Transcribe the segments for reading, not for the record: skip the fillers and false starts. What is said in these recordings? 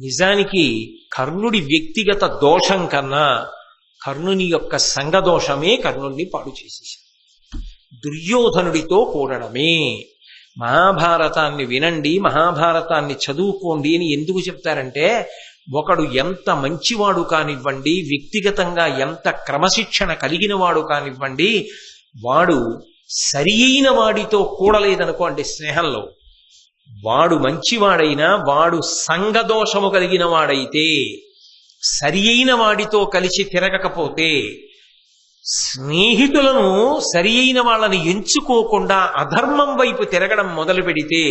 నిజానికి కర్ణుడి వ్యక్తిగత దోషం కన్నా కర్ణుని యొక్క సంఘదోషమే కర్ణుడిని పాడు చేసేసింది. దుర్యోధనుడితో కూడడమే. మహాభారతాన్ని వినండి, మహాభారతాన్ని చదువుకోండి అని ఎందుకు చెప్తారంటే, ఒకడు ఎంత మంచివాడు కానివ్వండి, వ్యక్తిగతంగా ఎంత క్రమశిక్షణ కలిగిన వాడు కానివ్వండి, వాడు సరి అయిన వాడితో కూడలేదనుకో, అంటే స్నేహంలో వాడు మంచివాడైనా వాడు సంఘదోషము కలిగిన వాడైతే, సరి అయిన వాడితో కలిసి తిరగకపోతే, స్నేహితులను సరి అయిన వాళ్ళని ఎంచుకోకుండా అధర్మం వైపు తిరగడం మొదలు పెడితే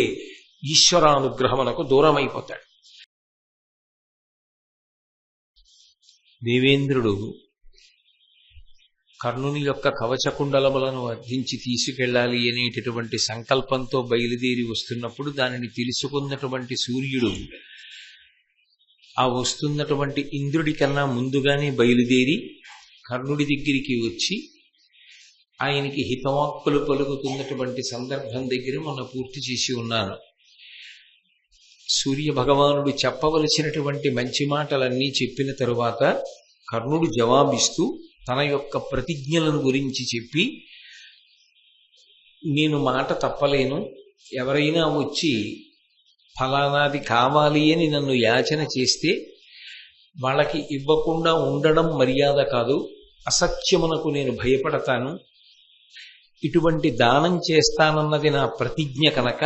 ఈశ్వరానుగ్రహమునకు దూరమైపోతాడు. దేవేంద్రుడు కర్ణుని యొక్క కవచకుండలములను అర్జించి తీసుకెళ్లాలి అనేటటువంటి సంకల్పంతో బయలుదేరి వస్తున్నప్పుడు దానిని తెలుసుకున్నటువంటి సూర్యుడు ఆ వస్తున్నటువంటి ఇంద్రుడి కన్నా ముందుగానే బయలుదేరి కర్ణుడి దగ్గరికి వచ్చి ఆయనకి హితవాక్కులు పలుకుతున్నటువంటి సందర్భం దగ్గర మొన్న పూర్తి చేసి ఉన్నాను. సూర్య భగవానుడు చెప్పవలసినటువంటి మంచి మాటలన్నీ చెప్పిన తరువాత కర్ణుడు జవాబిస్తూ తన యొక్క ప్రతిజ్ఞలను గురించి చెప్పి, నేను మాట తప్పలేను, ఎవరైనా వచ్చి ఫలానాది కావాలి అని నన్ను యాచన చేస్తే వాళ్ళకి ఇవ్వకుండా ఉండడం మర్యాద కాదు, అసత్యమునకు నేను భయపడతాను, ఇటువంటి దానం చేస్తానన్నది నా ప్రతిజ్ఞ కనుక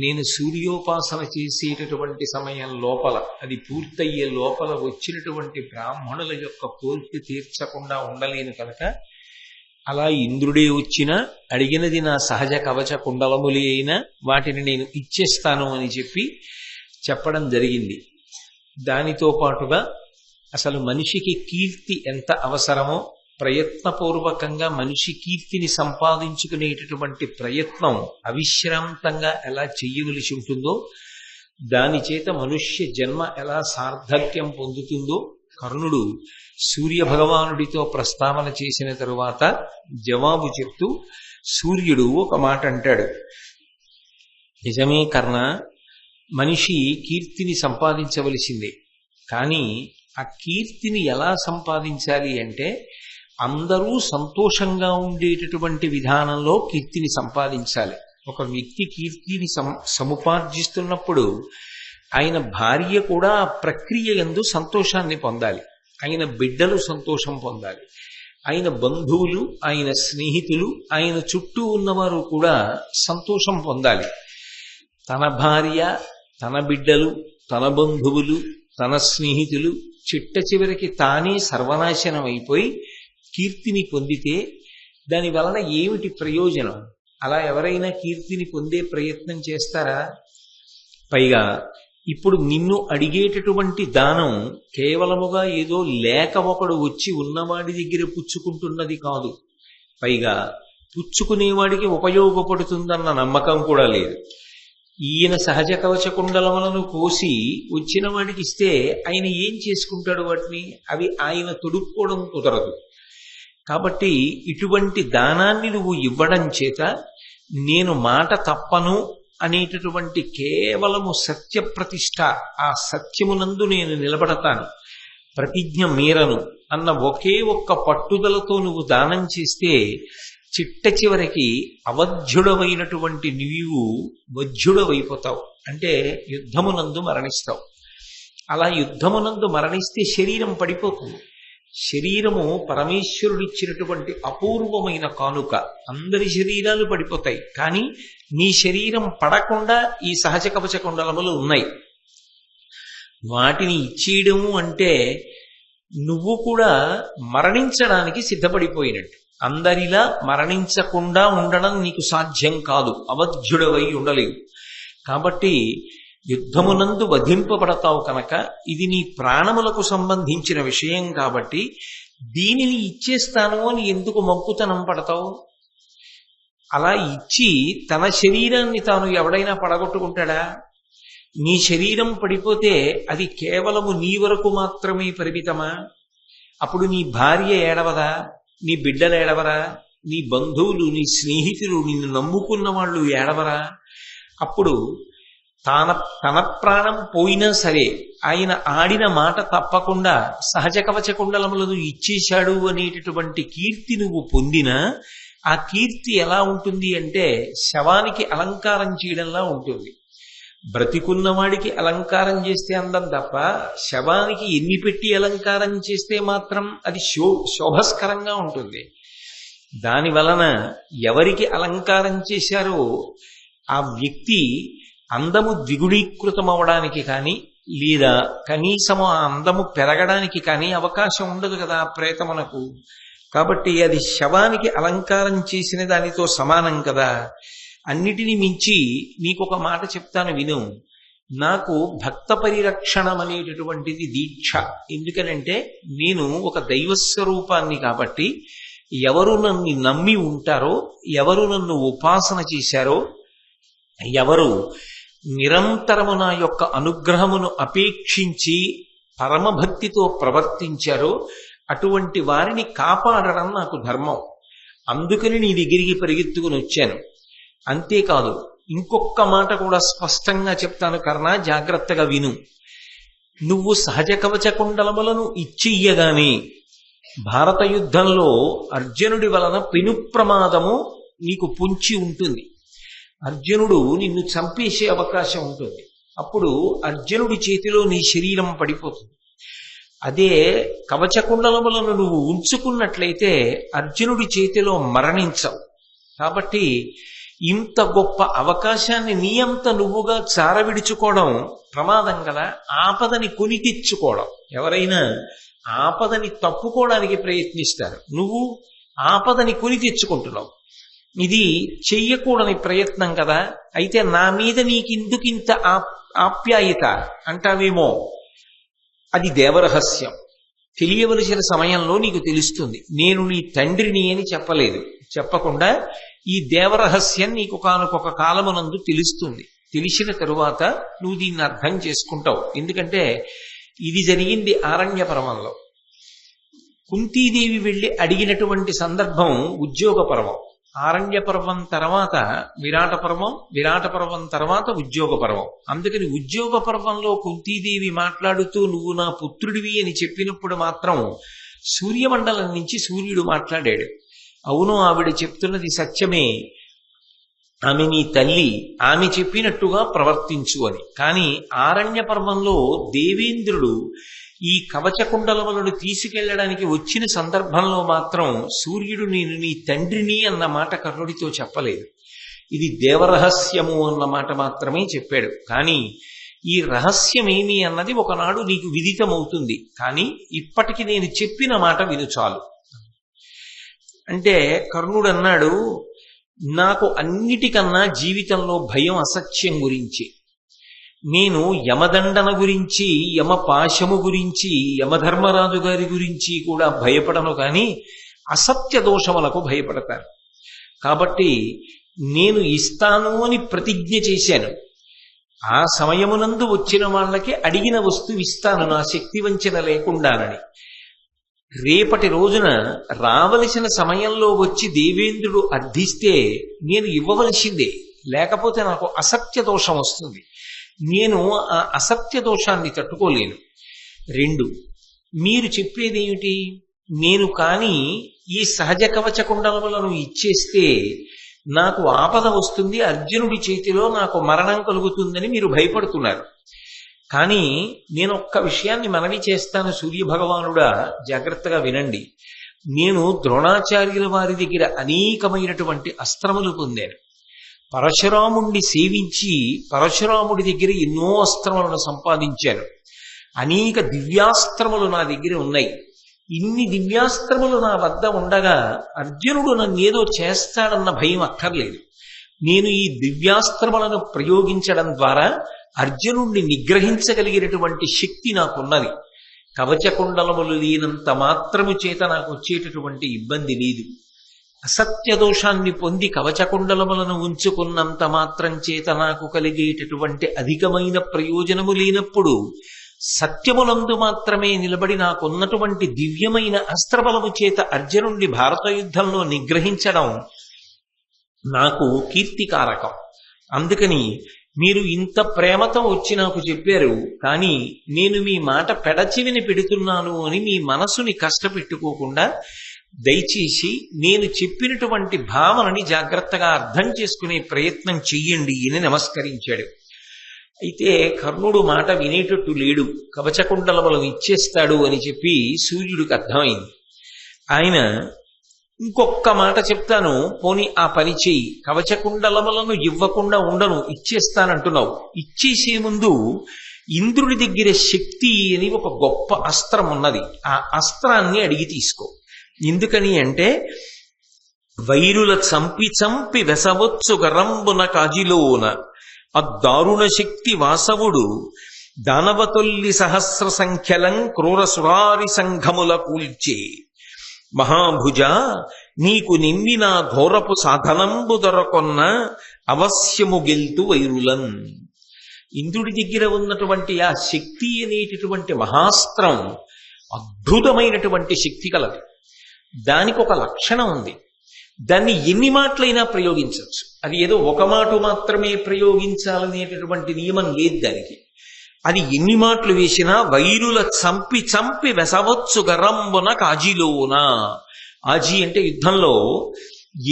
నేను సూర్యోపాసన చేసేటటువంటి సమయం లోపల, అది పూర్తయ్యే లోపల వచ్చినటువంటి బ్రాహ్మణుల యొక్క కోరిక తీర్చకుండా ఉండలేను కనుక అలా ఇంద్రుడే వచ్చినా అడిగినది నా సహజ కవచ కుండలములే అయినా వాటిని నేను ఇచ్చేస్తాను అని చెప్పడం జరిగింది. దానితో పాటుగా అసలు మనిషికి కీర్తి ఎంత అవసరమో, ప్రయత్నపూర్వకంగా మనిషి కీర్తిని సంపాదించుకునేటటువంటి ప్రయత్నం అవిశ్రాంతంగా ఎలా చెయ్యవలసి ఉంటుందో, దాని చేత మనుష్య జన్మ ఎలా సార్థక్యం పొందుతుందో కర్ణుడు సూర్య భగవానుడితో ప్రస్తావన చేసిన తరువాత జవాబు చెప్తూ సూర్యుడు ఒక మాట అంటాడు. నిజమే కర్ణ, మనిషి కీర్తిని సంపాదించవలసిందే, కానీ ఆ కీర్తిని ఎలా సంపాదించాలి అంటే అందరూ సంతోషంగా ఉండేటటువంటి విధానంలో కీర్తిని సంపాదించాలి. ఒక వ్యక్తి కీర్తిని సముపార్జిస్తున్నప్పుడు ఆయన భార్య కూడా ఆ ప్రక్రియ యందు సంతోషాన్ని పొందాలి, ఆయన బిడ్డలు సంతోషం పొందాలి, ఆయన బంధువులు, ఆయన స్నేహితులు, ఆయన చుట్టూ ఉన్నవారు కూడా సంతోషం పొందాలి. తన భార్య, తన బిడ్డలు, తన బంధువులు, తన స్నేహితులు చిట్ట చివరికి తానే సర్వనాశనం అయిపోయి కీర్తిని పొందితే దాని వలన ఏమిటి ప్రయోజనం? అలా ఎవరైనా కీర్తిని పొందే ప్రయత్నం చేస్తారా? పైగా ఇప్పుడు నిన్ను అడిగేటటువంటి దానం కేవలముగా ఏదో లేక ఒకడు వచ్చి ఉన్నవాడి దగ్గర పుచ్చుకుంటున్నది కాదు, పైగా పుచ్చుకునేవాడికి ఉపయోగపడుతుందన్న నమ్మకం కూడా లేదు. ఈయన సహజ కవచ కుండలములను కోసి వచ్చిన వాడికి ఇస్తే ఆయన ఏం చేసుకుంటాడు వాటిని? అవి ఆయన తొడుక్కోవడం కుదరదు. కాబట్టి ఇటువంటి దానాన్ని నువ్వు ఇవ్వడం చేత నేను మాట తప్పను అనేటటువంటి కేవలము సత్య ప్రతిష్ట, ఆ సత్యమునందు నేను నిలబడతాను, ప్రతిజ్ఞ మీరను అన్న ఒకే ఒక్క పట్టుదలతో నువ్వు దానం చేస్తే చిట్ట చివరికి అవధ్యుడమైనటువంటి నీవు వధ్యుడవైపోతావు, అంటే యుద్ధమునందు మరణిస్తావు. అలా యుద్ధమునందు మరణిస్తే శరీరం పడిపోతుంది. శరీరము పరమేశ్వరుడిచ్చినటువంటి అపూర్వమైన కానుక. అందరి శరీరాలు పడిపోతాయి, కానీ నీ శరీరం పడకుండా ఈ సహజ కవచ కుండలములు ఉన్నాయి. వాటిని ఇచ్చేయడము అంటే నువ్వు కూడా మరణించడానికి సిద్ధపడిపోయినట్టు. అందరిలా మరణించకుండా ఉండడం నీకు సాధ్యం కాదు, అవధ్యుడవై ఉండలేవు. కాబట్టి యుద్ధమునందు వధింపబడతావు కనుక ఇది నీ ప్రాణములకు సంబంధించిన విషయం కాబట్టి దీనిని ఇచ్చేస్తాను అని ఎందుకు మంకుతనం పడతావు? అలా ఇచ్చి తన శరీరాన్ని తాను ఎవడైనా పడగొట్టుకుంటాడా? నీ శరీరం పడిపోతే అది కేవలము నీ వరకు మాత్రమే పరిమితమా? అప్పుడు నీ భార్య ఏడవదా? నీ బిడ్డలు ఏడవరా? నీ బంధువులు, నీ స్నేహితులు, నిన్ను నమ్ముకున్న వాళ్ళు ఏడవరా? అప్పుడు తాన తన ప్రాణం పోయినా సరే ఆయన ఆడిన మాట తప్పకుండా సహజ కవచ కుండలములను ఇచ్చేశాడు అనేటటువంటి కీర్తి నువ్వు పొందినా ఆ కీర్తి ఎలా ఉంటుంది అంటే శవానికి అలంకారం చేయడంలా ఉంటుంది. బ్రతికున్నవాడికి అలంకారం చేస్తే అందం తప్ప శవానికి ఎన్ని పెట్టి అలంకారం చేస్తే మాత్రం అది శోభస్కరంగా ఉంటుంది. దాని వలన ఎవరికి అలంకారం చేశారో ఆ వ్యక్తి అందము ద్విగుణీకృతం అవడానికి కానీ లేదా కనీసము ఆ అందము పెరగడానికి కానీ అవకాశం ఉండదు కదా ప్రేతమునకు. కాబట్టి అది శవానికి అలంకారం చేసిన దానితో సమానం కదా. అన్నిటినీ మించి నీకొక మాట చెప్తాను విను. నాకు భక్త పరిరక్షణం అనేటటువంటిది దీక్ష. ఎందుకనంటే నేను ఒక దైవస్వరూపాన్ని కాబట్టి ఎవరు నన్ను నమ్మి ఉంటారో, ఎవరు నన్ను ఉపాసన చేశారో, ఎవరు నిరంతరము నా యొక్క అనుగ్రహమును అపేక్షించి పరమభక్తితో ప్రవర్తించారో అటువంటి వారిని కాపాడడం నాకు ధర్మం. అందుకని నీ దగ్గరికి పరిగెత్తుకుని వచ్చాను. అంతేకాదు ఇంకొక మాట కూడా స్పష్టంగా చెప్తాను కర్ణ, జాగ్రత్తగా విను. నువ్వు సహజ కవచ కుండలములను ఇచ్చియ్యగానే భారత యుద్ధంలో అర్జునుడి వలన పెను ప్రమాదము నీకు పొంచి ఉంటుంది. అర్జునుడు నిన్ను చంపేసే అవకాశం ఉంటుంది. అప్పుడు అర్జునుడి చేతిలో నీ శరీరం పడిపోతుంది. అదే కవచకుండలములను నువ్వు ఉంచుకున్నట్లయితే అర్జునుడి చేతిలో మరణించవు. కాబట్టి ఇంత గొప్ప అవకాశాన్ని నీ అంత నువ్వుగా చారవిడుచుకోవడం ప్రమాదం కదా. ఆపదని కొని తెచ్చుకోవడం, ఎవరైనా ఆపదని తప్పుకోవడానికి ప్రయత్నిస్తారు, నువ్వు ఆపదని కొని తెచ్చుకుంటున్నావు. ఇది చెయ్యకూడని ప్రయత్నం కదా. అయితే నా మీద నీకిందుకింత ఆప్యాయత అంటావేమో, అది దేవరహస్యం. తెలియవలసిన సమయంలో నీకు తెలుస్తుంది. నేను నీ తండ్రిని అని చెప్పలేదు, చెప్పకుండా ఈ దేవరహస్యం నీకు కానుకొక కాలమునందు తెలుస్తుంది. తెలిసిన తరువాత నువ్వు దీన్ని అర్థం చేసుకుంటావు. ఎందుకంటే ఇది జరిగింది ఆరణ్య పర్వంలో. కుంతీదేవి వెళ్ళి అడిగినటువంటి సందర్భం ఉద్యోగ పర్వం. ఆరణ్య పర్వం తర్వాత విరాట పర్వం, విరాట పర్వం తర్వాత ఉద్యోగ పర్వం. అందుకని ఉద్యోగ పర్వంలో కుంతీదేవి మాట్లాడుతూ నువ్వు నా పుత్రుడివి అని చెప్పినప్పుడు మాత్రం సూర్యమండలం నుంచి సూర్యుడు మాట్లాడాడు. అవును, ఆవిడ చెప్తున్నది సత్యమే, ఆమె నీ తల్లి, ఆమె చెప్పినట్టుగా ప్రవర్తించు అని. కానీ ఆరణ్య పర్వంలో దేవేంద్రుడు ఈ కవచకుండలములను తీసుకెళ్లడానికి వచ్చిన సందర్భంలో మాత్రం సూర్యుడు నేను నీ తండ్రిని అన్న మాట కర్ణుడితో చెప్పలేదు. ఇది దేవరహస్యము అన్న మాట మాత్రమే చెప్పాడు. కానీ ఈ రహస్యమేమి అన్నది ఒకనాడు నీకు విదితమవుతుంది. కానీ ఇప్పటికి నేను చెప్పిన మాట విను చాలు అంటే కర్ణుడు అన్నాడు, నాకు అన్నిటికన్నా జీవితంలో భయం అసత్యం గురించి. నేను యమదండన గురించి, యమపాశము గురించి, యమధర్మరాజు గారి గురించి కూడా భయపడను, కానీ అసత్య దోషములకు భయపడతాను. కాబట్టి నేను ఇస్తాను అని ప్రతిజ్ఞ చేశాను. ఆ సమయమునందు వచ్చిన వాళ్ళకి అడిగిన వస్తువు ఇస్తాను, నా శక్తి వంచన లేకుండానని. రేపటి రోజున రావలసిన సమయంలో వచ్చి దేవేంద్రుడు అర్థిస్తే నేను ఇవ్వవలసిందే, లేకపోతే నాకు అసత్య దోషం వస్తుంది. నేను ఆ అసత్య దోషాన్ని తట్టుకోలేను. 2, మీరు చెప్పేదేమిటి? నేను కానీ ఈ సహజ కవచ కుండలములను ఇచ్చేస్తే నాకు ఆపద వస్తుంది, అర్జునుడి చేతిలో నాకు మరణం కలుగుతుందని మీరు భయపడుతున్నారు. కానీ నేను ఒక్క విషయాన్ని మనవి చేస్తాను సూర్యభగవానుడా, జాగ్రత్తగా వినండి. నేను ద్రోణాచార్యుల వారి దగ్గర అనేకమైనటువంటి అస్త్రములు పొందాను. పరశురాముణ్ణి సేవించి పరశురాముడి దగ్గర ఎన్నో అస్త్రములను సంపాదించాను. అనేక దివ్యాస్త్రములు నా దగ్గర ఉన్నాయి. ఇన్ని దివ్యాస్త్రములు నా వద్ద ఉండగా అర్జునుడు నన్నేదో చేస్తాడన్న భయం అక్కర్లేదు. నేను ఈ దివ్యాస్త్రములను ప్రయోగించడం ద్వారా అర్జునుణ్ణి నిగ్రహించగలిగినటువంటి శక్తి నాకున్నది. కవచకుండలములు లేనంత మాత్రము చేత నాకు వచ్చేటటువంటి ఇబ్బంది లేదు. అసత్య దోషాన్ని పొంది కవచకుండలములను ఉంచుకున్నంత మాత్రం చేత నాకు కలిగేటటువంటి అధికమైన ప్రయోజనము లేనప్పుడు సత్యములందు మాత్రమే నిలబడి నాకున్నటువంటి దివ్యమైన అస్త్రబలము చేత అర్జునుణ్ణి భారత యుద్ధంలో నిగ్రహించడం నాకు కీర్తికారకం. అందుకని మీరు ఇంత ప్రేమతో వచ్చి నాకు చెప్పారు, కానీ నేను మీ మాట పెడచెవిని పెడుతున్నాను అని మీ మనసుని కష్టపెట్టుకోకుండా దయచేసి నేను చెప్పినటువంటి భావనని జాగ్రత్తగా అర్థం చేసుకునే ప్రయత్నం చెయ్యండి అని నమస్కరించాడు. అయితే కర్ణుడు మాట వినేటట్టు లేడు. కవచకుండలములను ఇచ్చేస్తాడు అని చెప్పి సూర్యుడికి అర్థమైంది. ఆయన ఇంకొక్క మాట చెప్తాను, పోనీ ఆ పని చెయ్యి, కవచకుండలములను ఇవ్వకుండా ఉండను, ఇచ్చేస్తానంటున్నావు. ఇచ్చేసే ముందు ఇంద్రుడి దగ్గర శక్తి అని ఒక గొప్ప అస్త్రం ఉన్నది, ఆ అస్త్రాన్ని అడిగి తీసుకో. ఎందుకని అంటే, వైరుల చంపి చంపి వెసవొచ్చు గరంబున కాజిలోన అద్దారుణ శక్తి వాసవుడు దానవతొల్లి సహస్ర సంఖ్యలం క్రూర సురారి సంఘముల కూల్చే మహాభుజ నీకు నిమ్మిన ఘోరపు సాధనంబు దొరకొన్న అవశ్యము గెల్తు వైరులన్. ఇంద్రుడి దగ్గర ఉన్నటువంటి ఆ శక్తి అనేటటువంటి మహాస్త్రం అద్భుతమైనటువంటి శక్తి కలది. దానికి ఒక లక్షణం ఉంది, దాన్ని ఎన్ని మాటలైనా ప్రయోగించవచ్చు. అది ఏదో ఒక మాట మాత్రమే ప్రయోగించాలనేటటువంటి నియమం లేదు దానికి. అది ఎన్ని మాటలు వేసినా వైరుల చంపి చంపి వెసవచ్చు గరంబున కాజిలోన. ఆజీ అంటే యుద్ధంలో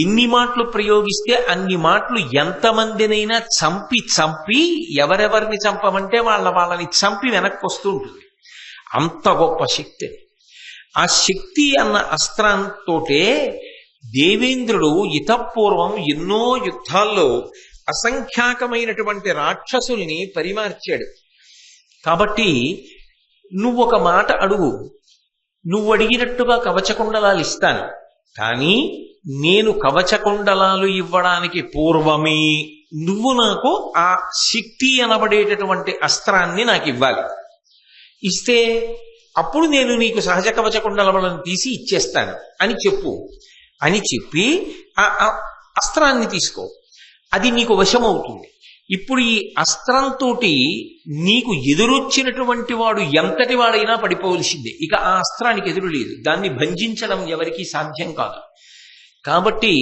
ఎన్ని మాటలు ప్రయోగిస్తే అన్ని మాటలు ఎంతమందినైనా చంపి చంపి ఎవరెవరిని చంపమంటే వాళ్ళని చంపి వెనక్కి వస్తూ ఉంటుంది. అంత గొప్ప శక్తి. ఆ శక్తి అన్న అస్త్రంతోటే దేవేంద్రుడు ఇతపూర్వం ఎన్నో యుద్ధాల్లో అసంఖ్యాకమైనటువంటి రాక్షసుల్ని పరిమార్చాడు. కాబట్టి నువ్వొక మాట అడుగు, నువ్వు అడిగినట్టుగా కవచకుండలాలు ఇస్తాను, కానీ నేను కవచకుండలాలు ఇవ్వడానికి పూర్వమే నువ్వు నాకు ఆ శక్తి అనబడేటటువంటి అస్త్రాన్ని నాకు ఇవ్వాలి. ఇస్తే అప్పుడు నేను నీకు సహజ కవచకుండలములను తీసి ఇచ్చేస్తాను అని చెప్పు అని చెప్పి ఆ అస్త్రాన్ని తీసుకో, అది నీకు వశమవుతుంది. ఇప్పుడు ఈ అస్త్రంతో నీకు ఎదురొచ్చినటువంటి వాడు ఎంతటి వాడైనా పడిపోవలసిందే. ఇక ఆ అస్త్రానికి ఎదురు లేదు, దాన్ని భంజించడం ఎవరికీ సాధ్యం కాదు. కాబట్టి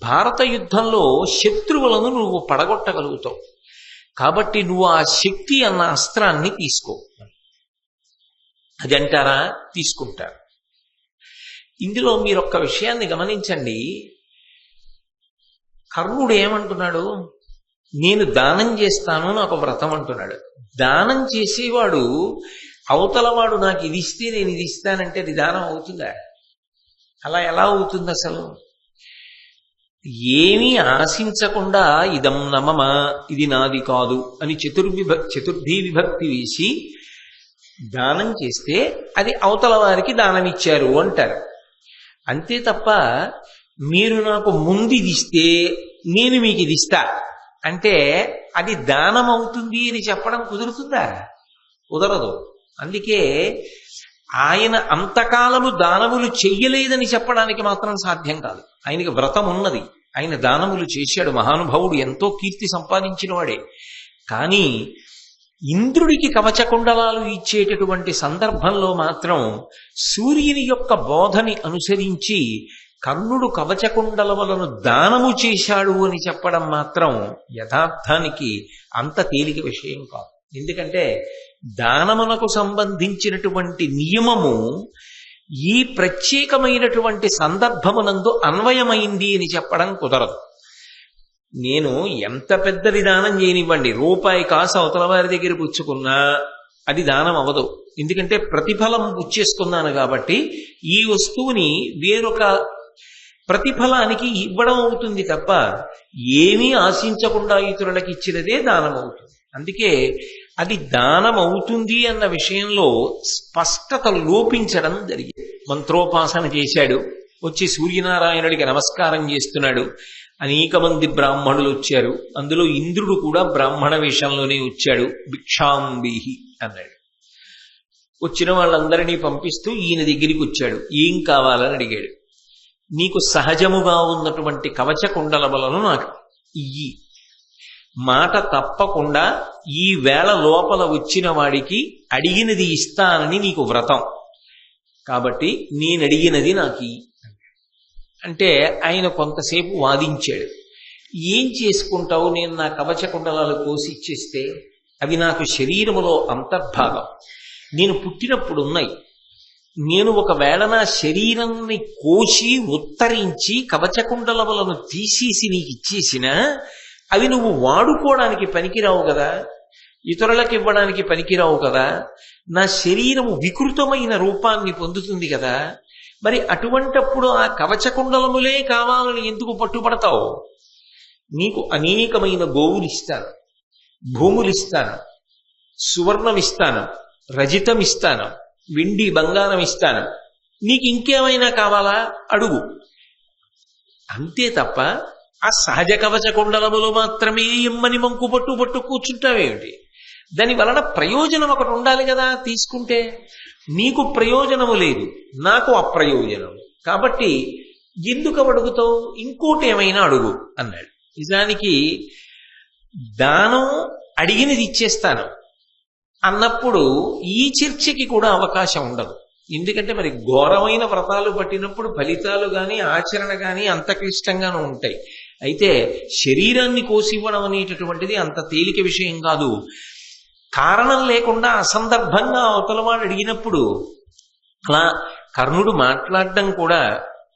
భారత యుద్ధంలో శత్రువులను నువ్వు పడగొట్టగలుగుతావు. కాబట్టి నువ్వు ఆ శక్తి అన్న అస్త్రాన్ని తీసుకో. అది అంటారా? తీసుకుంటారు. ఇందులో మీరు ఒక్క విషయాన్ని గమనించండి. కర్ణుడు ఏమంటున్నాడు? నేను దానం చేస్తాను, నాకు వ్రతం అంటున్నాడు. దానం చేసేవాడు అవతలవాడు నాకు ఇది ఇస్తే నేను ఇది ఇస్తానంటే అది దానం అవుతుందా? అలా ఎలా అవుతుంది అసలు? ఏమీ ఆశించకుండా ఇదం నమమ, ఇది నాది కాదు అని చతుర్థీ విభక్తి వేసి దానం చేస్తే అది అవతల వారికి దానం ఇచ్చారు అంటారు. అంతే తప్ప మీరు నాకు ముందు ఇది ఇస్తే నేను మీకు ఇది ఇస్తా అంటే అది దానం అవుతుంది అని చెప్పడం కుదురుతుందా? కుదరదు. అందుకే ఆయన అంతకాలము దానములు చెయ్యలేదని చెప్పడానికి మాత్రం సాధ్యం కాదు. ఆయనకి వ్రతం ఉన్నది, ఆయన దానములు చేశాడు. మహానుభావుడు, ఎంతో కీర్తి సంపాదించిన వాడే. కానీ ఇంద్రుడికి కవచకుండలాలు ఇచ్చేటటువంటి సందర్భంలో మాత్రం సూర్యుని యొక్క బోధని అనుసరించి కర్ణుడు కవచకుండలములను దానము చేశాడు అని చెప్పడం మాత్రం యథార్థానికి అంత తేలిక విషయం కాదు. ఎందుకంటే దానమునకు సంబంధించినటువంటి నియమము ఈ ప్రత్యేకమైనటువంటి సందర్భమునందు అన్వయమైంది అని చెప్పడం కుదరదు. నేను ఎంత పెద్దది దానం చేయనివ్వండి, రూపాయి కాసు అవతల వారి దగ్గర పుచ్చుకున్నా అది దానం అవ్వదు. ఎందుకంటే ప్రతిఫలం పుచ్చేసుకున్నాను కాబట్టి ఈ వస్తువుని వేరొక ప్రతిఫలానికి ఇవ్వడం అవుతుంది తప్ప ఏమీ ఆశించకుండా ఇతరులకు ఇచ్చినదే దానం అవుతుంది. అందుకే అది దానం అవుతుంది అన్న విషయంలో స్పష్టత లోపించడం జరిగింది. మంత్రోపాసన చేశాడు, వచ్చి సూర్యనారాయణుడికి నమస్కారం చేస్తున్నాడు. అనేక మంది బ్రాహ్మణులు వచ్చారు, అందులో ఇంద్రుడు కూడా బ్రాహ్మణ వేషంలోనే వచ్చాడు. భిక్షాంబీహి అన్నాడు. వచ్చిన వాళ్ళందరినీ పంపిస్తూ ఈయన దగ్గరికి వచ్చాడు. ఏం కావాలని అడిగాడు. నీకు సహజముగా ఉన్నటువంటి కవచ కుండలములను నాకు ఇయ్యి, మాట తప్పకుండా ఈ వేళ లోపల వచ్చిన వాడికి అడిగినది ఇస్తానని నీకు వ్రతం, కాబట్టి నేను అడిగినది నాకు అంటే ఆయన కొంతసేపు వాదించాడు. ఏం చేసుకుంటావు నేను నా కవచ కుండలాలు కోసి ఇచ్చేస్తే? అవి నాకు శరీరములో అంతర్భాగం, నేను పుట్టినప్పుడు ఉన్నాయి. నేను ఒకవేళ నా శరీరాన్ని కోసి ఉత్తరించి కవచకుండలములను తీసేసి నీకు ఇచ్చేసినా అవి నువ్వు వాడుకోవడానికి పనికిరావు కదా, ఇతరులకు ఇవ్వడానికి పనికిరావు కదా. నా శరీరము వికృతమైన రూపాన్ని పొందుతుంది కదా. మరి అటువంటప్పుడు ఆ కవచకుండలములే కావాలని ఎందుకు పట్టుబడతావు? నీకు అనేకమైన గోవులు ఇస్తాను, భూములు ఇస్తాను, సువర్ణం ఇస్తాను, రజితం ఇస్తాను, వెండి బంగారం ఇస్తాను. నీకు ఇంకేమైనా కావాలా అడుగు. అంతే తప్ప ఆ సహజ కవచ కుండలములు మాత్రమే ఇమ్మని మంకు పట్టు కూర్చుంటావేమిటి? దాని వలన ప్రయోజనం ఒకటి ఉండాలి కదా. తీసుకుంటే నీకు ప్రయోజనము లేదు, నాకు అప్రయోజనం. కాబట్టి ఎందుకు అడుగుతావు? ఇంకోటి ఏమైనా అడుగు అన్నాడు. నిజానికి దానం అడిగినది ఇచ్చేస్తాను అన్నప్పుడు ఈ చర్చకి కూడా అవకాశం ఉండదు. ఎందుకంటే మరి ఘోరమైన వ్రతాలు పట్టినప్పుడు ఫలితాలు కానీ ఆచరణ కానీ అంత క్లిష్టంగానూ ఉంటాయి. అయితే శరీరాన్ని కోసివ్వడం అనేటటువంటిది అంత తేలిక విషయం కాదు. కారణం లేకుండా అసందర్భంగా అవతలవాడు అడిగినప్పుడు అలా కర్ణుడు మాట్లాడడం కూడా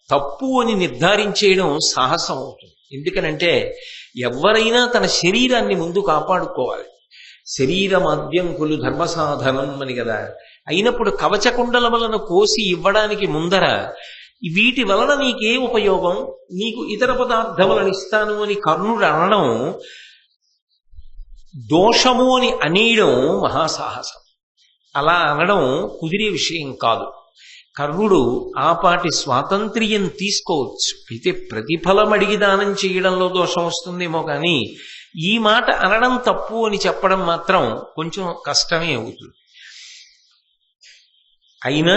తప్పు అని నిర్ధారించేయడం సాహసం అవుతుంది. ఎందుకనంటే ఎవరైనా తన శరీరాన్ని ముందు కాపాడుకోవాలి. శరీరమాద్యం కులు ధర్మసాధనం అని కదా. అయినప్పుడు కవచకుండలములను కోసి ఇవ్వడానికి ముందర వీటి వలన నీకే ఉపయోగం, నీకు ఇతర పదార్థములను ఇస్తాను అని కర్ణుడు అనడం దోషము అని అనేయడం మహాసాహసం. అలా అనడం కుదిరే విషయం కాదు. కర్ణుడు ఆపాటి స్వాతంత్ర్యం తీసుకోవచ్చు. అయితే ప్రతిఫలం అడిగి దానం చేయడంలో దోషం వస్తుందేమో కానీ ఈ మాట అనడం తప్పు అని చెప్పడం మాత్రం కొంచెం కష్టమే అవుతుంది. అయినా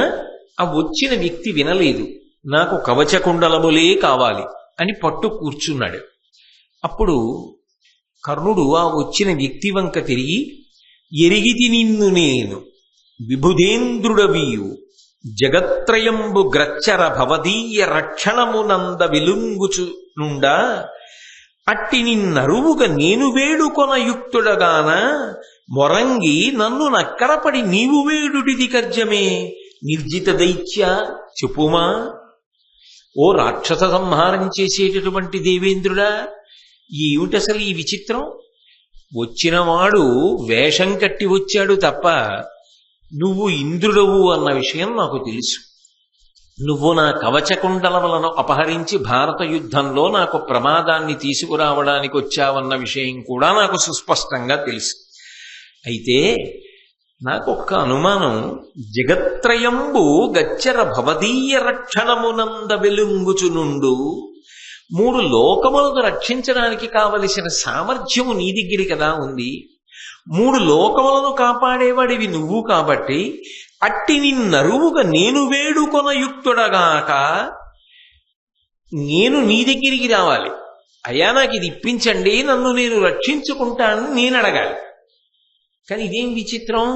ఆ వచ్చిన వ్యక్తి వినలేదు. నాకు కవచకుండలములే కావాలి అని పట్టు కూర్చున్నాడు. అప్పుడు కర్ణుడు ఆ వచ్చిన వ్యక్తి వంక తిరిగి, ఎరిగితి నిన్ను నేను విభుదేంద్రుడవియు జగత్రయంబు గ్రచ్చర భవదీయ రక్షణమునంద వెలుంగుచునుండా అట్టి నిన్నరువుగా నేను వేడుకొన యుక్తుడగాన మొరంగి నన్ను నక్కరపడి నీవు వేడుడిది కర్జమే నిర్జిత దైత్య చెప్పుమా. ఓ రాక్షస సంహారం చేసేటటువంటి దేవేంద్రుడా, ఏమిటి అసలు ఈ విచిత్రం? వచ్చినవాడు వేషం కట్టి వచ్చాడు తప్ప నువ్వు ఇంద్రుడవు అన్న విషయం నాకు తెలుసు. నువ్వు నా కవచకుండలములను అపహరించి భారత యుద్ధంలో నాకు ప్రమాదాన్ని తీసుకురావడానికి వచ్చావన్న విషయం కూడా నాకు సుస్పష్టంగా తెలుసు. అయితే నాకొక్క అనుమానం, జగత్రయంబు గచ్చర భవదీయ రక్షణమునంద వెలుంగుచునుండు, మూడు లోకములను రక్షించడానికి కావలసిన సామర్థ్యము నీ దగ్గర కదా ఉంది. మూడు లోకములను కాపాడేవాడివి నువ్వు కాబట్టి అట్టి నిన్నరువుగా నేను వేడుకొన యుక్తుడగాక నేను నీ దగ్గరికి రావాలి. అయ్యా నాకు ఇది ఇప్పించండి, నన్ను నేను రక్షించుకుంటానని నేను అడగాలి. కానీ ఇదేం విచిత్రం,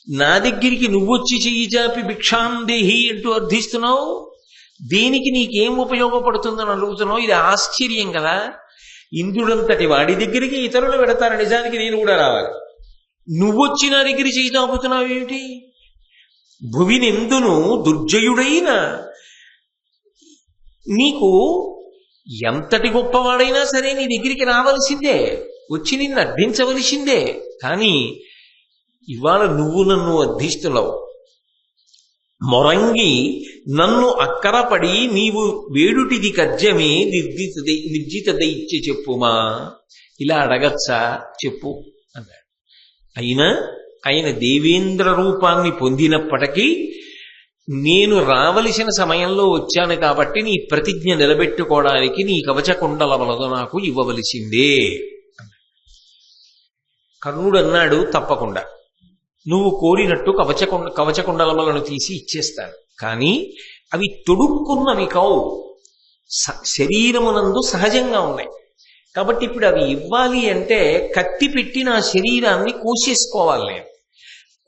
నా దగ్గరికి నువ్వొచ్చి చెయ్యి చాపి భిక్షాందేహి అంటూ అర్థిస్తున్నావు. దేనికి నీకేం ఉపయోగపడుతుందని అడుగుతున్నావు. ఇది ఆశ్చర్యం కదా. ఇంద్రుడంతటి వాడి దగ్గరికి ఇతరులు పెడతారు, నిజానికి నేను కూడా రావాలి. నువ్వొచ్చి నా దగ్గర చెయ్యి చాపుతున్నావు ఏమిటి? భువినెందును దుర్జయుడైన నీకు ఎంతటి గొప్పవాడైనా సరే నీ దగ్గరికి రావలసిందే, వచ్చి నిన్ను అర్థించవలసిందే. కానీ ఇవాళ నువ్వు నన్ను అర్థిస్తున్నావు. మొరంగి నన్ను అక్కరపడి నీవు వేడుటిది కర్జమే నిర్జిత దైత్య చెప్పుమా. ఇలా అడగచ్చా చెప్పు అన్నాడు. అయినా ఆయన దేవేంద్ర రూపాన్ని పొందినప్పటికీ నేను రావలసిన సమయంలో వచ్చాను కాబట్టి నీ ప్రతిజ్ఞ నిలబెట్టుకోవడానికి నీ కవచకుండలములను నాకు ఇవ్వవలసిందే. కర్ణుడు అన్నాడు, తప్పకుండా నువ్వు కోరినట్టు కవచకుండలములను తీసి ఇచ్చేస్తాను. కానీ అవి తొడుక్కున్నవి కావు, శరీరమునందు సహజంగా ఉన్నాయి. కాబట్టి ఇప్పుడు అవి ఇవ్వాలి అంటే కత్తి పెట్టి నా శరీరాన్ని కోసేసుకోవాలి, నేను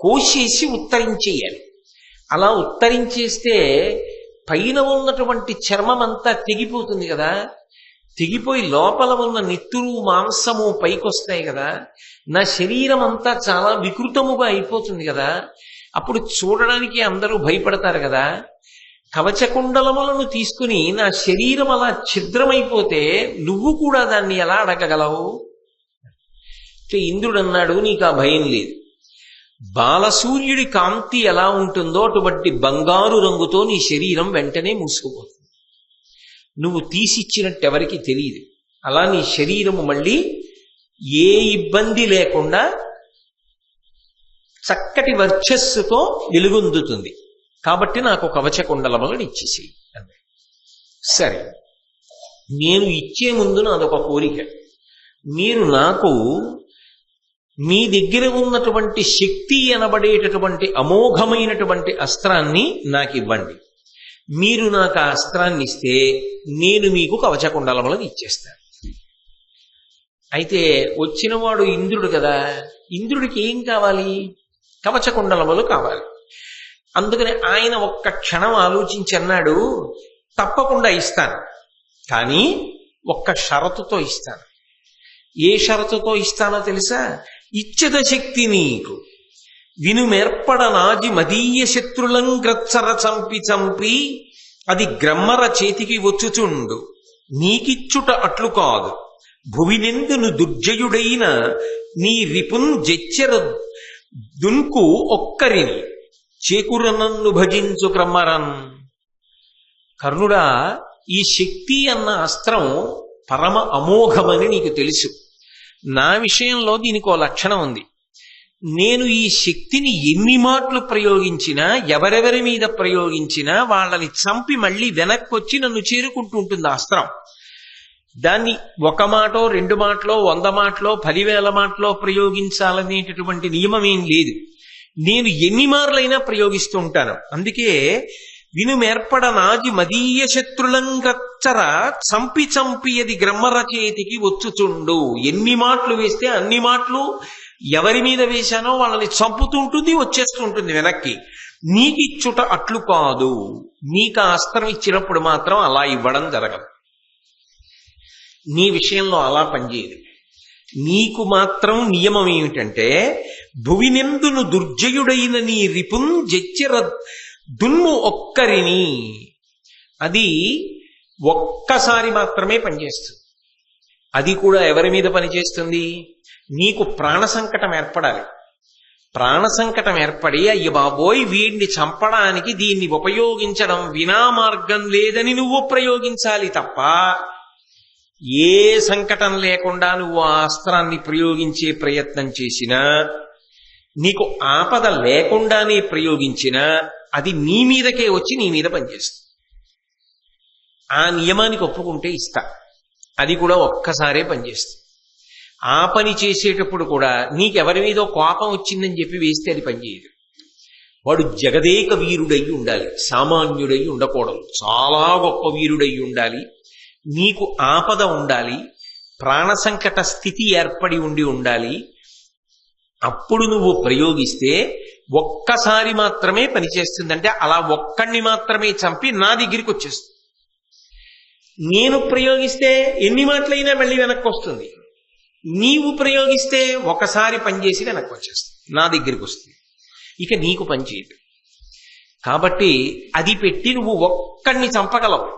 కోసేసి ఉత్తరించేయాలి. అలా ఉత్తరించేస్తే పైన ఉన్నటువంటి చర్మం అంతా తెగిపోతుంది కదా. తెగిపోయి లోపల ఉన్న నెత్తురు మాంసము పైకొస్తాయి కదా, నా శరీరం అంతా చాలా వికృతముగా అయిపోతుంది కదా, అప్పుడు చూడడానికి అందరూ భయపడతారు కదా. కవచకుండలములను తీసుకుని నా శరీరం అలా ఛిద్రమైపోతే నువ్వు కూడా దాన్ని ఎలా అడగగలవు? ఇంద్రుడు అన్నాడు, నీకు ఆ భయం లేదు. బాలసూర్యుడి కాంతి ఎలా ఉంటుందో అటువంటి బంగారు రంగుతో నీ శరీరం వెంటనే మూసుకుపోతుంది. నువ్వు తీసిచ్చినట్టు ఎవరికి తెలియదు. అలా నీ శరీరము మళ్ళీ ఏ ఇబ్బంది లేకుండా చక్కటి వర్చస్సుతో వెలుగొందుతుంది. కాబట్టి నాకు కవచకుండలములను ఇచ్చేసేయి అన్నాడు. సరే, నేను ఇచ్చే ముందు నాదొక కోరిక. మీరు నాకు మీ దగ్గర ఉన్నటువంటి శక్తి అనబడేటటువంటి అమోఘమైనటువంటి అస్త్రాన్ని నాకు ఇవ్వండి. మీరు నాకు ఆ అస్త్రాన్ని ఇస్తే నేను మీకు కవచకుండలములను ఇచ్చేస్తాను. అయితే వచ్చినవాడు ఇంద్రుడు కదా, ఇంద్రుడికి ఏం కావాలి? కవచకుండలములు కావాలి. అందుకని ఆయన ఒక్క క్షణం ఆలోచించి అన్నాడు, తప్పకుండా ఇస్తాను, కానీ ఒక్క షరతుతో ఇస్తాను. ఏ షరతుతో ఇస్తానో తెలుసా? ఇచ్చద శక్తి నీకు వినుమెర్పడ నాజి మదీయ శత్రులం గ్రచ్చర చంపి చంపి అది గ్రమ్మర చేతికి వచ్చుచుండు నీకిచ్చుట అట్లు కాదు భువినెందును దుర్జయుడైన నీ రిపున్ జెచ్చెర దున్కు ఒక్కరిని చేకురనన్ను భజించు క్రమ్మరన్. కర్ణుడా, ఈ శక్తి అన్న అస్త్రం పరమ అమోఘమని నీకు తెలుసు. నా విషయంలో దీనికి ఓ లక్షణం ఉంది. నేను ఈ శక్తిని ఎన్ని మాటలు ప్రయోగించినా, ఎవరెవరి మీద ప్రయోగించినా వాళ్ళని చంపి మళ్ళీ వెనక్కి వచ్చి నన్ను చేరుకుంటూ ఉంటుంది ఆ అస్త్రం. దాన్ని ఒక మాటో 2 మాటలో 100 మాటలో 10,000 మాటలో ప్రయోగించాలనేటటువంటి నియమం ఏం లేదు. నేను ఎన్ని మార్లైనా ప్రయోగిస్తూ ఉంటాను. అందుకే వినుమెర్పడ నాజి మదీయ శత్రులంగచ్చర చంపి చంపి అది గ్రమ్మర చేతికి వచ్చుచుండు. ఎన్ని మాటలు వేస్తే అన్ని మాటలు ఎవరి మీద వేశానో వాళ్ళని చంపుతూ ఉంటుంది, వచ్చేస్తూ ఉంటుంది వెనక్కి. నీకిచ్చుట అట్లు కాదు. నీకు ఆ అస్త్రం ఇచ్చినప్పుడు మాత్రం అలా ఇవ్వడం జరగదు. నీ విషయంలో అలా పనిచేయదు. నీకు మాత్రం నియమం ఏమిటంటే, భువినెందును దుర్జయుడైన నీ రిపున్ జెచ్చెర దున్ము ఒక్కరిని. అది ఒక్కసారి మాత్రమే పనిచేస్తుంది. అది కూడా ఎవరి మీద పనిచేస్తుంది? నీకు ప్రాణ సంకటం ఏర్పడాలి. ప్రాణ సంకటం ఏర్పడి అయ్య బాబోయ్ వీడిని చంపడానికి దీన్ని ఉపయోగించడం వినా మార్గం లేదని నువ్వు ప్రయోగించాలి తప్ప, ఏ సంకటం లేకుండా నువ్వు ఆ అస్త్రాన్ని ప్రయోగించే ప్రయత్నం చేసినా, నీకు ఆపద లేకుండానే ప్రయోగించినా అది నీ మీదకే వచ్చి నీ మీద పనిచేస్తుంది. ఆ నియమానికి ఒప్పుకుంటే ఇస్తా. అది కూడా ఒక్కసారే పనిచేస్తుంది. ఆ పని చేసేటప్పుడు కూడా నీకెవరి మీదో కోపం వచ్చిందని చెప్పి వేస్తే అది పనిచేయదు. వాడు జగదేక వీరుడై ఉండాలి, సామాన్యుడై ఉండకూడదు. చాలా గొప్ప వీరుడై ఉండాలి. నీకు ఆపద ఉండాలి, ప్రాణ సంకట స్థితి ఏర్పడి ఉండాలి. అప్పుడు నువ్వు ప్రయోగిస్తే ఒక్కసారి మాత్రమే పనిచేస్తుంది. అంటే అలా ఒక్కడిని మాత్రమే చంపి నా దగ్గరికి వచ్చేస్తుంది. నేను ప్రయోగిస్తే ఎన్ని మాటలైనా మళ్ళీ వెనక్కి వస్తుంది. నీవు ప్రయోగిస్తే ఒకసారి పనిచేసి వెనక్కి వచ్చేస్తుంది, నా దగ్గరికి వస్తుంది. ఇక నీకు పనిచేయదు. కాబట్టి అది పెట్టి నువ్వు ఒక్కడిని చంపగలవు.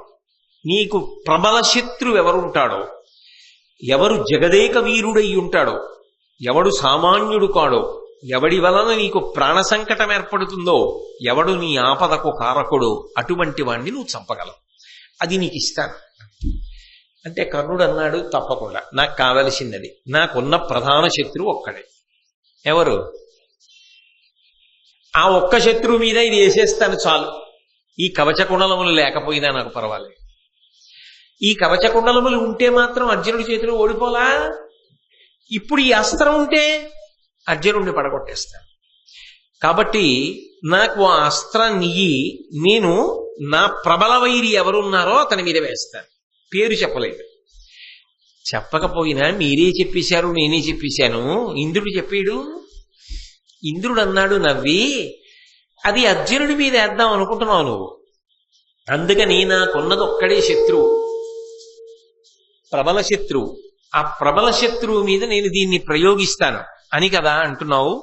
నీకు ప్రబల శత్రువు ఎవరుంటాడో, ఎవరు జగదేక వీరుడై ఉంటాడో, ఎవడు సామాన్యుడు కాడో, ఎవడి వలన నీకు ప్రాణ సంకటం ఏర్పడుతుందో, ఎవడు నీ ఆపదకు కారకుడో అటువంటి వాణ్ణి నువ్వు చంపగలవు. అది నీకు ఇస్తాను అంటే కర్ణుడు అన్నాడు, తప్పకుండా నాకు కావలసినది. నాకున్న ప్రధాన శత్రువు ఒక్కడే. ఎవరు? ఆ ఒక్క శత్రువు మీద ఇది వేసేస్తాను చాలు. ఈ కవచకుండలములు లేకపోయినా నాకు పర్వాలేదు. ఈ కవచకుండలములు ఉంటే మాత్రం అర్జునుడి చేతిలో ఓడిపోలా. ఇప్పుడు ఈ అస్త్రం ఉంటే అర్జునుడిని పడగొట్టేస్తాను. కాబట్టి నాకు ఆ అస్త్రాన్ని నేను నా ప్రబల వైరి ఎవరున్నారో అతని మీద వేస్తాను. పేరు చెప్పలేదు. చెప్పకపోయినా మీరే చెప్పేశారు, నేనే చెప్పేశాను. ఇంద్రుడు చెప్పాడు. ఇంద్రుడు అన్నాడు నవ్వి, అది అర్జునుడి మీద వేద్దాం అనుకుంటున్నావు నువ్వు. అందుకని నాకున్నది ఒక్కడే శత్రువు. ప్రబల శత్రువు. ఆ ప్రబల శత్రువు మీద నేను దీన్ని ప్రయోగిస్తాను అని కదా అంటున్నావు.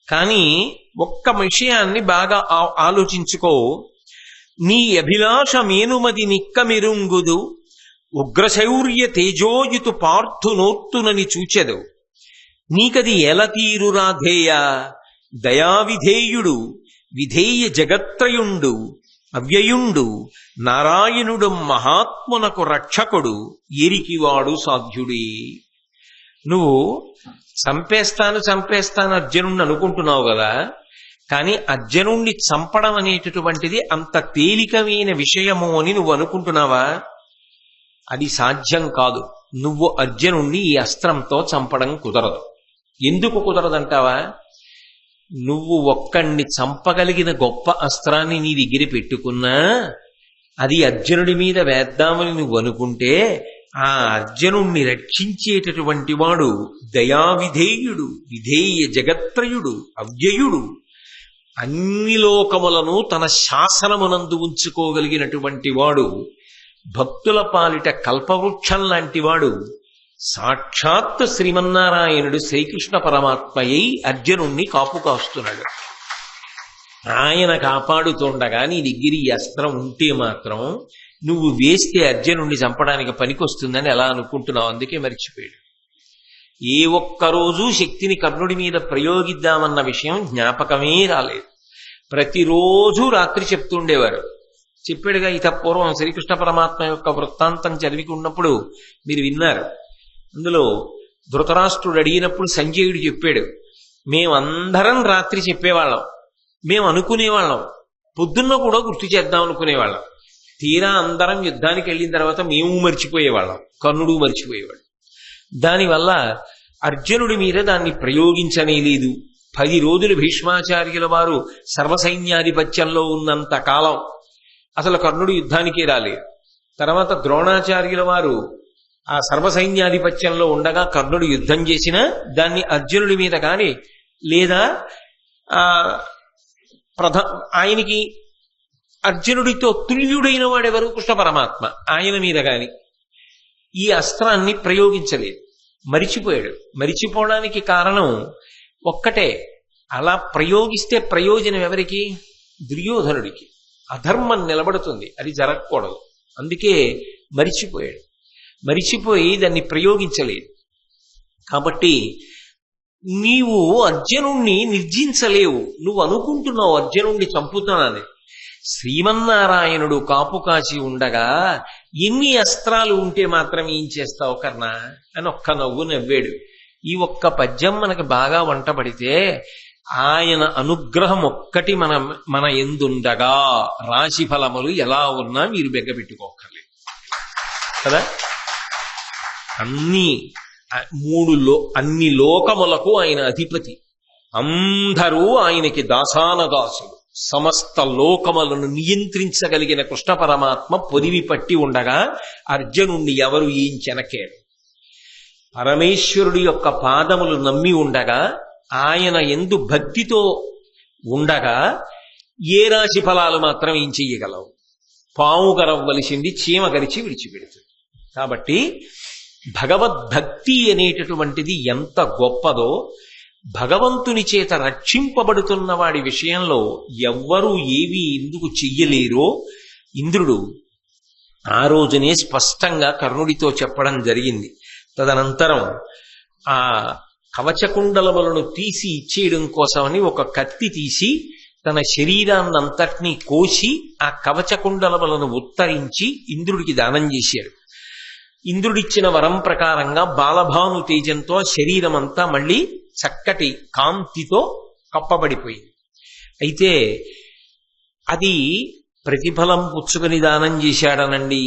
కానీ ఒక్క విషయాన్ని బాగా ఆలోచించుకో. నీ అభిలాష మేనుమది నిక్కమిరుంగుదు, ఉగ్రశౌర్య తేజోయుతు పార్థునోత్తునని చూచెదు. నీకది ఎలతీరు రాధేయ, దయావిధేయుడు విధేయ జగత్రయుండు అవ్యయుండు నారాయణుడు మహాత్మునకు రక్షకుడు ఎరికివాడు సాధ్యుడే. నువ్వు చంపేస్తాను అర్జునుడిని అనుకుంటున్నావు కదా, కానీ అర్జునుణ్ణి చంపడం అనేటటువంటిది అంత తేలికమైన విషయము అని నువ్వు అనుకుంటున్నావా? అది సాధ్యం కాదు. నువ్వు అర్జునుణ్ణి ఈ అస్త్రంతో చంపడం కుదరదు. ఎందుకు కుదరదంటావా? నువ్వు ఒక్కడిని చంపగలిగిన గొప్ప అస్త్రాన్ని నీ దగ్గర పెట్టుకున్నా అది అర్జునుడి మీద వేద్దామని నువ్వు అనుకుంటే ఆ అర్జునుణ్ణి రక్షించేటటువంటి వాడు దయావిధేయుడు విధేయ జగత్రయుడు అవ్యయుడు, అన్ని లోకములను తన శాసనమునందు ఉంచుకోగలిగినటువంటి వాడు, భక్తుల పాలిట కల్పవృక్షం లాంటి వాడు, సాక్షాత్ శ్రీమన్నారాయణుడు శ్రీకృష్ణ పరమాత్మయ్యి అర్జునుణ్ణి కాపు కాస్తున్నాడు. ఆయన కాపాడుతుండగా నీ దగ్గర ఈ అస్త్రం ఉంటే మాత్రం నువ్వు వేస్తే అర్జునుణ్ణి చంపడానికి పనికొస్తుందని ఎలా అనుకుంటున్నావు? అందుకే మర్చిపోయాడు. ఏ ఒక్కరోజు శక్తిని కర్ణుడి మీద ప్రయోగిద్దామన్న విషయం జ్ఞాపకమే రాలేదు. ప్రతిరోజు రాత్రి చెప్తుండేవారు. చెప్పాడుగా ఇత పూర్వం శ్రీకృష్ణ పరమాత్మ యొక్క వృత్తాంతం చదివికున్నప్పుడు మీరు విన్నారు. అందులో ధృతరాష్ట్రుడు అడిగినప్పుడు సంజయుడు చెప్పాడు, మేమందరం రాత్రి చెప్పేవాళ్ళం, మేము అనుకునేవాళ్ళం, పొద్దున్న కూడా గుర్తు చేద్దాం అనుకునేవాళ్ళం. తీరా అందరం యుద్ధానికి వెళ్ళిన తర్వాత మేము మర్చిపోయేవాళ్ళం, కర్ణుడు మర్చిపోయేవాడు. దానివల్ల అర్జునుడి మీద దాన్ని ప్రయోగించనే లేదు. 10 రోజులు భీష్మాచార్యుల వారు సర్వసైన్యాధిపత్యంలో ఉన్నంత కాలం అసలు కర్ణుడు యుద్ధానికే రాలేదు. తర్వాత ద్రోణాచార్యుల వారు ఆ సర్వసైన్యాధిపత్యంలో ఉండగా కర్ణుడు యుద్ధం చేసినా దాన్ని అర్జునుడి మీద కానీ లేదా ఆయనకి అర్జునుడితో తుల్యుడైన వాడెవరు? కృష్ణ పరమాత్మ. ఆయన మీద గాని ఈ అస్త్రాన్ని ప్రయోగించలేదు. మరిచిపోయాడు. మరిచిపోవడానికి కారణం ఒక్కటే, అలా ప్రయోగిస్తే ప్రయోజనం ఎవరికి? దుర్యోధనుడికి. అధర్మం నిలబడుతుంది, అది జరగకూడదు. అందుకే మరిచిపోయాడు. మరిచిపోయి దాన్ని ప్రయోగించలేదు. కాబట్టి నీవు అర్జునుణ్ణి నిర్జించలేవు. నువ్వు అనుకుంటున్నావు అర్జునుణ్ణి చంపుతానని. శ్రీమన్నారాయణుడు కాపు కాచి ఉండగా ఎన్ని అస్త్రాలు ఉంటే మాత్రం ఏం చేస్తావు కర్ణ అని ఒక్క నవ్వు నవ్వాడు. ఈ ఒక్క పద్యం మనకు బాగా వంట పడితే ఆయన అనుగ్రహం ఒక్కటి మన ఎందుండగా రాశి ఫలములు ఎలా ఉన్నా మీరు బెగ్గబెట్టుకోకర్లేదు కదా. అన్ని లోకములకు ఆయన అధిపతి, అందరూ ఆయనకి దాసానదాసులు. సమస్త లోకములను నియంత్రించగలిగిన కృష్ణ పరమాత్మ పొదివి పట్టి ఉండగా అర్జునుణ్ణి ఎవరు ఏం చెనకేరు? పరమేశ్వరుడి యొక్క పాదములు నమ్మి ఉండగా, ఆయన ఎందు భక్తితో ఉండగా ఏ రాశి ఫలాలు మాత్రం ఏం చెయ్యగలవు? పాము గరవ్వలసింది చీమ గరిచి విడిచిపెడుతుంది. కాబట్టి భగవద్భక్తి అనేటటువంటిది ఎంత గొప్పదో, భగవంతుని చేత రక్షింపబడుతున్న వాడి విషయంలో ఎవ్వరూ ఏవి ఎందుకు చెయ్యలేరో ఇంద్రుడు ఆ రోజునే స్పష్టంగా కర్ణుడితో చెప్పడం జరిగింది. తదనంతరం ఆ కవచకుండలములను తీసి ఇచ్చేయడం కోసమని ఒక కత్తి తీసి తన శరీరాన్నంతటినీ కోసి ఆ కవచకుండలములను ఉత్తరించి ఇంద్రుడికి దానం చేశాడు. ఇంద్రుడిచ్చిన వరం ప్రకారంగా బాలభాను తేజంతో శరీరం అంతా మళ్ళీ చక్కటి కాంతితో కప్పబడిపోయింది. అయితే అది ప్రతిఫలం పుచ్చుకొని దానం చేశాడనండి,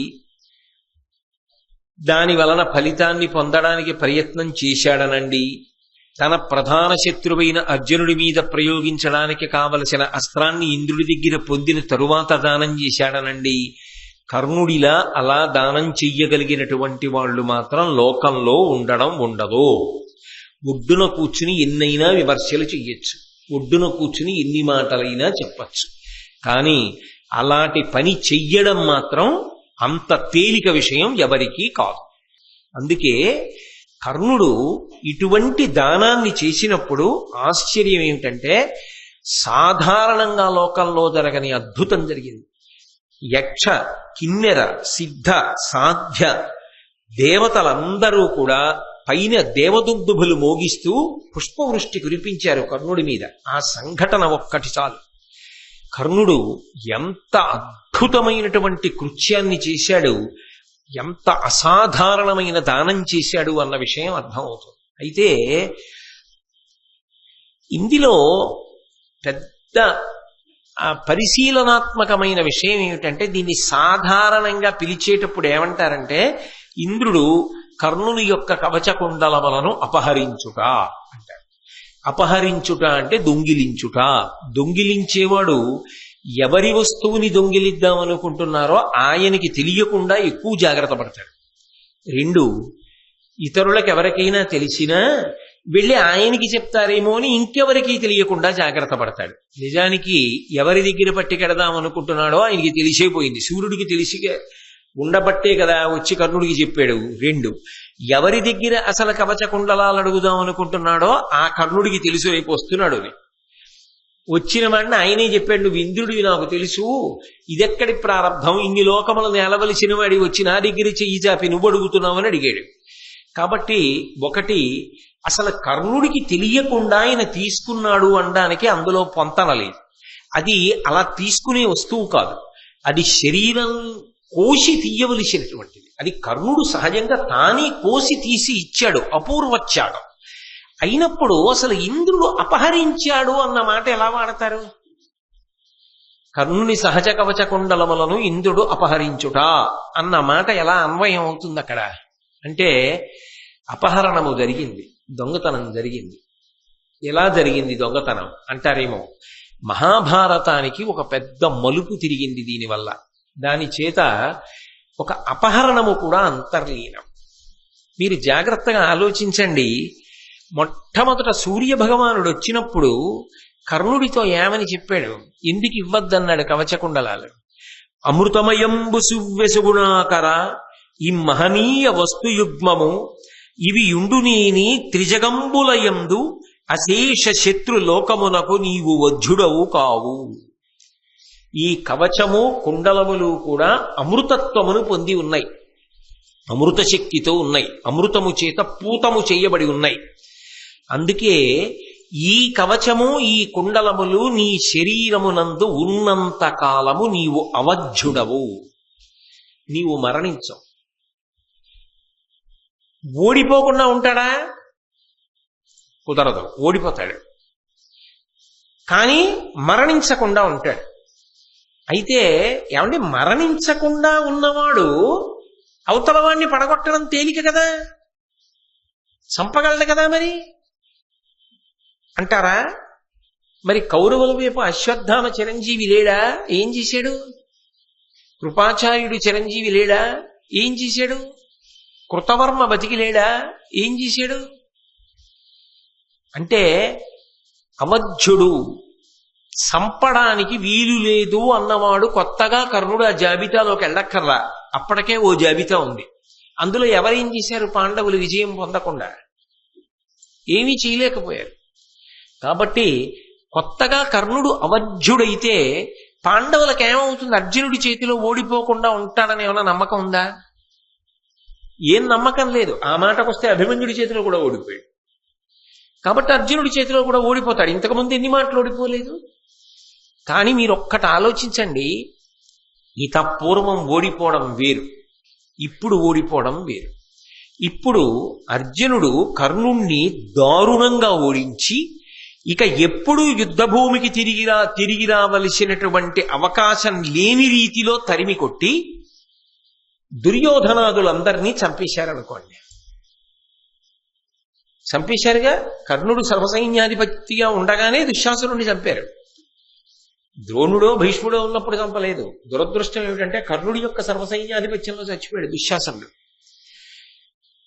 దాని వలన ఫలితాన్ని పొందడానికి ప్రయత్నం చేశాడనండి, తన ప్రధాన శత్రువైన అర్జునుడి మీద ప్రయోగించడానికి కావలసిన అస్త్రాన్ని ఇంద్రుడి దగ్గర పొందిన తరువాత దానం చేశాడనండి. కర్ణుడిలా అలా దానం చెయ్యగలిగినటువంటి వాళ్ళు మాత్రం లోకంలో ఉండదు. ఒడ్డున కూర్చుని ఎన్నైనా విమర్శలు చెయ్యొచ్చు, ఒడ్డున కూర్చుని ఎన్ని మాటలైనా చెప్పచ్చు, కానీ అలాంటి పని చెయ్యడం మాత్రం అంత తేలిక విషయం ఎవరికీ కాదు. అందుకే కర్ణుడు ఇటువంటి దానాన్ని చేసినప్పుడు ఆశ్చర్యం ఏమిటంటే సాధారణంగా లోకంలో జరగని అద్భుతం జరిగింది. యక్ష, కిన్నెర, సిద్ధ, సాధ్య దేవతలందరూ కూడా పైన దేవదుందుభులు మోగిస్తూ పుష్పవృష్టి కురిపించారు కర్ణుడి మీద. ఆ సంఘటన ఒక్కటి చాలు. కర్ణుడు ఎంత అద్భుతమైనటువంటి కృత్యాన్ని చేశాడు, ఎంత అసాధారణమైన దానం చేశాడు అన్న విషయం అర్థమవుతుంది. అయితే ఇందులో పెద్ద పరిశీలనాత్మకమైన విషయం ఏమిటంటే, దీన్ని సాధారణంగా పిలిచేటప్పుడు ఏమంటారంటే, ఇంద్రుడు కర్ణుని యొక్క కవచకుండలములను అపహరించుట అంటారు. అపహరించుట అంటే దొంగిలించుట. దొంగిలించేవాడు ఎవరి వస్తువుని దొంగిలిద్దామనుకుంటున్నారో ఆయనకి తెలియకుండా ఎక్కువ జాగ్రత్త పడతాడు. 2, ఇతరులకు ఎవరికైనా తెలిసినా వెళ్ళి ఆయనకి చెప్తారేమో అని ఇంకెవరికి తెలియకుండా జాగ్రత్త పడతాడు. నిజానికి ఎవరి దగ్గర పట్టుకెడదాం అనుకుంటున్నాడో ఆయనకి తెలిసిపోయింది. సూర్యుడికి తెలిసి ఉండబట్టే కదా వచ్చి కర్ణుడికి చెప్పాడు. 2, ఎవరి దగ్గర అసలు కవచ కుండలాలు అడుగుదాం అనుకుంటున్నాడో ఆ కర్ణుడికి తెలుసు రేపు వస్తున్నాడు అని. వచ్చిన వాడిని ఆయనే చెప్పాడు, నువ్వు ఇంద్రుడివి నాకు తెలుసు, ఇదెక్కడి ప్రారంభం, ఇన్ని లోకములు నేలవలసిన వాడి వచ్చి నా దగ్గర చెయ్యి చాపి నువ్వు అడుగుతున్నావు అని అడిగాడు. కాబట్టి ఒకటి, అసలు కర్ణుడికి తెలియకుండా ఆయన తీసుకున్నాడు అనడానికి అందులో పొంతనలేదు. అది అలా తీసుకునే వస్తువు కాదు, అది శరీరం కోసి తీయవలసినటువంటిది. అది కర్ణుడు సహజంగా తానే కోసి తీసి ఇచ్చాడు, అపూర్వత్యాగం అయినప్పుడు అసలు ఇంద్రుడు అపహరించాడు అన్న మాట ఎలా వాడతారు? కర్ణుని సహజ కవచ కుండలములను ఇంద్రుడు అపహరించుట అన్న మాట ఎలా అన్వయం అవుతుంది అక్కడ అంటే, అపహరణము జరిగింది, దొంగతనం జరిగింది. ఎలా జరిగింది దొంగతనం అంటారేమో, మహాభారతానికి ఒక పెద్ద మలుపు తిరిగింది దీనివల్ల. దాని చేత ఒక అపహరణము కూడా అంతర్లీనం. మీరు జాగ్రత్తగా ఆలోచించండి. మొట్టమొదట సూర్య భగవానుడు వచ్చినప్పుడు కర్ణుడితో ఏమని చెప్పాడు? ఎందుకు ఇవ్వద్దన్నాడు కవచకుండలాలు? అమృతమయంబు సువ్యసుగుణాకర ఈ మహనీయ వస్తుయుగ్మము ఇవి యుండునేని త్రిజగంబులయందు అశేష శత్రు లోకమునకు నీవు వజ్జుడవు కావు. ఈ కవచము కుండలములు కూడా అమృతత్వమును పొంది ఉన్నాయి, అమృత శక్తితో ఉన్నాయి, అమృతము చేత పూతము చేయబడి ఉన్నాయి. అందుకే ఈ కవచము ఈ కుండలములు నీ శరీరమునందు ఉన్నంత కాలము నీవు అవధ్యుడవు, నీవు మరణించవు. ఓడిపోకుండా ఉంటాడా? కుదరదు, ఓడిపోతాడు. కానీ మరణించకుండా ఉంటాడు. అయితే ఏమంటే మరణించకుండా ఉన్నవాడు అవతల వాడిని పడగొట్టడం తేలిక కదా, చంపగలడు కదా మరి అంటారా? మరి కౌరవుల వైపు అశ్వత్థామ చిరంజీవి లేడా? ఏం చేశాడు? కృపాచార్యుడు చిరంజీవి లేడా? ఏం చేశాడు? కృతవర్మ బతికి లేడా? ఏం చేశాడు? అంటే అవధ్యుడు, సంపడానికి వీలు లేదు అన్నవాడు కొత్తగా కర్ణుడు ఆ జాబితాలోకి వెళ్ళక్కర్లా, అప్పటికే ఓ జాబితా ఉంది. అందులో ఎవరేం చేశారు? పాండవులు విజయం పొందకుండా ఏమీ చేయలేకపోయారు. కాబట్టి కొత్తగా కర్ణుడు అవధ్యుడైతే పాండవులకు ఏమవుతుంది? అర్జునుడి చేతిలో ఓడిపోకుండా ఉంటాడని ఏమైనా నమ్మకం ఉందా? ఏం నమ్మకం లేదు. ఆ మాటకొస్తే అభిమన్యుడి చేతిలో కూడా ఓడిపోయాడు. కాబట్టి అర్జునుడి చేతిలో కూడా ఓడిపోతాడు. ఇంతకుముందు ఎన్ని మాటలు ఓడిపోలేదు? కానీ మీరు ఒక్కటి ఆలోచించండి, ఇత పూర్వం ఓడిపోవడం వేరు, ఇప్పుడు ఓడిపోవడం వేరు. ఇప్పుడు అర్జునుడు కర్ణుణ్ణి దారుణంగా ఓడించి ఇక ఎప్పుడూ యుద్ధభూమికి తిరిగి రావలసినటువంటి అవకాశం లేని రీతిలో తరిమి కొట్టి దుర్యోధనాదులందరినీ చంపేశారనుకోండి. చంపేశారుగా. కర్ణుడు సర్వసైన్యాధిపతిగా ఉండగానే దుశ్శాసనుడిని చంపారు. ద్రోణుడో భీష్ముడో ఉన్నప్పుడు చంపలేదు. దురదృష్టం ఏమిటంటే కర్ణుడి యొక్క సర్వసైన్యాధిపత్యంలో చచ్చిపోయాడు దుశ్శాసనుడు.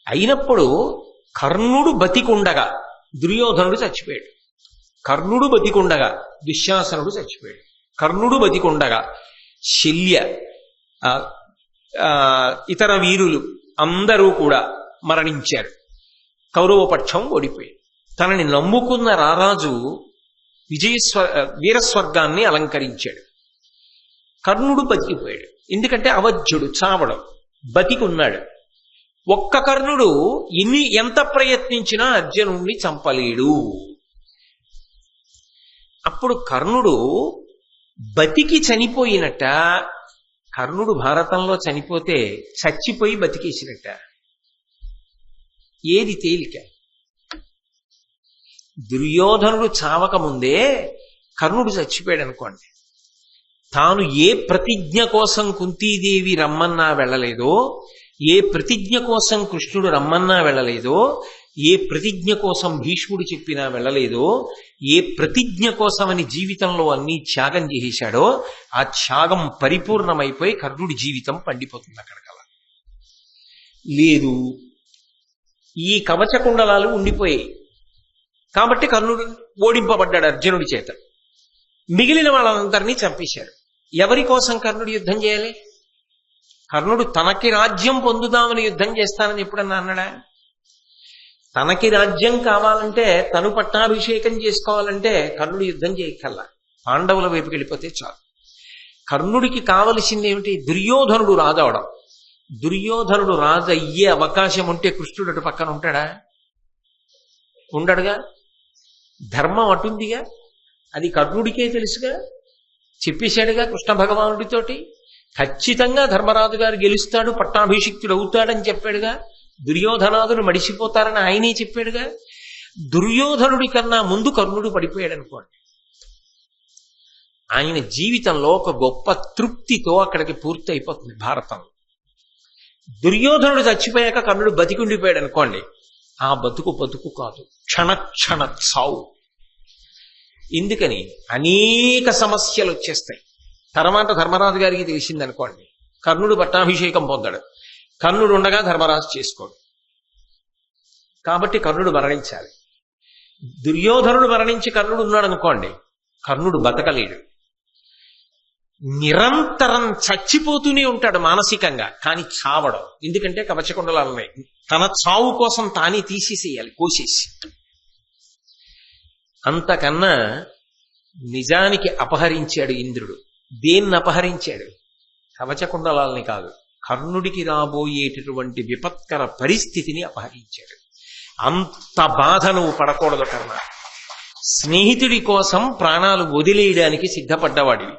అయినప్పుడు కర్ణుడు బతికుండగా దుర్యోధనుడు చచ్చిపోయాడు, కర్ణుడు బతికుండగా దుశ్శాసనుడు చచ్చిపోయాడు, కర్ణుడు బతికుండగా శల్య ఇతర వీరులు అందరూ కూడా మరణించారు. కౌరవపక్షం ఓడిపోయింది. తనని నమ్ముకున్న రారాజు వీరస్వర్గాన్ని అలంకరించాడు. కర్ణుడు బతికిపోయాడు. ఎందుకంటే అవధ్యుడు, చావడం, బతికున్నాడు. ఒక్క కర్ణుడు ఎంత ప్రయత్నించినా అర్జునుడిని చంపలేడు. అప్పుడు కర్ణుడు బతికి చనిపోయినట్ట. కర్ణుడు భారతంలో చనిపోతే చచ్చిపోయి బతికేసినట్ట. ఏది తేలిక? దుర్యోధనుడు చావకముందే కర్ణుడు చచ్చిపోయాడు అనుకోండి. తాను ఏ ప్రతిజ్ఞ కోసం కుంతీదేవి రమ్మన్నా వెళ్ళలేదో, ఏ ప్రతిజ్ఞ కోసం కృష్ణుడు రమ్మన్నా వెళ్ళలేదో, ఏ ప్రతిజ్ఞ కోసం భీష్ముడు చెప్పినా వెళ్ళలేదో, ఏ ప్రతిజ్ఞ కోసమని జీవితంలో అన్నీ త్యాగం చేసేశాడో ఆ త్యాగం పరిపూర్ణమైపోయి కర్ణుడి జీవితం పండిపోతుంది. అక్కడికలా లేదు, ఈ కవచకుండలాలు ఉండిపోయాయి కాబట్టి కర్ణుడు ఓడింపబడ్డాడు అర్జునుడి చేత. మిగిలిన వాళ్ళందరినీ చంపేశారు. ఎవరి కోసం కర్ణుడు యుద్ధం చేయాలి? కర్ణుడు తనకి రాజ్యం పొందుదామని యుద్ధం చేస్తానని ఎప్పుడన్నా అన్నాడా? తనకి రాజ్యం కావాలంటే, తను పట్టాభిషేకం చేసుకోవాలంటే కర్ణుడు యుద్ధం చేయక్కల్లా, పాండవుల వైపుకి వెళ్ళిపోతే చాలు. కర్ణుడికి కావలసింది ఏమిటి? దుర్యోధనుడు రాజవడం. దుర్యోధనుడు రాజు అయ్యే అవకాశం ఉంటే కృష్ణుడు అటు పక్కన ఉంటాడా? ఉండడుగా. ధర్మం అటుందిగా, అది కర్ణుడికే తెలుసుగా, చెప్పేశాడుగా కృష్ణ భగవానుడితోటి. ఖచ్చితంగా ధర్మరాజు గారు గెలుస్తాడు, పట్టాభిషిక్తుడు అవుతాడని చెప్పాడుగా. దుర్యోధనాదులు మడిసిపోతారని ఆయనే చెప్పాడుగా. దుర్యోధనుడి కన్నా ముందు కర్ణుడు పడిపోయాడు అనుకోండి. ఆయన జీవితంలో ఒక గొప్ప తృప్తితో అక్కడికి పూర్తి అయిపోతుంది భారతం. దుర్యోధనుడు చచ్చిపోయాక కర్ణుడు బతికుండిపోయాడు అనుకోండి, ఆ బతుకు కాదు, క్షణ చావు. ఎందుకని? అనేక సమస్యలు వచ్చేస్తాయి. తర్వాత ధర్మరాజు గారికి తెలిసిందనుకోండి, కర్ణుడు పట్టాభిషేకం పొందాడు, కర్ణుడు ఉండగా ధర్మరాజు చేసుకోడు, కాబట్టి కర్ణుడు మరణించాలి. దుర్యోధనుడు మరణించి కర్ణుడు ఉన్నాడు అనుకోండి, కర్ణుడు బతకలేడు. నిరంతరం చచ్చిపోతూనే ఉంటాడు మానసికంగా, కానీ చావడం. ఎందుకంటే కవచకుండలాలున్నాయి. తన చావు కోసం తానే తీసేసేయాలి, కోసేసి. అంతకన్నా నిజానికి అపహరించాడు ఇంద్రుడు. దేన్ని అపహరించాడు? కవచకుండలాల్ని కాదు, కర్ణుడికి రాబోయేటటువంటి విపత్కర పరిస్థితిని అపహరించాడు. అంత బాధ నువ్వు పడకూడదు కర్ణ. స్నేహితుడి కోసం ప్రాణాలు వదిలేయడానికి సిద్ధపడ్డవాడివి.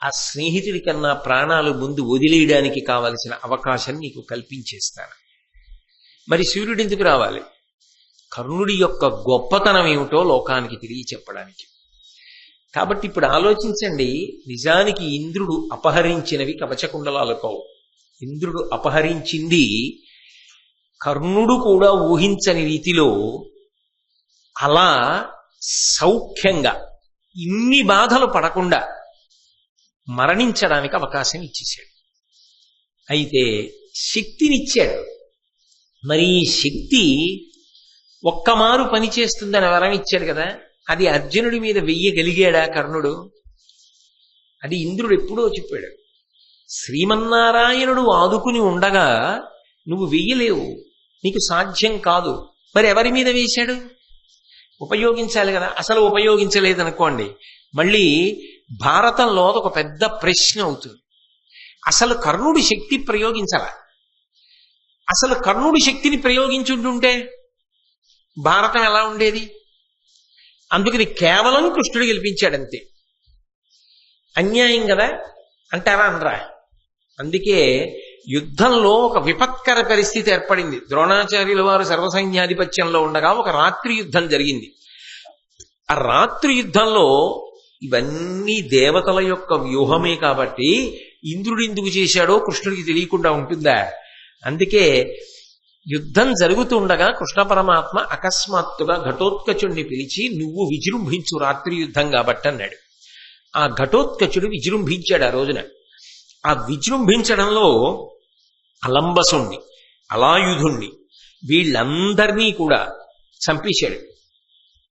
ఆ స్నేహితుడి కన్నా ప్రాణాలు ముందు వదిలేయడానికి కావలసిన అవకాశం నీకు కల్పించేస్తాను. మరి సూర్యుడు ఎందుకు రావాలి? కర్ణుడి యొక్క గొప్పతనం ఏమిటో లోకానికి తెలియచెప్పడానికి. కాబట్టి ఇప్పుడు ఆలోచించండి, నిజానికి ఇంద్రుడు అపహరించినవి కవచకుండలాలు కావు. ఇంద్రుడు అపహరించింది కర్ణుడు కూడా ఊహించని రీతిలో అలా సౌఖ్యంగా ఇన్ని బాధలు పడకుండా మరణించడానికి అవకాశం ఇచ్చేశాడు. అయితే శక్తినిచ్చాడు. మరి ఈ శక్తి ఒక్కమారు పనిచేస్తుందని వరం ఇచ్చాడు కదా, అది అర్జునుడి మీద వెయ్యగలిగాడా కర్ణుడు? అది ఇంద్రుడు ఎప్పుడో చెప్పాడు. శ్రీమన్నారాయణుడు ఆదుకుని ఉండగా నువ్వు వెయ్యలేవు, నీకు సాధ్యం కాదు. మరి ఎవరి మీద వేశాడు? ఉపయోగించాలి కదా. అసలు ఉపయోగించలేదనుకోండి, మళ్ళీ భారతంలో ఒక పెద్ద ప్రశ్న అవుతుంది. అసలు కర్ణుడి శక్తి ప్రయోగించాల? అసలు కర్ణుడి శక్తిని ప్రయోగించుంటుంటే భారతం ఎలా ఉండేది? అందుకని కేవలం కృష్ణుడు గెలిపించాడంతే. అన్యాయం కదా అంటారా? అనరా? అందుకే యుద్ధంలో ఒక విపత్కర పరిస్థితి ఏర్పడింది. ద్రోణాచార్యుల వారు సర్వసైన్యాధిపత్యంలో ఉండగా ఒక రాత్రి యుద్ధం జరిగింది. ఆ రాత్రి యుద్ధంలో ఇవన్నీ దేవతల యొక్క వ్యూహమే కాబట్టి ఇంద్రుడు ఎందుకు చేశాడో కృష్ణుడికి తెలియకుండా ఉంటుందా? అందుకే యుద్ధం జరుగుతుండగా కృష్ణ పరమాత్మ అకస్మాత్తుగా ఘటోత్కచుడిని పిలిచి, నువ్వు విజృంభించు, రాత్రి యుద్ధం కాబట్టి అన్నాడు. ఆ ఘటోత్కచుడు విజృంభించాడు ఆ రోజున. ఆ విజృంభించడంలో అలంబసుణ్ణి, అలాయుధుణ్ణి, వీళ్ళందరినీ కూడా చంపేశాడు.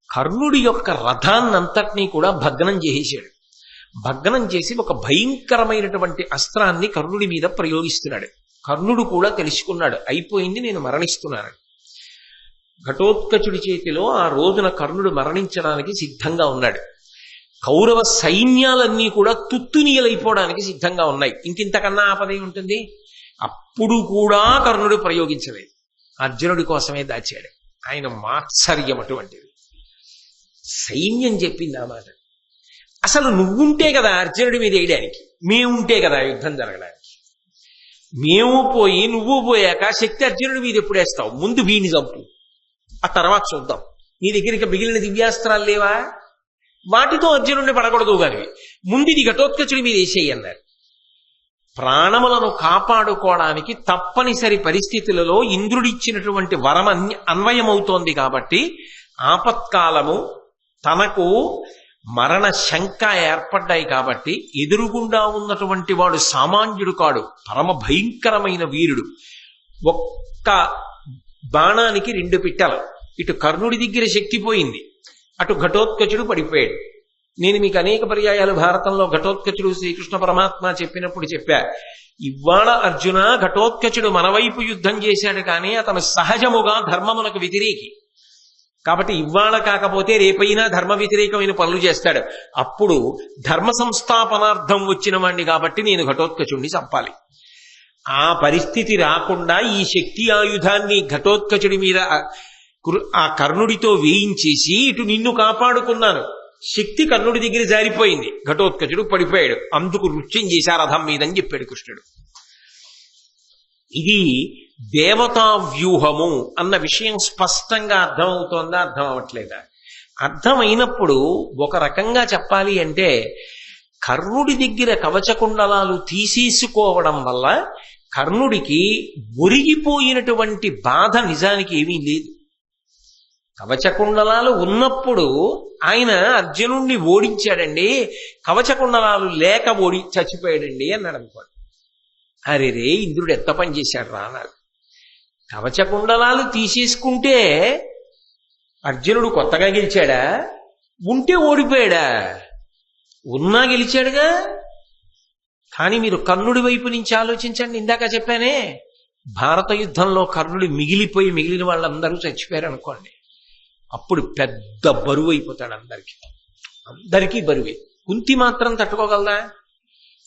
కర్ణుడి యొక్క రథాన్నంతటినీ కూడా భగ్నం చేసేశాడు. భగ్నం చేసి ఒక భయంకరమైనటువంటి అస్త్రాన్ని కర్ణుడి మీద ప్రయోగిస్తున్నాడు. కర్ణుడు కూడా తెలుసుకున్నాడు, అయిపోయింది, నేను మరణిస్తున్నాను. ఘటోత్కచుడి చేతిలో ఆ రోజున కర్ణుడు మరణించడానికి సిద్ధంగా ఉన్నాడు. కౌరవ సైన్యాలన్నీ కూడా తుత్తునీయలైపోవడానికి సిద్ధంగా ఉన్నాయి. ఇంకింతకన్నా ఆపదే ఉంటుంది. అప్పుడు కూడా కర్ణుడు ప్రయోగించలేదు, అర్జునుడి కోసమే దాచాడు. ఆయన మాత్సర్యం అటువంటిది. సైన్యం చెప్పింది ఆ మాట. అసలు నువ్వుంటే కదా అర్జునుడి మీద వేయడానికి, మేముంటే కదా యుద్ధం జరగడానికి. మేము పోయి నువ్వు పోయాక శక్తి అర్జునుడి మీద ఎప్పుడు వేస్తావు? ముందు వీడిని చంపు, ఆ తర్వాత చూద్దాం. నీ దగ్గరికి మిగిలిన దివ్యాస్త్రాలు లేవా? వాటితో అర్జునుడిని పడకూడదు కానీ ముందు ఇది ఘటోత్కచుడి మీద వేసేయి అన్నారు. ప్రాణములను కాపాడుకోవడానికి తప్పనిసరి పరిస్థితులలో ఇంద్రుడిచ్చినటువంటి వరం అన్వయమవుతోంది కాబట్టి ఆపత్కాలము తనకు మరణ శంక ఏర్పడ్డాయి కాబట్టి ఎదురుగుండా ఉన్నటువంటి వాడు సామాన్యుడు కాడు, పరమ భయంకరమైన వీరుడు. ఒక్క బాణానికి 2 పిట్టలు. ఇటు కర్ణుడి దగ్గర శక్తి పోయింది, అటు ఘటోత్కచుడు పడిపోయాడు. నేను మీకు అనేక పర్యాయాలు భారతంలో ఘటోత్కచుడు శ్రీకృష్ణ పరమాత్మ చెప్పినప్పుడు చెప్పా, ఇవాళ అర్జున ఘటోత్కచుడు మన వైపు యుద్ధం చేశాడు కానీ అతను సహజముగా ధర్మమునకు వ్యతిరేకి. కాబట్టి ఇవాళ కాకపోతే రేపైనా ధర్మ వ్యతిరేకమైన పనులు చేస్తాడు. అప్పుడు ధర్మ సంస్థాపనార్థం వచ్చిన వాణ్ణి కాబట్టి నేను ఘటోత్కచుడిని చంపాలి. ఆ పరిస్థితి రాకుండా ఈ శక్తి ఆయుధాన్ని ఘటోత్కచుడి మీద ఆ కర్ణుడితో వేయించేసి ఇటు నిన్ను కాపాడుకున్నాను. శక్తి కర్ణుడి దగ్గర జారిపోయింది, ఘటోత్కచుడు పడిపోయాడు. అందుకు నృత్యం చేశారు రథం మీదని చెప్పాడు కృష్ణుడు. ఇది దేవతా వ్యూహము అన్న విషయం స్పష్టంగా అర్థమవుతోందా, అర్థం అవ్వట్లేదా? అర్థమైనప్పుడు ఒక రకంగా చెప్పాలి అంటే కర్ణుడి దగ్గర కవచకుండలాలు తీసేసుకోవడం వల్ల కర్ణుడికి ఒరిగిపోయినటువంటి బాధ నిజానికి ఏమీ లేదు. కవచకుండలాలు ఉన్నప్పుడు ఆయన అర్జునుణ్ణి ఓడించాడండి, కవచకుండలాలు లేక చచ్చిపోయాడండి అన్నాడు అనుకోండి. అరే రే, ఇంద్రుడు ఎంత పని చేశాడు రా అన్నాడు. కవచకుండలాలు తీసేసుకుంటే అర్జునుడు కొత్తగా గెలిచాడా? ఉంటే ఓడిపోయాడా? ఉన్నా గెలిచాడుగా. కానీ మీరు కర్ణుడి వైపు నుంచి ఆలోచించండి. ఇందాక చెప్పానే, భారత యుద్ధంలో కర్ణుడు మిగిలిపోయి మిగిలిన వాళ్ళందరూ చచ్చిపోయారు అనుకోండి, అప్పుడు పెద్ద బరువు అయిపోతాడు. అందరికీ బరువే. కుంతి మాత్రం తట్టుకోగలరా?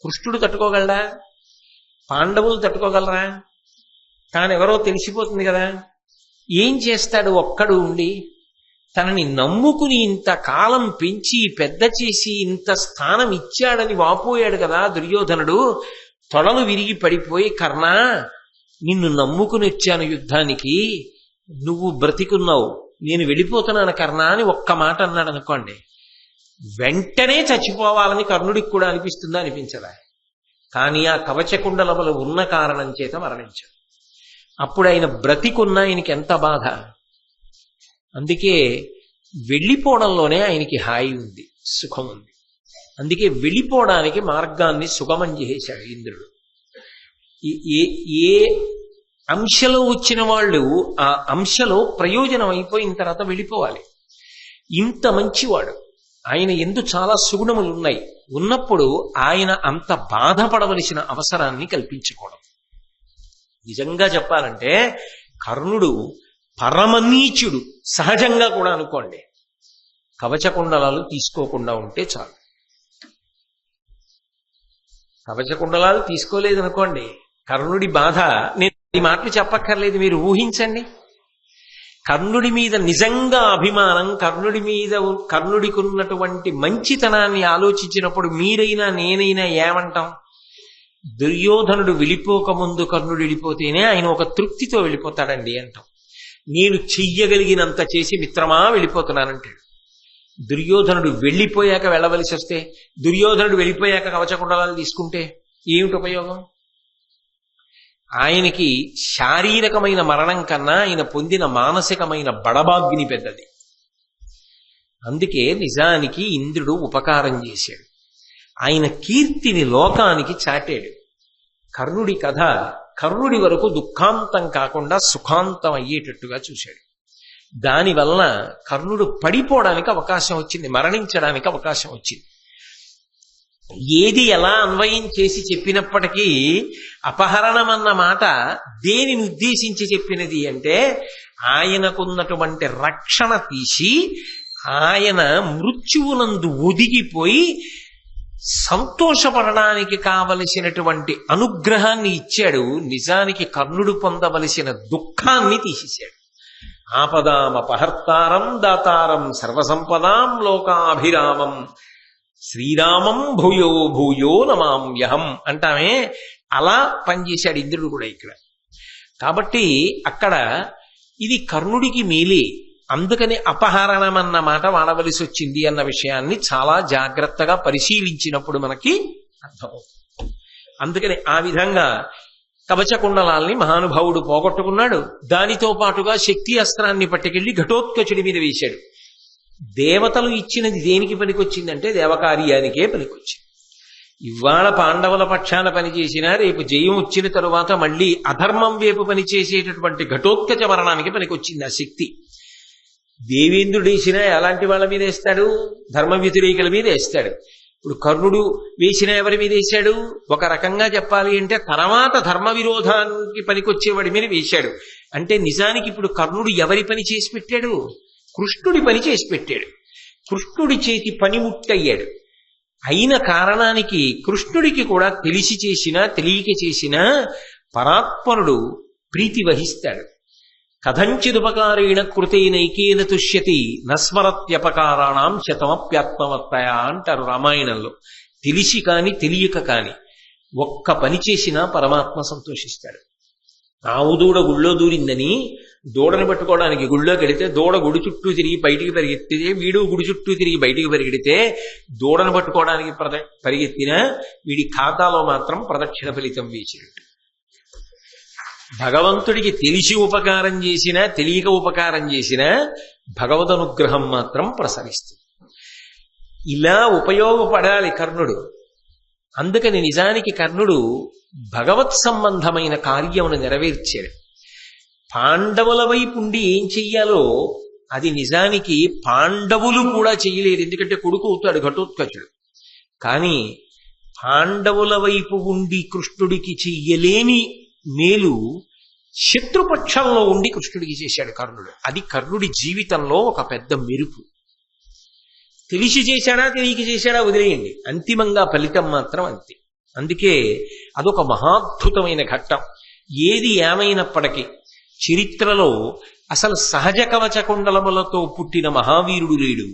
కృష్ణుడు తట్టుకోగలరా? పాండవులు తట్టుకోగలరా? కానీ ఎవరో తెలిసిపోతుంది కదా. ఏం చేస్తాడు ఒక్కడు ఉండి? తనని నమ్ముకుని ఇంతకాలం పెంచి పెద్ద చేసి ఇంత స్థానం ఇచ్చాడని వాపోయాడు కదా దుర్యోధనుడు. తొడలు విరిగి పడిపోయి, కర్ణ నిన్ను నమ్ముకుని వచ్చాను యుద్ధానికి, నువ్వు బ్రతికున్నావు, నేను వెళ్ళిపోతున్నాను కర్ణ అని ఒక్క మాట అన్నాడు అనుకోండి, వెంటనే చచ్చిపోవాలని కర్ణుడికి కూడా అనిపిస్తుందా, అనిపించదా? కానీ ఆ కవచకుండలములు ఉన్న కారణం చేత మరణించాడు. అప్పుడు ఆయన బ్రతికున్న ఆయనకి ఎంత బాధ. అందుకే వెళ్ళిపోవడంలోనే ఆయనకి హాయి ఉంది, సుఖం ఉంది. అందుకే వెళ్ళిపోవడానికి మార్గాన్ని సుగమం చేశాడు ఇంద్రుడు. ఏ అంశలో వచ్చిన వాళ్ళు ఆ అంశలో ప్రయోజనం అయిపోయిన తర్వాత వెళ్ళిపోవాలి. ఇంత మంచివాడు, ఆయన ఎందు చాలా సుగుణములు ఉన్నాయి. ఉన్నప్పుడు ఆయన అంత బాధపడవలసిన అవసరాన్ని కల్పించుకోవడం. నిజంగా చెప్పాలంటే కర్ణుడు పరమనీచుడు సహజంగా కూడా అనుకోండి. కవచకుండలాలు తీసుకోకుండా ఉంటే చాలు. కవచకుండలాలు తీసుకోలేదనుకోండి, కర్ణుడి బాధ నేను ఈ మాటలు చెప్పక్కర్లేదు, మీరు ఊహించండి. కర్ణుడి మీద నిజంగా అభిమానం, కర్ణుడికి ఉన్నటువంటి మంచితనాన్ని ఆలోచించినప్పుడు మీరైనా నేనైనా ఏమంటాం? దుర్యోధనుడు వెళ్ళిపోకముందు కర్ణుడు వెళ్ళిపోతేనే ఆయన ఒక తృప్తితో వెళ్ళిపోతాడండి అంటాం. నేను చెయ్యగలిగినంత చేసి మిత్రమా వెళ్ళిపోతున్నానంటాడు. దుర్యోధనుడు వెళ్ళిపోయాక వెళ్ళవలసి వస్తే, దుర్యోధనుడు వెళ్ళిపోయాక కవచకుండలాలు తీసుకుంటే ఏమిటి ఉపయోగం? ఆయనకి శారీరకమైన మరణం కన్నా ఆయన పొందిన మానసికమైన బడబాగ్ని పెద్దది. అందుకే నిజానికి ఇంద్రుడు ఉపకారం చేశాడు, ఆయన కీర్తిని లోకానికి చాటాడు. కర్ణుడి కథ కర్ణుడి వరకు దుఃఖాంతం కాకుండా సుఖాంతం అయ్యేటట్టుగా చూశాడు. దానివల్ల కర్ణుడు పడిపోవడానికి అవకాశం వచ్చింది, మరణించడానికి అవకాశం వచ్చింది. ఏది ఎలా అన్వయం చేసి చెప్పినప్పటికీ అపహరణం అన్న మాట దేనిని ఉద్దేశించి చెప్పినది అంటే ఆయనకున్నటువంటి రక్షణ తీసి ఆయన మృత్యువునందు ఒదిగిపోయి సంతోషపడడానికి కావలసినటువంటి అనుగ్రహాన్ని ఇచ్చాడు. నిజానికి కర్ణుడు పొందవలసిన దుఃఖాన్ని తీసేశాడు. ఆపదామపహర్తారం దాతారం సర్వసంపదాం లోకాభిరామం శ్రీరామం భూయో భూయో నమామ్యహం అంటామే, అలా పనిచేశాడు ఇంద్రుడు కూడా ఇక్కడ. కాబట్టి అక్కడ ఇది కర్ణుడికి మేలే, అందుకని అపహరణం అన్న మాట వాడవలసి వచ్చింది అన్న విషయాన్ని చాలా జాగ్రత్తగా పరిశీలించినప్పుడు మనకి అర్థమవుతుంది. అందుకని ఆ విధంగా కవచకుండలాల్ని మహానుభావుడు పోగొట్టుకున్నాడు. దానితో పాటుగా శక్తి అస్త్రాన్ని పట్టుకెళ్లి ఘటోత్కచుడి మీద వేశాడు. దేవతలు ఇచ్చినది దేనికి పనికొచ్చిందంటే దేవకార్యానికే పనికొచ్చింది. ఇవాళ పాండవుల పక్షాన పనిచేసినా రేపు జయం వచ్చిన తరువాత మళ్ళీ అధర్మం వైపు పనిచేసేటటువంటి ఘటోత్కచ మరణానికి పనికొచ్చింది ఆ శక్తి. దేవేంద్రుడు వేసినా ఎలాంటి వాళ్ళ మీద వేస్తాడు? ధర్మ వ్యతిరేకుల మీద వేస్తాడు. ఇప్పుడు కర్ణుడు వేసిన ఎవరి మీద వేశాడు? ఒక రకంగా చెప్పాలి అంటే తర్వాత ధర్మ విరోధానికి పనికొచ్చేవాడి మీద వేశాడు. అంటే నిజానికి ఇప్పుడు కర్ణుడు ఎవరి పని చేసి పెట్టాడు? కృష్ణుడి పని చేసి పెట్టాడు. కృష్ణుడి చేతి పనిముట్టయ్యాడు. అయిన కారణానికి కృష్ణుడికి కూడా తెలిసి చేసినా తెలియక చేసినా పరాత్పరుడు ప్రీతి వహిస్తాడు. కథంచిదుపకారేణ కృతేనైకేన తుష్యతి నస్మరత్యపకారాణం శతమప్యాత్మవత్తయ అంటారు రామాయణంలో. తెలిసి కాని తెలియక కాని ఒక్క పని చేసినా పరమాత్మ సంతోషిస్తాడు. ఆవు దూడ గుళ్ళో దూరిందని దూడని పట్టుకోవడానికి గుళ్ళోకి వెడితే దూడ గుడి చుట్టూ తిరిగి బయటికి పరిగెత్తితే వీడు గుడి చుట్టూ తిరిగి బయటికి పరిగెడితే దూడను పట్టుకోవడానికి పరిగెత్తినా వీడి ఖాతాలో మాత్రం ప్రదక్షిణ ఫలితం వేసినట్టు. భగవంతుడికి తెలిసి ఉపకారం చేసినా తెలియక ఉపకారం చేసినా భగవద్ అనుగ్రహం మాత్రం ప్రసరిస్తుంది. ఇలా ఉపయోగపడాలి కర్ణుడు. అందుకని నిజానికి కర్ణుడు భగవత్ సంబంధమైన కార్యమును నెరవేర్చాడు. పాండవుల వైపు ఉండి ఏం చెయ్యాలో అది నిజానికి పాండవులు కూడా చెయ్యలేరు, ఎందుకంటే కొడుకు అవుతాడు ఘటోత్కచుడు. కానీ పాండవుల వైపు ఉండి కృష్ణుడికి చెయ్యలేని మేలు శత్రుపక్షంలో ఉండి కృష్ణుడికి చేశాడు కర్ణుడు. అది కర్ణుడి జీవితంలో ఒక పెద్ద మెరుపు. తెలిసి చేశాడా తెలియక చేశాడా వదిలేయండి, అంతిమంగా ఫలితం మాత్రం అంతే. అందుకే అదొక మహాద్భుతమైన ఘట్టం. ఏది ఏమైనప్పటికీ చరిత్రలో అసలు సహజ కవచ కుండలములతో పుట్టిన మహావీరుడు లేడు.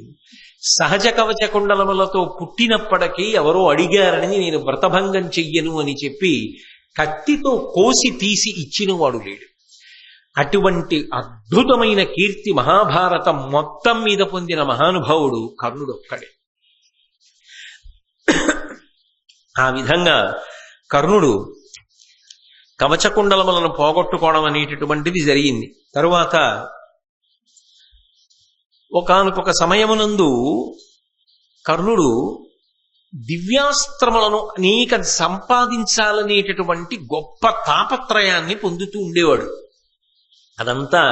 సహజ కవచ కుండలములతో పుట్టినప్పటికీ ఎవరో అడిగారని నేను వ్రతభంగం చెయ్యను అని చెప్పి కత్తితో కోసి తీసి ఇచ్చినవాడు లేడు. అటువంటి అద్భుతమైన కీర్తి మహాభారతం మొత్తం మీద పొందిన మహానుభావుడు కర్ణుడు ఒక్కడే. ఆ విధంగా కర్ణుడు కవచకుండలములను పోగొట్టుకోవడం అనేటటువంటిది జరిగింది. తరువాత ఒకానొక సమయమునందు కర్ణుడు దివ్యాస్త్రములను అనేక సంపాదించాలనేటటువంటి గొప్ప తాపత్రయాన్ని పొందుతూ ఉండేవాడు. అదంతా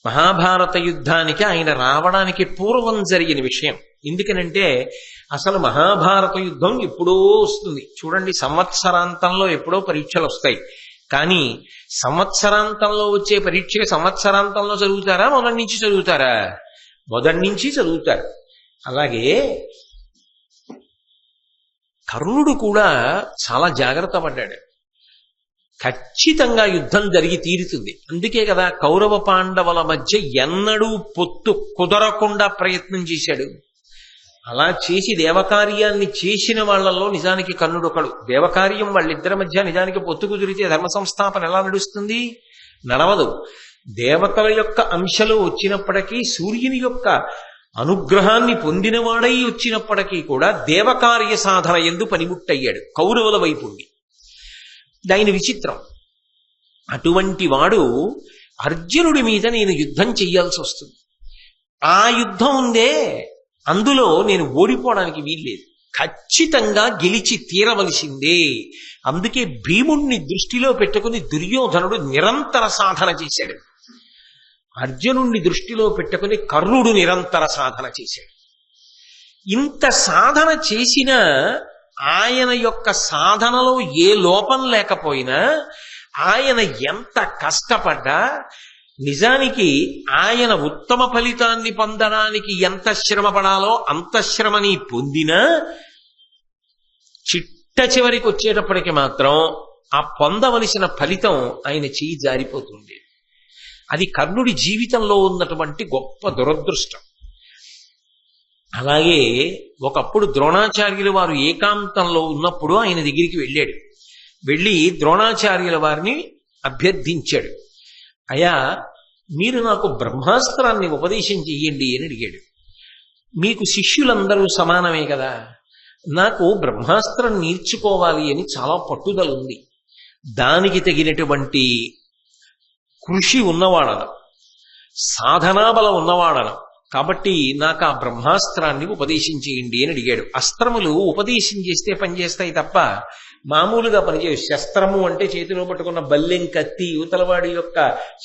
మహాభారత యుద్ధానికి ఆయన రావడానికి పూర్వం జరిగిన విషయం. ఎందుకనంటే అసలు మహాభారత యుద్ధం ఎప్పుడో వస్తుంది చూడండి. సంవత్సరాంతంలో ఎప్పుడో పరీక్షలు వస్తాయి. కానీ సంవత్సరాంతంలో వచ్చే పరీక్ష సంవత్సరాంతంలో చదువుతారా మొదటి నుంచి చదువుతారా? మొదటి నుంచి చదువుతారు. అలాగే కర్ణుడు కూడా చాలా జాగ్రత్త పడ్డాడు. ఖచ్చితంగా యుద్ధం జరిగి తీరుతుంది. అందుకే కదా కౌరవ పాండవుల మధ్య ఎన్నడూ పొత్తు కుదరకుండా ప్రయత్నం చేశాడు. అలా చేసి దేవకార్యాన్ని చేసిన వాళ్లలో నిజానికి కర్ణుడు ఒకడు. దేవకార్యం వాళ్ళిద్దరి మధ్య నిజానికి పొత్తు కుదిరితే ధర్మ సంస్థాపన ఎలా నడుస్తుంది? నడవదు. దేవతల యొక్క అంశలో వచ్చినప్పటికీ సూర్యుని యొక్క అనుగ్రహాన్ని పొందినవాడై వచ్చినప్పటికీ కూడా దేవకార్య సాధన యందు పనిముట్టయ్యాడు కౌరవుల వైపు ఉండి. దాని విచిత్రం. అటువంటి వాడు అర్జునుడి మీద నేను యుద్ధం చెయ్యాల్సి వస్తుంది. ఆ యుద్ధం ఉందే, అందులో నేను ఓడిపోవడానికి వీల్లేదు, ఖచ్చితంగా గెలిచి తీరవలసిందే. అందుకే భీముణ్ణి దృష్టిలో పెట్టుకుని దుర్యోధనుడు నిరంతర సాధన చేశాడు. అర్జునుణ్ణి దృష్టిలో పెట్టుకుని కర్ణుడు నిరంతర సాధన చేశాడు. ఇంత సాధన చేసినా ఆయన యొక్క సాధనలో ఏ లోపం లేకపోయినా, ఆయన ఎంత కష్టపడ్డా, నిజానికి ఆయన ఉత్తమ ఫలితాన్ని పొందడానికి ఎంత శ్రమ పడాలో అంత శ్రమని పొందినా చిట్ట చివరికి వచ్చేటప్పటికి మాత్రం ఆ పొందవలసిన ఫలితం ఆయన చెయ్యి జారిపోతుంది. అది కర్ణుడి జీవితంలో ఉన్నటువంటి గొప్ప దురదృష్టం. అలాగే ఒకప్పుడు ద్రోణాచార్యుల వారు ఏకాంతంలో ఉన్నప్పుడు ఆయన దగ్గరికి వెళ్ళాడు. వెళ్ళి ద్రోణాచార్యుల వారిని అభ్యర్థించాడు. అయ్యా, మీరు నాకు బ్రహ్మాస్త్రాన్ని ఉపదేశం చెయ్యండి అని అడిగాడు. మీకు శిష్యులందరూ సమానమే కదా, నాకు బ్రహ్మాస్త్రం నేర్చుకోవాలి అని చాలా పట్టుదల ఉంది. దానికి తగినటువంటి కృషి ఉన్నవాడను, సాధనాబలం ఉన్నవాడను, కాబట్టి నాకు ఆ బ్రహ్మాస్త్రాన్ని ఉపదేశం చేయండి అని అడిగాడు. అస్త్రములు ఉపదేశం చేస్తే పనిచేస్తాయి తప్ప మామూలుగా పనిచేయవు. శస్త్రము అంటే చేతిలో పట్టుకున్న బల్లెం, కత్తి యువతలవాడి యొక్క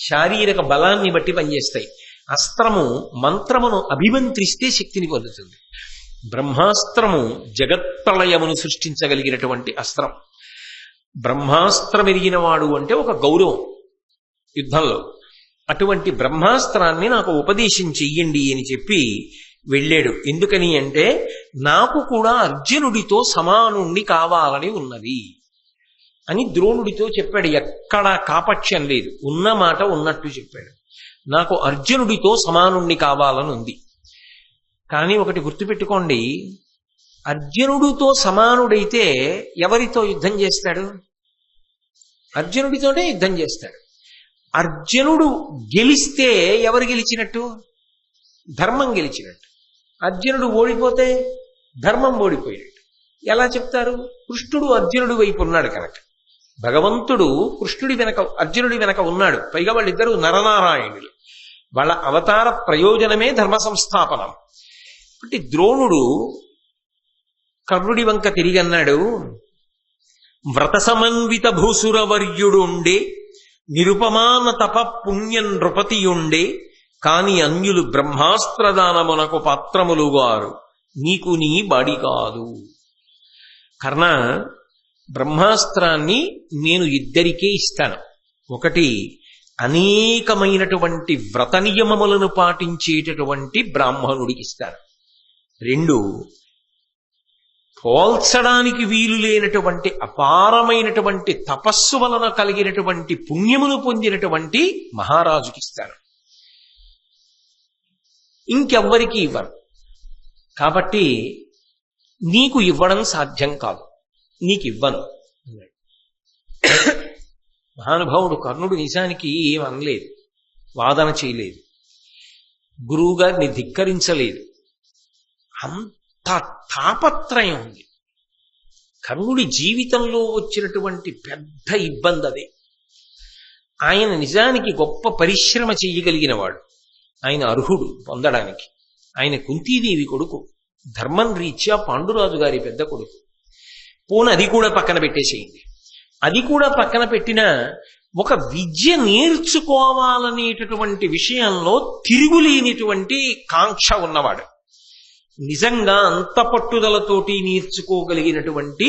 శారీరక బలాన్ని బట్టి పనిచేస్తాయి. అస్త్రము మంత్రమును అభిమంత్రిస్తే శక్తిని పొందుతుంది. బ్రహ్మాస్త్రము జగత్ప్రళయమును సృష్టించగలిగినటువంటి అస్త్రం. బ్రహ్మాస్త్రం ఎరిగిన వాడు అంటే ఒక గౌరవం యుద్ధంలో. అటువంటి బ్రహ్మాస్త్రాన్ని నాకు ఉపదేశం చెయ్యండి అని చెప్పి వెళ్ళాడు. ఎందుకని అంటే, నాకు కూడా అర్జునుడితో సమానుణ్ణి కావాలని ఉన్నది అని ద్రోణుడితో చెప్పాడు. ఎక్కడా కాపక్ష్యం లేదు, ఉన్న మాట ఉన్నట్టు చెప్పాడు. నాకు అర్జునుడితో సమానుణ్ణి కావాలని ఉంది. కానీ ఒకటి గుర్తుపెట్టుకోండి, అర్జునుడితో సమానుడైతే ఎవరితో యుద్ధం చేస్తాడు? అర్జునుడితోనే యుద్ధం చేస్తాడు. అర్జునుడు గెలిస్తే ఎవరు గెలిచినట్టు? ధర్మం గెలిచినట్టు. అర్జునుడు ఓడిపోతే ధర్మం ఓడిపోయినట్టు. ఎలా చెప్తారు? కృష్ణుడు అర్జునుడి వైపు ఉన్నాడు కనుక, భగవంతుడు కృష్ణుడి వెనక అర్జునుడి వెనక ఉన్నాడు. పైగా వాళ్ళిద్దరూ నరనారాయణులు. వాళ్ళ అవతార ప్రయోజనమే ధర్మ సంస్థాపనం. కాబట్టి ద్రోణుడు కర్ణుడి వంక తిరిగి అన్నాడు, వ్రత సమన్విత భూసురవర్యుడుండే, నిరుపమాన తప పుణ్య నృపతియుండే, కాని అన్యులు బ్రహ్మాస్త్రదానమునకు పాత్రములుగారు, నీకు నీ బాడి కాదు. కర్ణ, బ్రహ్మాస్త్రాన్ని నేను ఇద్దరికే ఇస్తాను. ఒకటి, అనేకమైనటువంటి వ్రత నియమములను పాటించేటటువంటి బ్రాహ్మణుడికి ఇస్తాను. రెండు, పోల్చడానికి వీలు లేనటువంటి అపారమైనటువంటి తపస్సు వలన కలిగినటువంటి పుణ్యమును పొందినటువంటి మహారాజుకి ఇస్తాను. ఇంకెవ్వరికి ఇవ్వను. కాబట్టి నీకు ఇవ్వడం సాధ్యం కాదు, నీకు ఇవ్వను. మహానుభావుడు కర్ణుడు నిజానికి ఏమనలేదు, వాదన చేయలేదు, గురువుగారిని ధిక్కరించలేదు. అంత తాపత్రయం ఉంది. కర్ణుడి జీవితంలో వచ్చినటువంటి పెద్ద ఇబ్బంది అదే. ఆయన నిజానికి గొప్ప పరిశ్రమ చెయ్యగలిగిన వాడు. ఆయన అర్హుడు పొందడానికి. ఆయన కుంతీదేవి కొడుకు, ధర్మం రీత్యా పాండురాజు గారి పెద్ద కొడుకు. పోను అది కూడా పక్కన పెట్టేసేయండి. అది కూడా పక్కన పెట్టిన ఒక విద్య నేర్చుకోవాలనేటటువంటి విషయంలో తిరుగులేనిటువంటి కాంక్ష ఉన్నవాడు. నిజంగా అంత పట్టుదలతోటి నేర్చుకోగలిగినటువంటి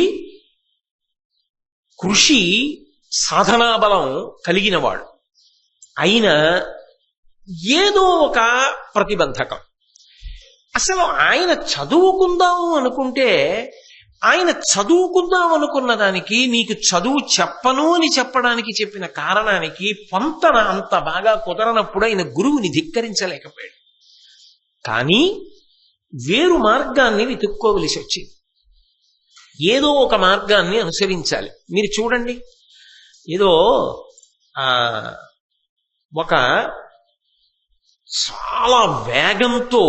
కృషి, సాధనాబలం కలిగినవాడు. అయినా ఏదో ఒక ప్రతిబంధకం. అసలు ఆయన చదువుకుందాం అనుకుంటే, ఆయన చదువుకుందాం అనుకున్న దానికి, నీకు చదువు చెప్పను అని చెప్పడానికి చెప్పిన కారణానికి పొంతన అంత బాగా కుదరనప్పుడు ఆయన గురువుని ధిక్కరించలేకపోయాడు. కానీ వేరు మార్గాన్ని వెతుక్కోవలసి వచ్చింది. ఏదో ఒక మార్గాన్ని అనుసరించాలి. మీరు చూడండి, ఏదో ఒక చాలా వేగంతో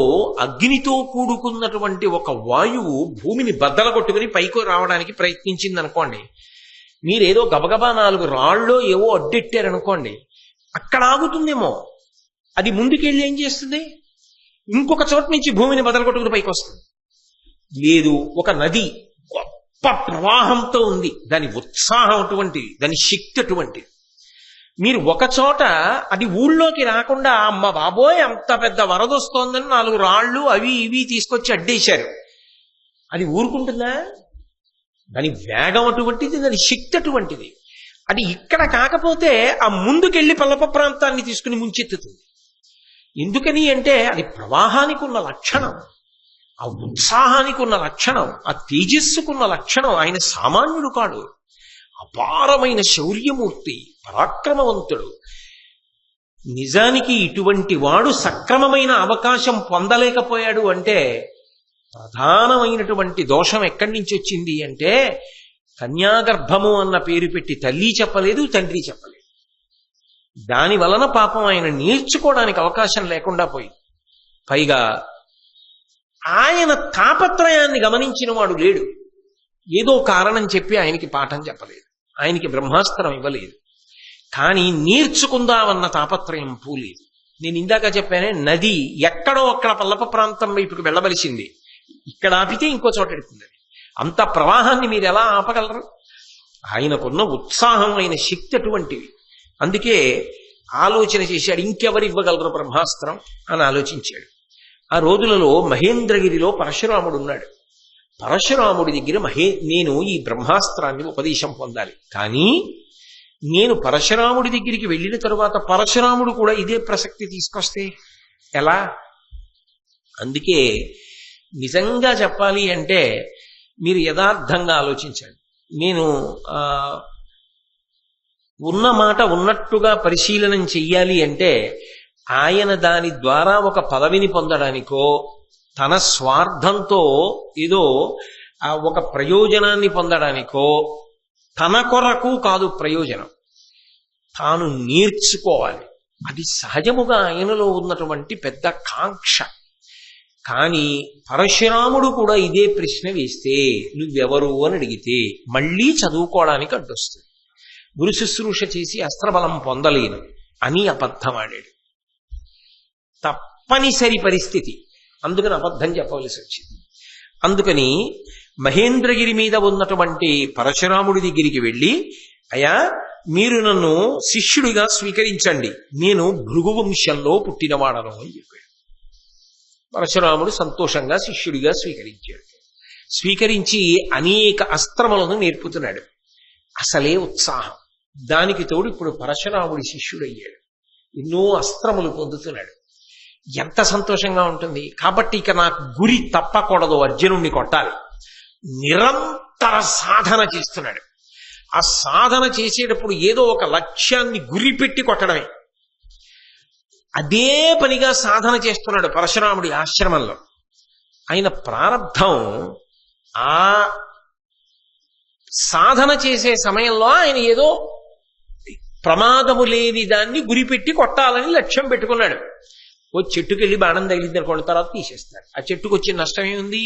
అగ్నితో కూడుకున్నటువంటి ఒక వాయువు భూమిని బద్దల కొట్టుకుని పైకి రావడానికి ప్రయత్నించింది అనుకోండి. మీరేదో గబగబా 4 రాళ్ళో ఏవో అడ్డెట్టారనుకోండి, అక్కడ ఆగుతుందేమో. అది ముందుకెళ్ళి ఏం చేస్తుంది? ఇంకొక చోట నుంచి భూమిని బద్దల కొట్టుకుని పైకి వస్తుంది. లేదు, ఒక నది గొప్ప ప్రవాహంతో ఉంది, దాని ఉత్సాహం అటువంటిది, దాని శక్తి అటువంటిది. మీరు ఒక చోట అది ఊళ్ళోకి రాకుండా, అమ్మ బాబోయ్ అంత పెద్ద వరద వస్తోందని 4 రాళ్ళు అవి ఇవి తీసుకొచ్చి అడ్డేశారు. అది ఊరుకుంటుందా? దాని వేగం అటువంటిది, దాని శక్తి అటువంటిది. అది ఇక్కడ కాకపోతే ఆ ముందుకెళ్ళి పల్లప ప్రాంతాన్ని తీసుకుని ముంచెత్తుతుంది. ఎందుకని అంటే అది ప్రవాహానికి ఉన్న లక్షణం, ఆ ఉత్సాహానికి ఉన్న లక్షణం, ఆ తేజస్సుకున్న లక్షణం. ఆయన సామాన్యుడు కాడు, అపారమైన శౌర్యమూర్తి, పరాక్రమవంతుడు. నిజానికి ఇటువంటి వాడు సక్రమమైన అవకాశం పొందలేకపోయాడు అంటే ప్రధానమైనటువంటి దోషం ఎక్కడి నుంచి వచ్చింది అంటే, కన్యాగర్భము అన్న పేరు పెట్టి తల్లి చెప్పలేదు, తండ్రి చెప్పలేదు. దాని వలన పాపం ఆయన నేర్చుకోవడానికి అవకాశం లేకుండా పోయింది. పైగా ఆయన తాపత్రయాన్ని గమనించిన వాడు లేడు. ఏదో కారణం చెప్పి ఆయనకి పాఠం చెప్పలేదు, ఆయనకి బ్రహ్మాస్త్రం ఇవ్వలేదు. కానీ నేర్చుకుందామన్న తాపత్రయం పోలేదు. నేను ఇందాక చెప్పానే, నది ఎక్కడో అక్కడ పల్లప ప్రాంతం వైపుకి వెళ్ళవలసింది, ఇక్కడ ఆపితే ఇంకో చోట ఎడుతుంది. అంత ప్రవాహాన్ని మీరు ఎలా ఆపగలరు? ఆయనకున్న ఉత్సాహం, ఆయన శక్తి అటువంటివి. అందుకే ఆలోచన చేశాడు, ఇంకెవరు ఇవ్వగలరు బ్రహ్మాస్త్రం అని ఆలోచించాడు. ఆ రోజులలో మహేంద్రగిరిలో పరశురాముడు ఉన్నాడు. పరశురాముడి దగ్గర నేను ఈ బ్రహ్మాస్త్రాన్ని ఉపదేశం పొందాలి, కానీ నేను పరశురాముడి దగ్గరికి వెళ్ళిన తరువాత పరశురాముడు కూడా ఇదే ప్రసక్తి తీసుకొస్తే ఎలా? అందుకే నిజంగా చెప్పాలి అంటే మీరు యథార్థంగా ఆలోచించండి. నేను ఉన్న మాట ఉన్నట్టుగా పరిశీలనం చెయ్యాలి అంటే, ఆయన దాని ద్వారా ఒక పదవిని పొందడానికో తన స్వార్థంతో ఏదో ఒక ప్రయోజనాన్ని పొందడానికో తన కొరకు కాదు ప్రయోజనం, తాను నేర్చుకోవాలి. అది సహజముగా ఆయనలో ఉన్నటువంటి పెద్ద కాంక్ష. కానీ పరశురాముడు కూడా ఇదే ప్రశ్న వేస్తే, నువ్వెవరు అని అడిగితే మళ్ళీ చదువుకోవడానికి అడ్డొస్తుంది. గురు శుశ్రూష చేసి అస్త్రబలం పొందలేను అని అబద్ధమాడాడు. తప్పనిసరి పరిస్థితి, అందుకని అబద్ధం చెప్పవలసి వచ్చింది. అందుకని మహేంద్రగిరి మీద ఉన్నటువంటి పరశురాముడి దగ్గరికి వెళ్ళి, అయ్యా మీరు నన్ను శిష్యుడిగా స్వీకరించండి, నేను భృగువంశంలో పుట్టినవాడను అని చెప్పాడు. పరశురాముడు సంతోషంగా శిష్యుడిగా స్వీకరించాడు. స్వీకరించి అనేక అస్త్రములను నేర్పుతున్నాడు. అసలే ఉత్సాహం, దానికి తోడు ఇప్పుడు పరశురాముడి శిష్యుడయ్యాడు, ఎన్నో అస్త్రములు పొందుతున్నాడు. ఎంత సంతోషంగా ఉంటుంది. కాబట్టి ఇక నాకు గురి తప్పకూడదు, అర్జునుడిని కొట్టాలి. నిరంతర సాధన చేస్తున్నాడు. ఆ సాధన చేసేటప్పుడు ఏదో ఒక లక్ష్యాన్ని గురిపెట్టి కొట్టడమే, అదే పనిగా సాధన చేస్తున్నాడు పరశురాముడి ఆశ్రమంలో. ఆయన ప్రారంధం ఆ సాధన చేసే సమయంలో ఆయన ఏదో ప్రమాదము లేని దాన్ని గురిపెట్టి కొట్టాలని లక్ష్యం పెట్టుకున్నాడు. ఓ చెట్టుకెళ్ళి బాణం తగిలింది అనుకోండి, తర్వాత తీసేస్తాడు. ఆ చెట్టుకు వచ్చే నష్టం ఏముంది?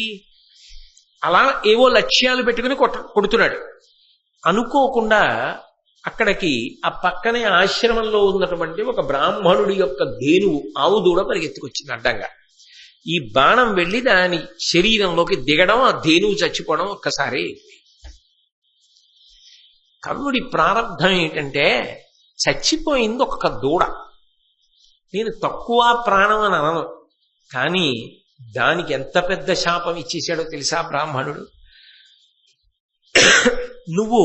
అలా ఏవో లక్ష్యాలు పెట్టుకుని కొడుతున్నాడు. అనుకోకుండా అక్కడికి ఆ పక్కనే ఆశ్రమంలో ఉన్నటువంటి ఒక బ్రాహ్మణుడి యొక్క ధేనువు, ఆవు దూడ పరిగెత్తుకొచ్చింది అడ్డంగా. ఈ బాణం వెళ్ళి దాని శరీరంలోకి దిగడం, ఆ ధేనువు చచ్చిపోవడం ఒక్కసారి. కర్ణుడి ప్రారంధం ఏంటంటే, చచ్చిపోయింది ఒక్క దూడ. నేను తక్కువ ప్రాణం అని అనను, కానీ దానికి ఎంత పెద్ద శాపం ఇచ్చేశాడో తెలుసా బ్రాహ్మణుడు? నువ్వు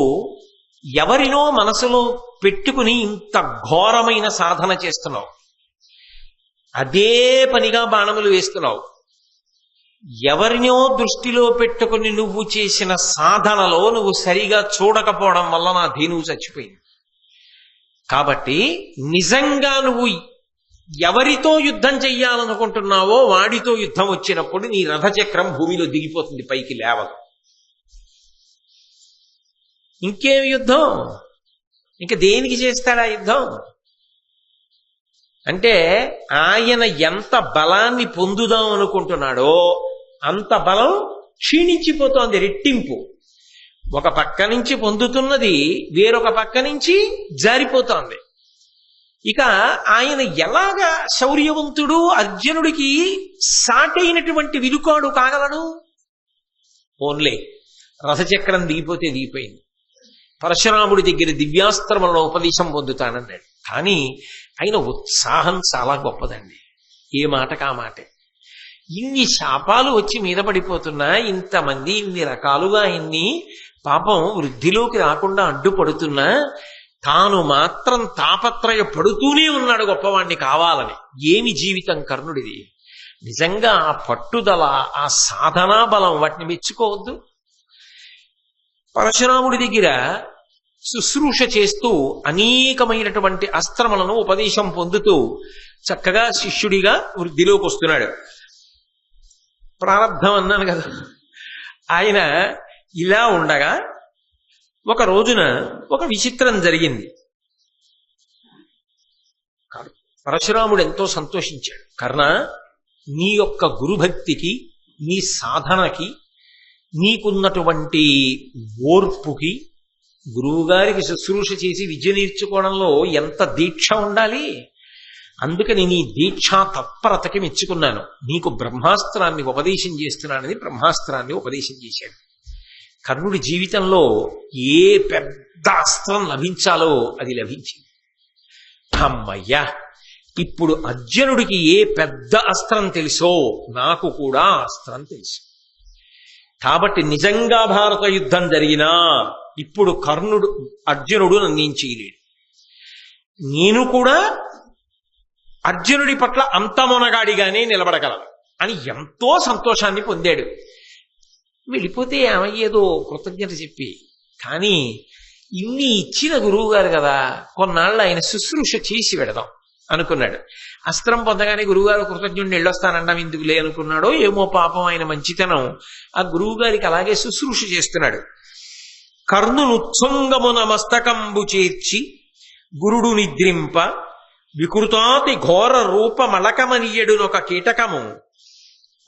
ఎవరినో మనసులో పెట్టుకుని ఇంత ఘోరమైన సాధన చేస్తున్నావు, అదే పనిగా బాణములు వేస్తున్నావు. ఎవరినో దృష్టిలో పెట్టుకుని నువ్వు చేసిన సాధనలో నువ్వు సరిగా చూడకపోవడం వల్ల నా ధేనువు చచ్చిపోయింది. కాబట్టి నిజంగా నువ్వు ఎవరితో యుద్ధం చెయ్యాలనుకుంటున్నావో వాడితో యుద్ధం వచ్చినప్పుడు నీ రథచక్రం భూమిలో దిగిపోతుంది, పైకి లేవదు. ఇంకేం యుద్ధం? ఇంకా దేనికి చేస్తాడా యుద్ధం? అంటే ఆయన ఎంత బలాన్ని పొందుదాం అనుకుంటున్నాడో అంత బలం క్షీణించిపోతోంది, రెట్టింపు. ఒక పక్క నుంచి పొందుతున్నది వేరొక పక్క నుంచి జారిపోతోంది. ఇక ఆయన ఎలాగా శౌర్యవంతుడు, అర్జునుడికి సాటైనటువంటి విలుకాడు కాగలడు? ఓన్లే రథచక్రం దిగిపోతే దిగిపోయింది. పరశురాముడి దగ్గర దివ్యాస్త్రములను ఉపదేశం పొందుతానన్నాడు. కానీ ఆయన ఉత్సాహం చాలా గొప్పదండి, ఏ మాటకా మాటే. ఇన్ని శాపాలు వచ్చి మీద పడిపోతున్నా, ఇంతమంది ఇన్ని రకాలుగా ఇన్ని పాపం వృద్ధిలోకి రాకుండా అడ్డుపడుతున్నా, తాను మాత్రం తాపత్రయ పడుతూనే ఉన్నాడు గొప్పవాణ్ణి కావాలని. ఏమి జీవితం కర్ణుడిది! నిజంగా ఆ పట్టుదల, ఆ సాధనా బలం, వాటిని మెచ్చుకోవద్దు. పరశురాముడి దగ్గర శుశ్రూష చేస్తూ అనేకమైనటువంటి అస్త్రములను ఉపదేశం పొందుతూ చక్కగా శిష్యుడిగా వృద్ధిలోకి వస్తున్నాడు. ప్రారంధం అన్నాను కదా. ఆయన ఇలా ఉండగా ఒక రోజున ఒక విచిత్రం జరిగింది. పరశురాముడు ఎంతో సంతోషించాడు. కర్ణ, నీ యొక్క గురుభక్తికి, నీ సాధనకి, నీకున్నటువంటి ఓర్పుకి, గురువుగారికి శుశ్రూష చేసి విద్య నేర్చుకోవడంలో ఎంత దీక్ష ఉండాలి. అందుకని నీ దీక్షా తత్పరతకి మెచ్చుకున్నాను. నీకు బ్రహ్మాస్త్రాన్ని ఉపదేశం చేస్తున్నానని బ్రహ్మాస్త్రాన్ని ఉపదేశం చేశాడు. కర్ణుడి జీవితంలో ఏ పెద్ద అస్త్రం లభించాలో అది లభించింది. అమ్మయ్యా, ఇప్పుడు అర్జునుడికి ఏ పెద్ద అస్త్రం తెలుసో నాకు కూడా అస్త్రం తెలుసు. కాబట్టి నిజంగా భారత యుద్ధం జరిగినా ఇప్పుడు అర్జునుడు నన్నేం చేయలేడు. నేను కూడా అర్జునుడి పట్ల అంత మొనగాడిగానే నిలబడగలను అని ఎంతో సంతోషాన్ని పొందాడు. వెళ్ళిపోతే ఏమయ్యేదో కృతజ్ఞత చెప్పి. కానీ ఇన్ని ఇచ్చిన గురువు గారు కదా, కొన్నాళ్ళు ఆయన శుశ్రూష చేసి పెడదాం అనుకున్నాడు. అస్త్రం పొందగానే గురువుగారు కృతజ్ఞుడిని వెళ్ళొస్తానండం ఎందుకులే అనుకున్నాడో ఏమో, పాపం ఆయన మంచితనం ఆ గురువు గారికి అలాగే శుశ్రూష చేస్తున్నాడు. కర్ణునుత్సంగమున మస్తకంబు చేర్చి గురుడు నిద్రింప వికృతాతి ఘోర రూపమలకమనియడునొక కీటకము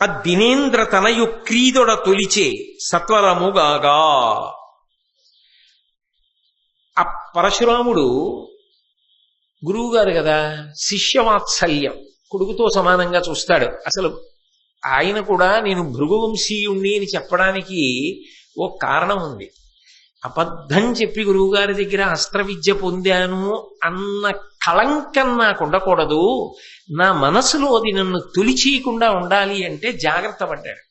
అద్దినేంద్ర తనయు క్రీదొడ తొలిచే సత్వరముగాగా. ఆ పరశురాముడు గురువుగారు కదా, శిష్యవాత్సల్యం, కొడుకుతో సమానంగా చూస్తాడు. అసలు ఆయన కూడా నేను భృగువంశీయుణ్ణి అని చెప్పడానికి ఓ కారణం ఉంది. అబద్ధం చెప్పి గురువుగారి దగ్గర అస్త్ర విద్య పొందాను అన్న కళంకం నాకు ఉండకూడదు, నా మనసులో అది నన్ను తొలిచేయకుండా ఉండాలి అంటే జాగ్రత్త పడ్డాడు.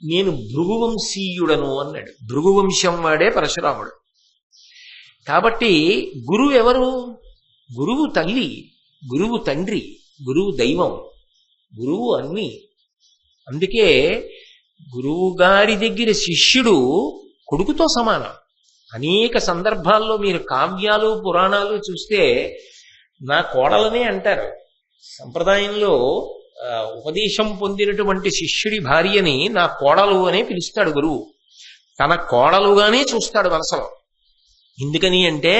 నేను భృగువంశీయుడను అన్నాడు. భృగువంశం వాడే పరశురాముడు. కాబట్టి గురువు ఎవరు? గురువు తల్లి, గురువు తండ్రి, గురువు దైవం, గురువు అన్నీ. అందుకే గురువు గారి దగ్గర శిష్యుడు కొడుకుతో సమానం. అనేక సందర్భాల్లో మీరు కావ్యాలు పురాణాలు చూస్తే నా కోడలనే అంటారు. సంప్రదాయంలో ఉపదేశం పొందినటువంటి శిష్యుడి భార్యని నా కోడలు అనే పిలుస్తాడు గురువు. తన కోడలుగానే చూస్తాడు మనసులో. ఎందుకని అంటే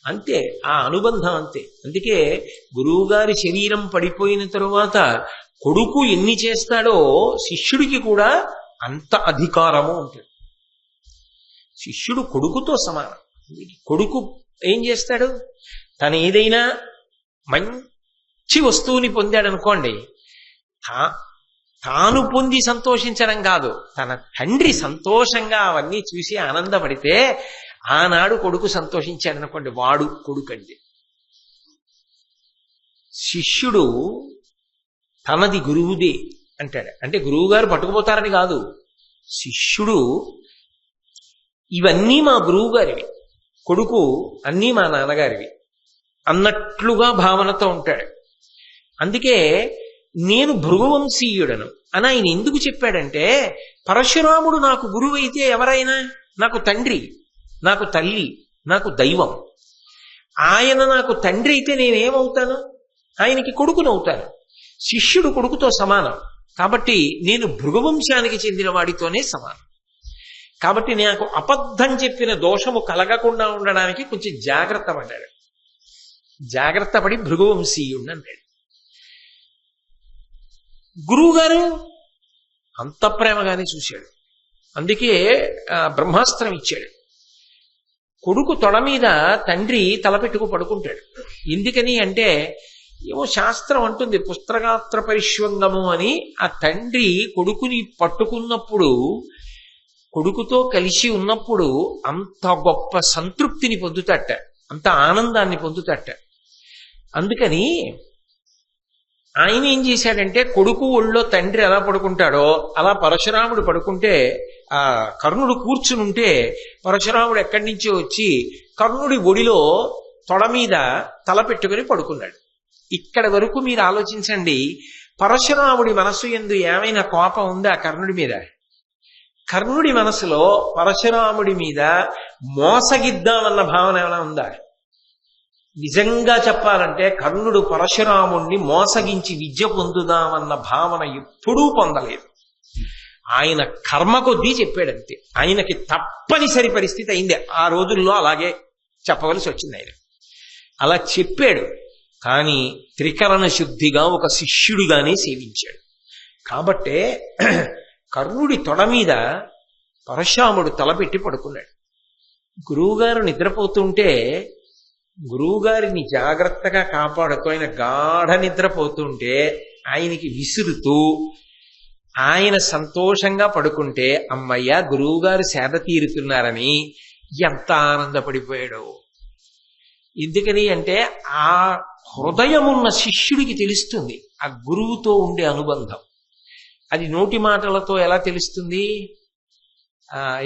అంతే, ఆ అనుబంధం అంతే. అందుకే గురువుగారి శరీరం పడిపోయిన తరువాత కొడుకు ఎన్ని చేస్తాడో శిష్యుడికి కూడా అంత అధికారము ఉంటుంది. శిష్యుడు కొడుకుతో సమానం. కొడుకు ఏం చేస్తాడు? తను ఏదైనా మంచి వస్తువుని పొందాడనుకోండి, తాను పొంది సంతోషించడం కాదు, తన తండ్రి సంతోషంగా అవన్నీ చూసి ఆనందపడితే ఆనాడు కొడుకు సంతోషించాడనుకోండి, వాడు కొడుకండి. శిష్యుడు తనది గురువుదే అంటాడు. అంటే గురువుగారు పట్టుకుపోతారని కాదు, శిష్యుడు ఇవన్నీ మా గురువు గారివి, కొడుకు అన్నీ మా నాన్నగారివి అన్నట్లుగా భావనతో ఉంటాడు. అందుకే నేను భృగువంశీయుడను అని ఆయన ఎందుకు చెప్పాడంటే, పరశురాముడు నాకు గురువు అయితే ఎవరైనా నాకు తండ్రి, నాకు తల్లి, నాకు దైవం. ఆయన నాకు తండ్రి అయితే నేనేమవుతాను? ఆయనకి కొడుకునవుతాను. శిష్యుడు కొడుకుతో సమానం. కాబట్టి నేను భృగువంశానికి చెందిన వాడితోనే సమానం. కాబట్టి నాకు అబద్ధం చెప్పిన దోషము కలగకుండా ఉండడానికి కొంచెం జాగ్రత్త పడ్డాడు. జాగ్రత్త పడి భృగువంశీయుణ్ణి అన్నాడు. గురువుగారు అంత ప్రేమగానే చూశాడు. అందుకే బ్రహ్మాస్త్రం ఇచ్చాడు. కొడుకు తొడ మీద తండ్రి తలపెట్టుకు పడుకుంటాడు. ఎందుకని అంటే ఏమో శాస్త్రం అంటుంది, పుత్రగాత్ర పరిష్వంగము అని. ఆ తండ్రి కొడుకుని పట్టుకున్నప్పుడు, కొడుకుతో కలిసి ఉన్నప్పుడు అంత గొప్ప సంతృప్తిని పొందుతట, అంత ఆనందాన్ని పొందుతట. అందుకని ఆయన ఏం చేశాడంటే కొడుకు ఒళ్ళో తండ్రి ఎలా పడుకుంటాడో అలా పరశురాముడు పడుకుంటే ఆ కర్ణుడు కూర్చునుంటే పరశురాముడు ఎక్కడి నుంచో వచ్చి కర్ణుడి ఒడిలో తొడ మీద తల పెట్టుకుని పడుకున్నాడు. ఇక్కడి వరకు మీరు ఆలోచించండి, పరశురాముడి మనస్సు యందు ఏమైనా కోపం ఉందా కర్ణుడి మీద? కర్ణుడి మనసులో పరశురాముడి మీద మోసగిద్దామన్న భావన ఏమైనా ఉందా? నిజంగా చెప్పాలంటే కర్ణుడు పరశురాముణ్ణి మోసగించి విద్య పొందుదామన్న భావన ఎప్పుడూ పొందలేదు. ఆయన కర్మ కొద్దీ చెప్పాడంతే. ఆయనకి తప్పనిసరి పరిస్థితి అయింది, ఆ రోజుల్లో అలాగే చెప్పవలసి వచ్చింది. ఆయన అలా చెప్పాడు, కానీ త్రికరణ శుద్ధిగా ఒక శిష్యుడిగానే సేవించాడు. కాబట్టే కర్ణుడి తొడ మీద పరశురాముడు తలపెట్టి పడుకున్నాడు. గురువుగారు నిద్రపోతుంటే గురువుగారిని జాగ్రత్తగా కాపాడుతూ ఆయన గాఢ నిద్రపోతుంటే ఆయనకి విసురుతూ ఆయన సంతోషంగా పడుకుంటే అమ్మయ్య గురువుగారు సేద తీరుతున్నారని ఎంత ఆనందపడిపోయాడు. ఎందుకని అంటే ఆ హృదయమున్న శిష్యుడికి తెలుస్తుంది ఆ గురువుతో ఉండే అనుబంధం. అది నోటి మాటలతో ఎలా తెలుస్తుంది?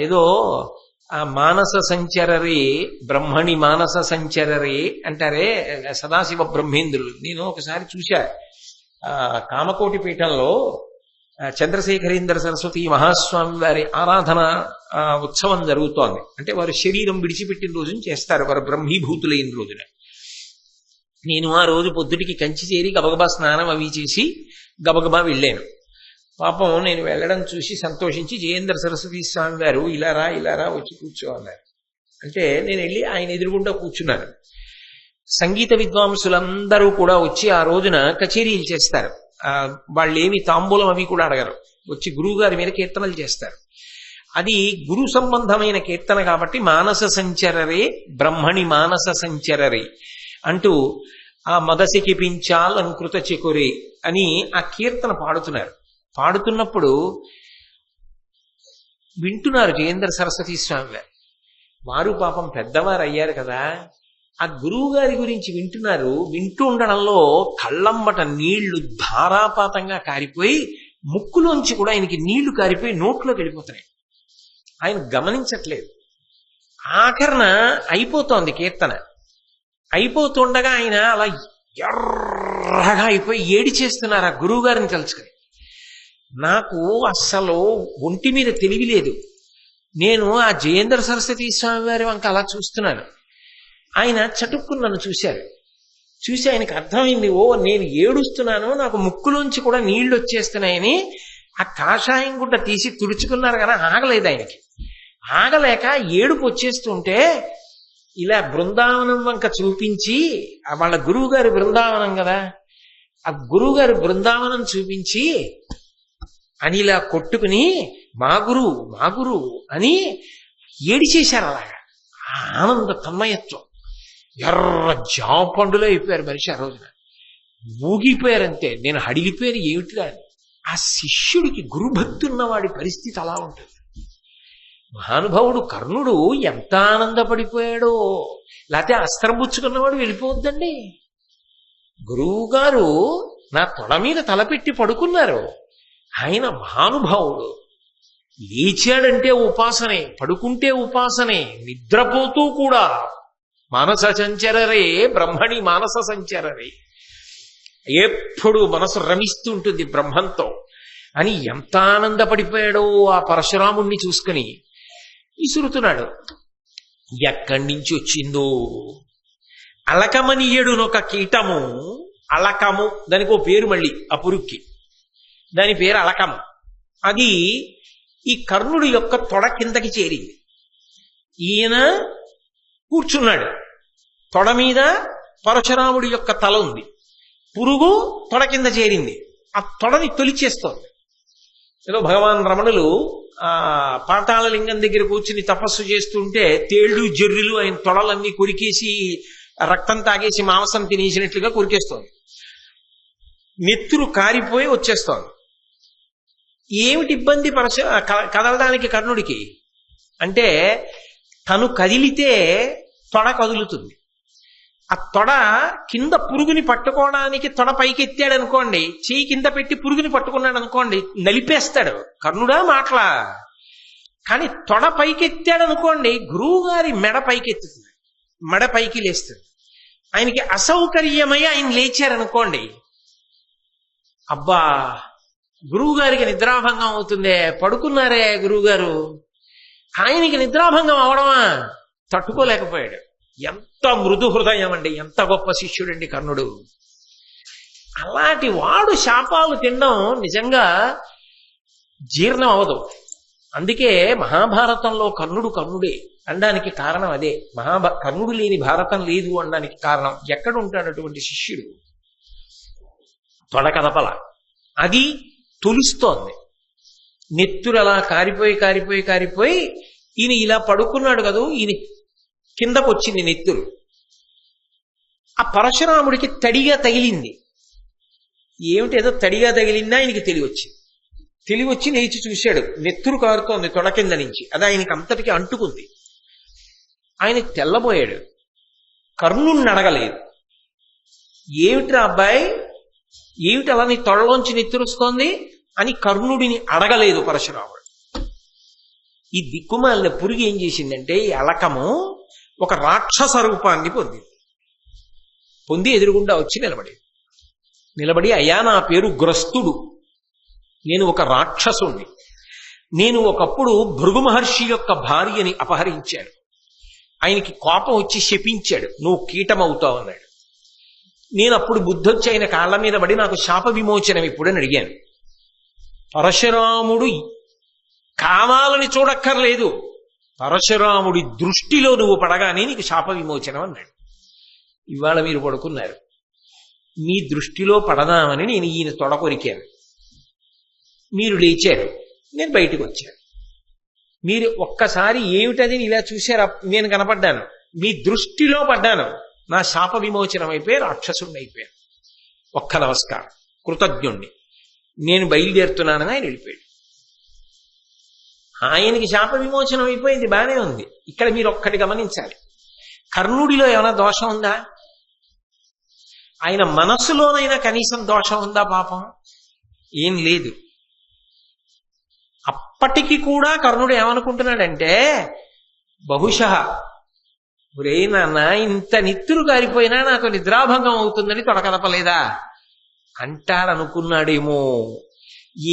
ఏదో ఆ మానస సంచరరి బ్రహ్మణి మానస సంచరరి అంటారే సదాశివ బ్రహ్మేంద్రులు. నేను ఒకసారి చూశా, కామకోటి పీఠంలో చంద్రశేఖరేంద్ర సరస్వతి మహాస్వామి వారి ఆరాధన ఉత్సవం జరుగుతోంది. అంటే వారు శరీరం విడిచిపెట్టిన రోజున చేస్తారు, వారు బ్రహ్మీభూతులైన రోజున. నేను ఆ రోజు పొద్దుటికి కంచి చేరి గబగబా స్నానం అవి చేసి గబగబా వెళ్ళాను. పాపం నేను వెళ్ళడం చూసి సంతోషించి జయేంద్ర సరస్వతి స్వామి వారు ఇలారా వచ్చి కూర్చో అన్నారు. అంటే నేను వెళ్ళి ఆయన ఎదురుగుండా కూర్చున్నాను. సంగీత విద్వాంసులందరూ కూడా వచ్చి ఆ రోజున కచేరీలు చేస్తారు. వాళ్ళు ఏమి తాంబూలం అవి కూడా అడగరు, వచ్చి గురువు గారి మీద కీర్తనలు చేస్తారు. అది గురు సంబంధమైన కీర్తన కాబట్టి మానస సంచరరే బ్రహ్మణి మానస సంచరరే అంటూ ఆ మదసికి పించాల్ అంకృత చెకురే అని ఆ కీర్తన పాడుతున్నారు. పాడుతున్నప్పుడు వింటున్నారు జయేంద్ర సరస్వతి స్వామి వారు. వారు పాపం పెద్దవారు అయ్యారు కదా, ఆ గురువు గారి గురించి వింటున్నారు. వింటూ ఉండడంలో కళ్ళమ్మట నీళ్లు ధారాపాతంగా కారిపోయి ముక్కులోంచి కూడా ఆయనకి నీళ్లు కారిపోయి నోట్లోకి వెళ్ళిపోతున్నాయి. ఆయన గమనించట్లేదు. ఆఖరణ అయిపోతోంది కీర్తన. అయిపోతుండగా ఆయన అలా ఎర్రగా అయిపోయి ఏడి చేస్తున్నారు ఆ గురువు గారిని తలుచుకుని. నాకు అస్సలు ఒంటి మీద తెలివి లేదు. నేను ఆ జయేంద్ర సరస్వతి స్వామి వారి వంక అలా చూస్తున్నాను. ఆయన చటుక్కుని నన్ను చూశారు. చూసి ఆయనకు అర్థమైంది, ఓ నేను ఏడుస్తున్నాను, నాకు ముక్కులోంచి కూడా నీళ్లు వచ్చేస్తున్నాయని. ఆ కాషాయం గుడ్డ తీసి తుడుచుకున్నారు కదా, ఆగలేదు ఆయనకి. ఆగలేక ఏడుపు వచ్చేస్తుంటే ఇలా బృందావనం వంక చూపించి, వాళ్ళ గురువు గారి బృందావనం కదా, ఆ గురువు గారి బృందావనం చూపించి అని ఇలా కొట్టుకుని మా గురువు అని ఏడిచేశారు. అలాగా ఆనంద తన్మయత్వం. ఎర్ర జాపండులో అయిపోయారు మనిషి. ఆ రోజున ఊగిపోయారంతే. నేను హడిలిపోయాను, ఏమిటిరా అని. ఆ శిష్యుడికి గురుభక్తి ఉన్నవాడి పరిస్థితి అలా ఉంటుంది. మహానుభావుడు కర్ణుడు ఎంత ఆనందపడిపోయాడో. లేకపోతే అస్త్రం పుచ్చుకున్నవాడు వెళ్ళిపోవద్దండి. గురువు గారు నా తొడ మీద తలపెట్టి పడుకున్నారు. ఆయన మహానుభావుడు. లేచాడంటే ఉపాసనే, పడుకుంటే ఉపాసనే, నిద్రపోతూ కూడా మానస సంచరరే బ్రహ్మణి మానస సంచరరే. ఎప్పుడు మనసు రమిస్తూ ఉంటుంది బ్రహ్మంతో అని ఎంత ఆనందపడిపోయాడో ఆ పరశురాముణ్ణి చూసుకుని. విసురుతున్నాడు. ఎక్కడి నుంచి వచ్చిందో అలకమనియడునొక కీటము. అలకము దానికి ఓ పేరు, మళ్ళీ ఆ పురుక్కి దాని పేరు అలకము. అది ఈ కర్ణుడి యొక్క తొడ కిందకి చేరింది. ఈయన కూర్చున్నాడు, తొడ మీద పరశురాముడి యొక్క తల ఉంది. పురుగు తొడ కింద చేరింది, ఆ తొడని తొలిచేస్తోంది. ఏదో భగవాన్ రమణులు పాతాళ లింగం దగ్గర కూర్చుని తపస్సు చేస్తుంటే తేళ్లు జర్రులు ఆయన తొడలన్నీ కొరికేసి రక్తం తాగేసి మాంసం తినేసినట్లుగా కొరికేస్తోంది. నెత్తురు కారిపోయి వచ్చేస్తోంది. ఏమిటి ఇబ్బంది కదలడానికి కర్ణుడికి అంటే, తను కదిలితే తొడ కదులుతుంది, ఆ తొడ కింద పురుగుని పట్టుకోవడానికి తొడ పైకి ఎత్తాడు అనుకోండి, చెయ్యి కింద పెట్టి పురుగుని పట్టుకున్నాడు అనుకోండి, నలిపేస్తాడు. కర్ణుడా మాటలా. కానీ తొడ పైకి ఎత్తాడు అనుకోండి, గురువు గారి మెడ పైకి ఎత్తుతుంది, మెడ పైకి లేస్తుంది. ఆయనకి అసౌకర్యమై ఆయన లేచారనుకోండి, అబ్బా గురువు గారికి నిద్రాభంగం అవుతుందే, పడుకున్నారే గురువుగారు, ఆయనకి నిద్రాభంగం అవడమా, తట్టుకోలేకపోయాడు. ఎంత మృదు హృదయం అండి, ఎంత గొప్ప శిష్యుడండి కర్ణుడు. అలాంటి వాడు శాపాలు తినడం నిజంగా జీర్ణం అవదు. అందుకే మహాభారతంలో కర్ణుడే అనడానికి కారణం అదే. కర్ణుడు లేని భారతం లేదు అనడానికి కారణం, ఎక్కడ ఉంటాడు అటువంటి శిష్యుడు? తొడ కదపల, అది తొలుస్తోంది. నెత్తురు అలా కారిపోయి ఈయన ఇలా పడుకున్నాడు కదా, ఈయన కిందకు వచ్చింది నెత్తురు. ఆ పరశురాముడికి తడిగా తగిలింది. ఏమిటి ఏదో తడిగా తగిలిందా ఆయనకి తెలివచ్చి లేచి చూశాడు, నెత్తురు కారుతోంది తొడ కింద నుంచి. అది ఆయనకి అంతటికి అంటుకుంది. ఆయన తెల్లబోయాడు. కర్ణుడిని అడగలేదు, ఏమిట్రా అబ్బాయి, ఏమిటి అలా నీ తొడలోంచి నెత్తురుస్తోంది అని కర్ణుడిని అడగలేదు పరశురాముడు. ఈ దిక్కుమాలిన పురుగు ఏం చేసిందంటే, ఈ అలకము ఒక రాక్షస రూపాన్ని పొంది ఎదురుగుండా వచ్చి నిలబడి అయ్యా నా పేరు గ్రస్తుడు, నేను ఒక రాక్షసుణ్ణి, నేను ఒకప్పుడు భృగు మహర్షి యొక్క భార్యని అపహరించాను, ఆయనకి కోపం వచ్చి శపించాడు, నువ్వు కీటమవుతావు అన్నాడు. నేను అప్పుడు బుద్ధొచ్చి ఆయన కాళ్ళ మీద పడి నాకు శాప విమోచనం ఇప్పుడని అడిగాను. పరశురాముడు కావాలని చూడక్కర్లేదు, పరశురాముడి దృష్టిలో నువ్వు పడగానే నీకు శాప విమోచనం అన్నాడు. ఇవాళ మీరు పడుకున్నారు, మీ దృష్టిలో పడదామని నేను ఈయన తొడ కొరికాను, మీరు లేచారు, నేను బయటకు వచ్చాను. మీరు ఒక్కసారి ఏమిటది ఇలా చూశారా, నేను కనపడ్డాను, మీ దృష్టిలో పడ్డాను, నా శాప విమోచనం అయిపోయి రాక్షసుణ్ణి అయిపోయాను. ఒక్క నమస్కారం, కృతజ్ఞుణ్ణి, నేను బయలుదేరుతున్నానని ఆయన వెళ్ళిపోయాడు. ఆయనకి శాప విమోచనం అయిపోయింది, బానే ఉంది. ఇక్కడ మీరు ఒక్కటి గమనించాలి, కర్ణుడిలో ఏమైనా దోషం ఉందా? ఆయన మనస్సులోనైనా కనీసం దోషం ఉందా? పాపం ఏం లేదు. అప్పటికి కూడా కర్ణుడు ఏమనుకుంటున్నాడంటే, బహుశా ఒరే నాన్న, ఇంత నిత్తురు గారిపోయినా నాకు నిద్రాభంగం అవుతుందని తొడకదపలేదా అంటాడనుకున్నాడేమో.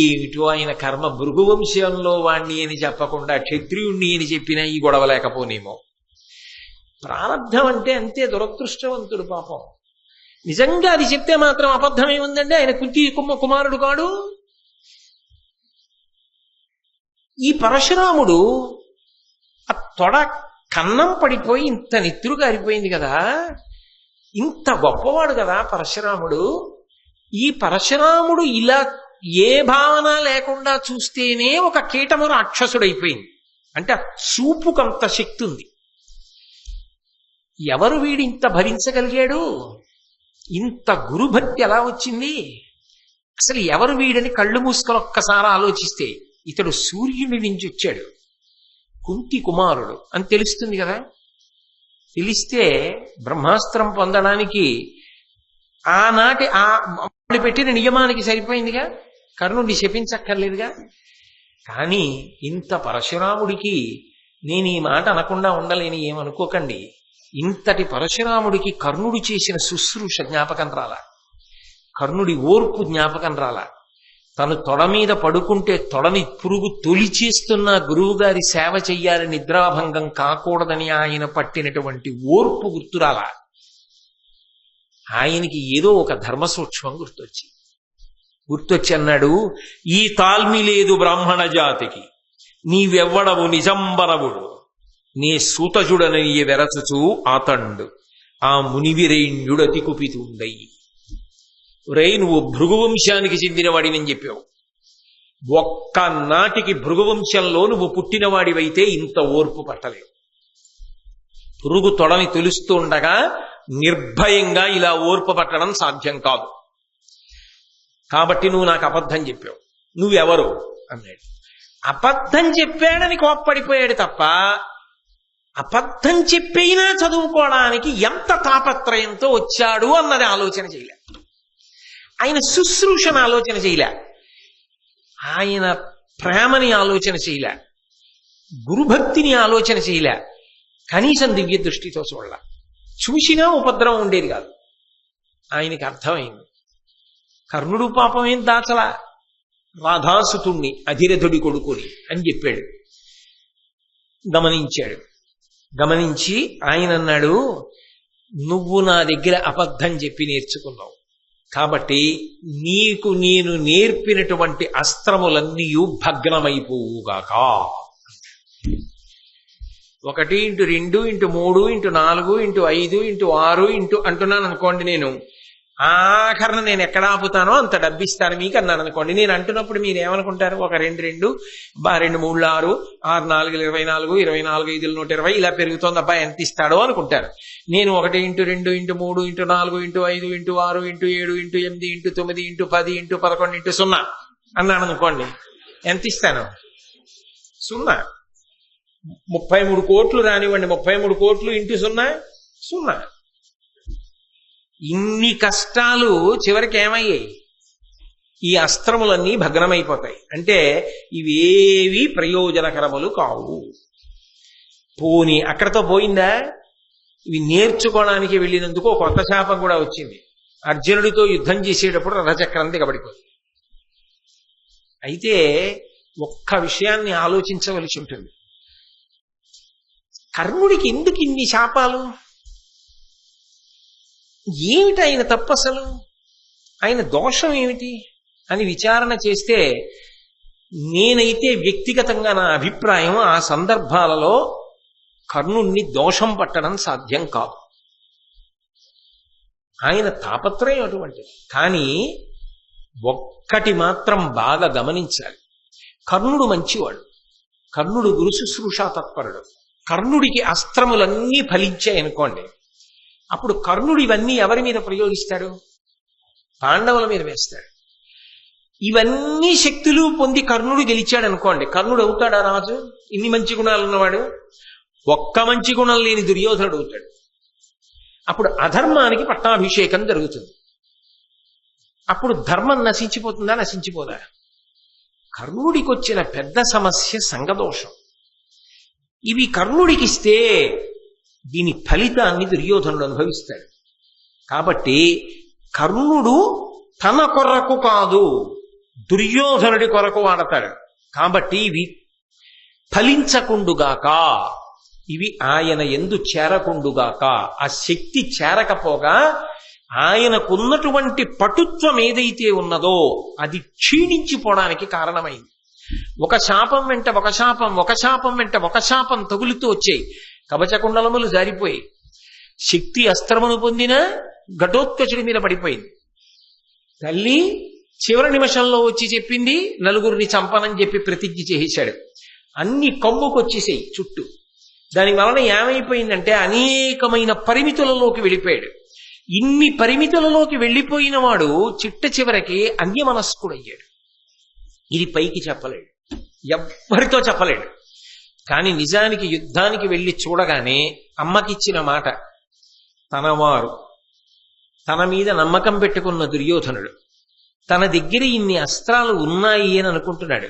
ఏమిటో ఆయన కర్మ, భృగువంశంలో వాణ్ణి అని చెప్పకుండా క్షత్రియుణ్ణి అని చెప్పినా ఈ గొడవ లేకపోనేమో. ప్రారంధం అంటే అంతే, దురదృష్టవంతుడు పాపం. నిజంగా అది చెప్తే మాత్రం అబద్ధమే ఉందండి, ఆయన కుంతి కుమారుడు కాడు. ఈ పరశురాముడు ఆ తొడ కన్నం పడిపోయి ఇంత నెత్తురు గారిపోయింది కదా, ఇంత గొప్పవాడు కదా పరశురాముడు. ఈ పరశురాముడు ఇలా ఏ భావన లేకుండా చూస్తేనే ఒక కీటము రాక్షసుడైపోయింది. అంటే చూపుకంత శక్తి ఉంది. ఎవరు వీడి ఇంత భరించగలిగాడు? ఇంత గురుభక్తి ఎలా వచ్చింది? అసలు ఎవరు వీడని కళ్ళు మూసుకొని ఒక్కసారి ఆలోచిస్తే, ఇతడు సూర్యుడి నుంచి వచ్చాడు, కుంతి కుమారుడు అని తెలుస్తుంది కదా. తెలిస్తే బ్రహ్మాస్త్రం పొందడానికి ఆనాటి ఆ పెట్టిన నియమానికి సరిపోయిందిగా, కర్ణుడిని శపించక్కర్లేదుగా. కానీ ఇంత పరశురాముడికి, నేను ఈ మాట అనకుండా ఉండలేని ఏమనుకోకండి, ఇంతటి పరశురాముడికి కర్ణుడు చేసిన శుశ్రూష జ్ఞాపకం రాలా, కర్ణుడి ఓర్పు జ్ఞాపకం రాలా. తను తొడ మీద పడుకుంటే తొడని పురుగు తొలిచేస్తున్న గురువుగారి సేవ చెయ్యాలని, నిద్రాభంగం కాకూడదని ఆయన పట్టినటువంటి ఓర్పు గుర్తురాలా. ఆయనకి ఏదో ఒక ధర్మ సూక్ష్మం గుర్తొచ్చి అన్నాడు, ఈ తాల్మి లేదు బ్రాహ్మణ జాతికి, నీవెవ్వడవు నిజంబరవుడు, నీ సూతజుడని వెరచుచూ ఆతండు ఆ మునివిరేణ్యుడతి కుపితుండై. రే, నువ్వు భృగువంశానికి చెందినవాడినని చెప్పావు, ఒక్కనాటికి భృగువంశంలో నువ్వు పుట్టినవాడివైతే ఇంత ఓర్పు పట్టలేవు. పురుగు తొడని తెలుస్తూ ఉండగా నిర్భయంగా ఇలా ఓర్పు పట్టడం సాధ్యం కాదు. కాబట్టి నువ్వు నాకు అబద్ధం చెప్పావు, నువ్వెవరు అన్నాడు. అబద్ధం చెప్పాడని కోప్పడిపోయాడు తప్ప అబద్ధం చెప్పైనా చదువుకోవడానికి ఎంత తాపత్రయంతో వచ్చాడు అన్నది ఆలోచన చేయలే. ఆయన శుశ్రూషను ఆలోచన చేయలే, ఆయన ప్రేమని ఆలోచన చేయలే, గురుభక్తిని ఆలోచన చేయలే, కనీసం దివ్య దృష్టితో చూడాల. చూసినా ఉపద్రవం ఉండేది కాదు. ఆయనకి అర్థమైంది. కర్ణుడు పాపం ఏం దాచలా, రాధాసుతుణ్ణి అధిరథుడి కొడుకుని అని చెప్పాడు. గమనించాడు. గమనించి ఆయన అన్నాడు, నువ్వు నా దగ్గర అబద్ధం చెప్పి నేర్చుకున్నావు కాబట్టి నీకు నేను నేర్పినటువంటి అస్త్రములన్నీ భగ్నమైపోవుగాక. 1 into 2 into 3 into 4 into 5 into 6 into అంటున్నాను అనుకోండి, నేను ఆఖరణ నేను ఎక్కడ ఆపుతానో అంత డబ్బిస్తాను మీకు అన్నాను అనుకోండి. నేను అంటున్నప్పుడు మీరు ఏమనుకుంటారు? 1 2 2 2 3 6 6 4 24 24 5 120 ఇలా పెరుగుతోంది, అబ్బాయి ఎంత ఇస్తాడో అనుకుంటారు. నేను 1 into 2 into 3 into 4 into 5 into 6 into 7 into 8 into 9 into 10 into 11 into 0 అన్నాను అనుకోండి, ఎంత ఇస్తాను? 0. 33 కోట్లు రానివ్వండి, 33 కోట్లు ఇంటూ 0 0. ఇన్ని కష్టాలు చివరికి ఏమయ్యాయి? ఈ అస్త్రములన్నీ భగ్నమైపోతాయి. అంటే ఇవేవి ప్రయోజనకరములు కావు. పోని అక్కడతో పోయిందా? ఇవి నేర్చుకోవడానికి వెళ్ళినందుకు కొత్త శాపం కూడా వచ్చింది. అర్జునుడితో యుద్ధం చేసేటప్పుడు రథచక్రం దిగబడిపోయింది. అయితే ఒక్క విషయాన్ని ఆలోచించవలసి ఉంటుంది. కర్ణుడికి ఎందుకు ఇన్ని శాపాలు? ఏమిటి ఆయన తప్పు? అసలు ఆయన దోషం ఏమిటి అని విచారణ చేస్తే, నేనైతే వ్యక్తిగతంగా నా అభిప్రాయం, ఆ సందర్భాలలో కర్ణుణ్ణి దోషం పట్టడం సాధ్యం కాదు. ఆయన తాపత్రయం అటువంటిది. కానీ ఒక్కటి మాత్రం బాగా గమనించాలి. కర్ణుడు మంచివాడు, కర్ణుడు గురు శుశ్రూషా తత్పరుడు. కర్ణుడికి అస్త్రములన్నీ ఫలించాయనుకోండి, అప్పుడు కర్ణుడు ఇవన్నీ ఎవరి మీద ప్రయోగిస్తాడు? పాండవుల మీద వేస్తాడు. ఇవన్నీ శక్తులు పొంది కర్ణుడు గెలిచాడు అనుకోండి, కర్ణుడు అవుతాడా రాజు? ఇన్ని మంచి గుణాలు ఉన్నవాడు ఒక్క మంచి గుణం లేని దుర్యోధనుడు అవుతాడు. అప్పుడు అధర్మానికి పట్టాభిషేకం జరుగుతుంది. అప్పుడు ధర్మం నశించిపోతుందా? నశించిపోదా? కర్ణుడికి వచ్చిన పెద్ద సమస్య సంఘదోషం. ఇవి కర్ణుడికిస్తే దీని ఫలితాన్ని దుర్యోధనుడు అనుభవిస్తాడు. కాబట్టి కర్ణుడు తన కొరకు కాదు, దుర్యోధనుడి కొరకు వాడతాడు. కాబట్టి ఇవి ఫలించకుండుగాక, ఇవి ఆయన యందు చేరకుండుగాక. ఆ శక్తి చేరకపోగా ఆయనకున్నటువంటి పటుత్వం ఏదైతే ఉన్నదో అది క్షీణించిపోవడానికి కారణమైంది. ఒక శాపం వెంట ఒక శాపం, ఒక శాపం వెంట ఒక శాపం తగులుతూ వచ్చాయి. కవచకుండలములు జారిపోయి, శక్తి అస్త్రమును పొందిన ఘటోత్కచుడి మీద పడిపోయింది. తల్లి చివరి నిమిషంలో వచ్చి చెప్పింది, నలుగురిని చంపనని చెప్పి ప్రతిజ్ఞ చేశాడు. అన్ని కమ్ముకొచ్చేసాయి చుట్టూ. దాని వలన ఏమైపోయిందంటే అనేకమైన పరిమితులలోకి వెళ్ళిపోయాడు. ఇన్ని పరిమితులలోకి వెళ్ళిపోయిన వాడు చిట్ట చివరికి అన్యమనస్కుడయ్యాడు. ఇది పైకి చెప్పలేడు, ఎవ్వరితో చెప్పలేడు. కానీ నిజానికి యుద్ధానికి వెళ్ళి చూడగానే అమ్మకిచ్చిన మాట, తనవారు తన మీద నమ్మకం పెట్టుకున్న దుర్యోధనుడు తన దగ్గర ఇన్ని అస్త్రాలు ఉన్నాయి అని అనుకుంటున్నాడు.